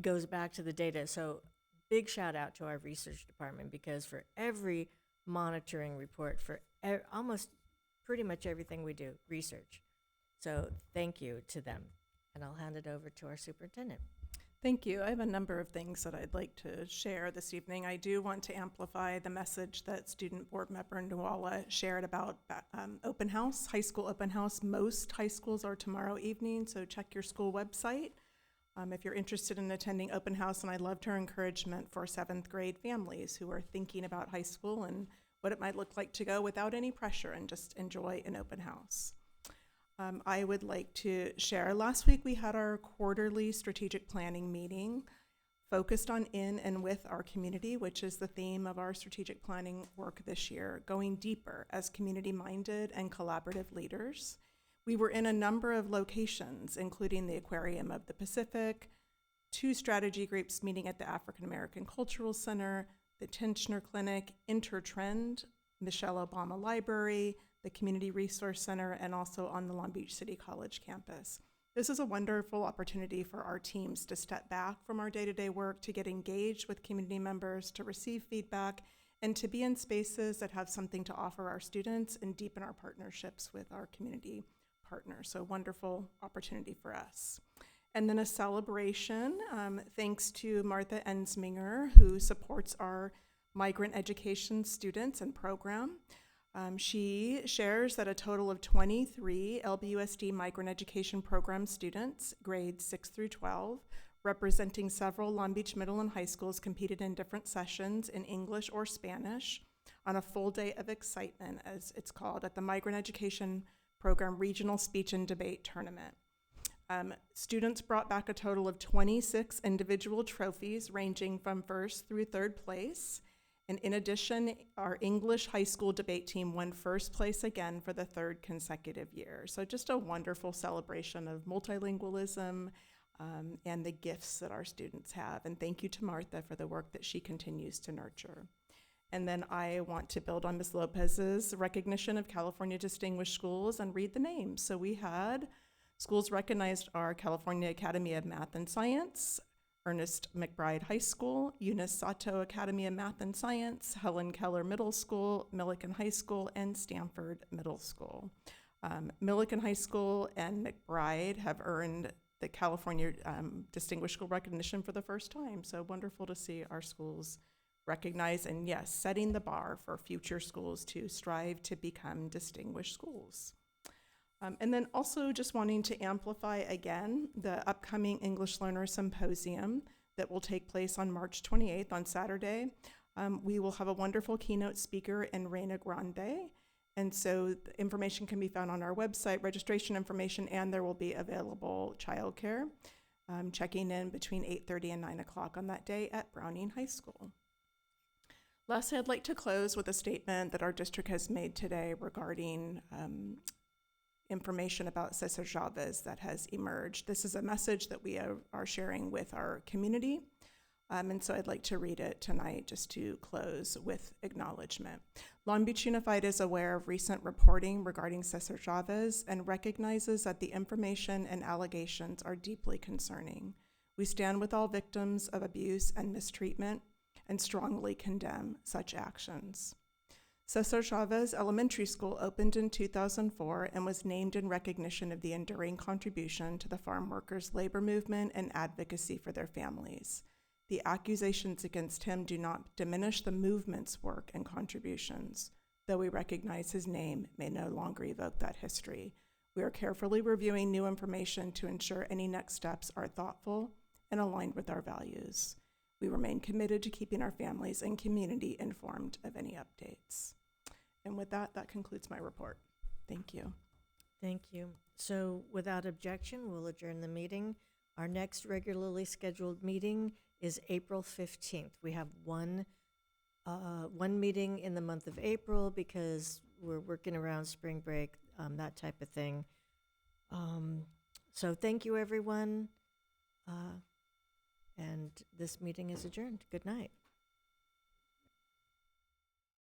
S1: goes back to the data. So big shout out to our research department, because for every monitoring report, for almost pretty much everything we do, research. So thank you to them. And I'll hand it over to our superintendent.
S22: Thank you. I have a number of things that I'd like to share this evening. I do want to amplify the message that Student Board Member Nuala shared about open house, high school open house. Most high schools are tomorrow evening, so check your school website if you're interested in attending open house. And I loved her encouragement for 7th grade families who are thinking about high school and what it might look like to go without any pressure and just enjoy an open house. I would like to share, last week we had our quarterly strategic planning meeting focused on in and with our community, which is the theme of our strategic planning work this year, going deeper as community-minded and collaborative leaders. We were in a number of locations, including the Aquarium of the Pacific, 2 strategy groups meeting at the African American Cultural Center, the Tenchner Clinic, Intertrend, Michelle Obama Library, the Community Resource Center, and also on the Long Beach City College campus. This is a wonderful opportunity for our teams to step back from our day-to-day work, to get engaged with community members, to receive feedback, and to be in spaces that have something to offer our students and deepen our partnerships with our community partners. So wonderful opportunity for us. And then a celebration, thanks to Martha Ensminger, who supports our migrant education students and program. She shares that a total of 23 LBUSD migrant education program students, grades 6 through 12, representing several Long Beach middle and high schools, competed in different sessions in English or Spanish on a full day of excitement, as it's called, at the Migrant Education Program Regional Speech and Debate Tournament. Students brought back a total of 26 individual trophies ranging from 1st through 3rd place. And in addition, our English high school debate team won 1st place again for the 3rd consecutive year. So just a wonderful celebration of multilingualism and the gifts that our students have. And thank you to Martha for the work that she continues to nurture. And then I want to build on Ms. Lopez's recognition of California Distinguished Schools and read the names. So we had schools recognized are California Academy of Math and Science, Ernest McBride High School, Eunice Sato Academy of Math and Science, Helen Keller Middle School, Milliken High School, and Stanford Middle School. Milliken High School and McBride have earned the California Distinguished School recognition for the first time. So wonderful to see our schools recognized, and yes, setting the bar for future schools to strive to become distinguished schools. And then also just wanting to amplify again the upcoming English Learner Symposium that will take place on March 28th on Saturday. We will have a wonderful keynote speaker in Reina Grande, And so the information can be found on our website, registration information, and there will be available childcare, checking in between 8:30 and 9 o'clock on that day at Browning High School. Lastly, I'd like to close with a statement that our district has made today regarding information about Cesar Chavez that has emerged. This is a message that we are sharing with our community. And so I'd like to read it tonight just to close with acknowledgement. Long Beach Unified is aware of recent reporting regarding Cesar Chavez and recognizes that the information and allegations are deeply concerning. We stand with all victims of abuse and mistreatment and strongly condemn such actions. Cesar Chavez Elementary School opened in 2004 and was named in recognition of the enduring contribution to the farm workers' labor movement and advocacy for their families. The accusations against him do not diminish the movement's work and contributions, though we recognize his name may no longer evoke that history. We are carefully reviewing new information to ensure any next steps are thoughtful and aligned with our values. We remain committed to keeping our families and community informed of any updates. And with that, that concludes my report. Thank you.
S1: Thank you. So without objection, we'll adjourn the meeting. Our next regularly scheduled meeting is April 15th. We have one meeting in the month of April because we're working around spring break, that type of thing. So thank you, everyone. And this meeting is adjourned. Good night.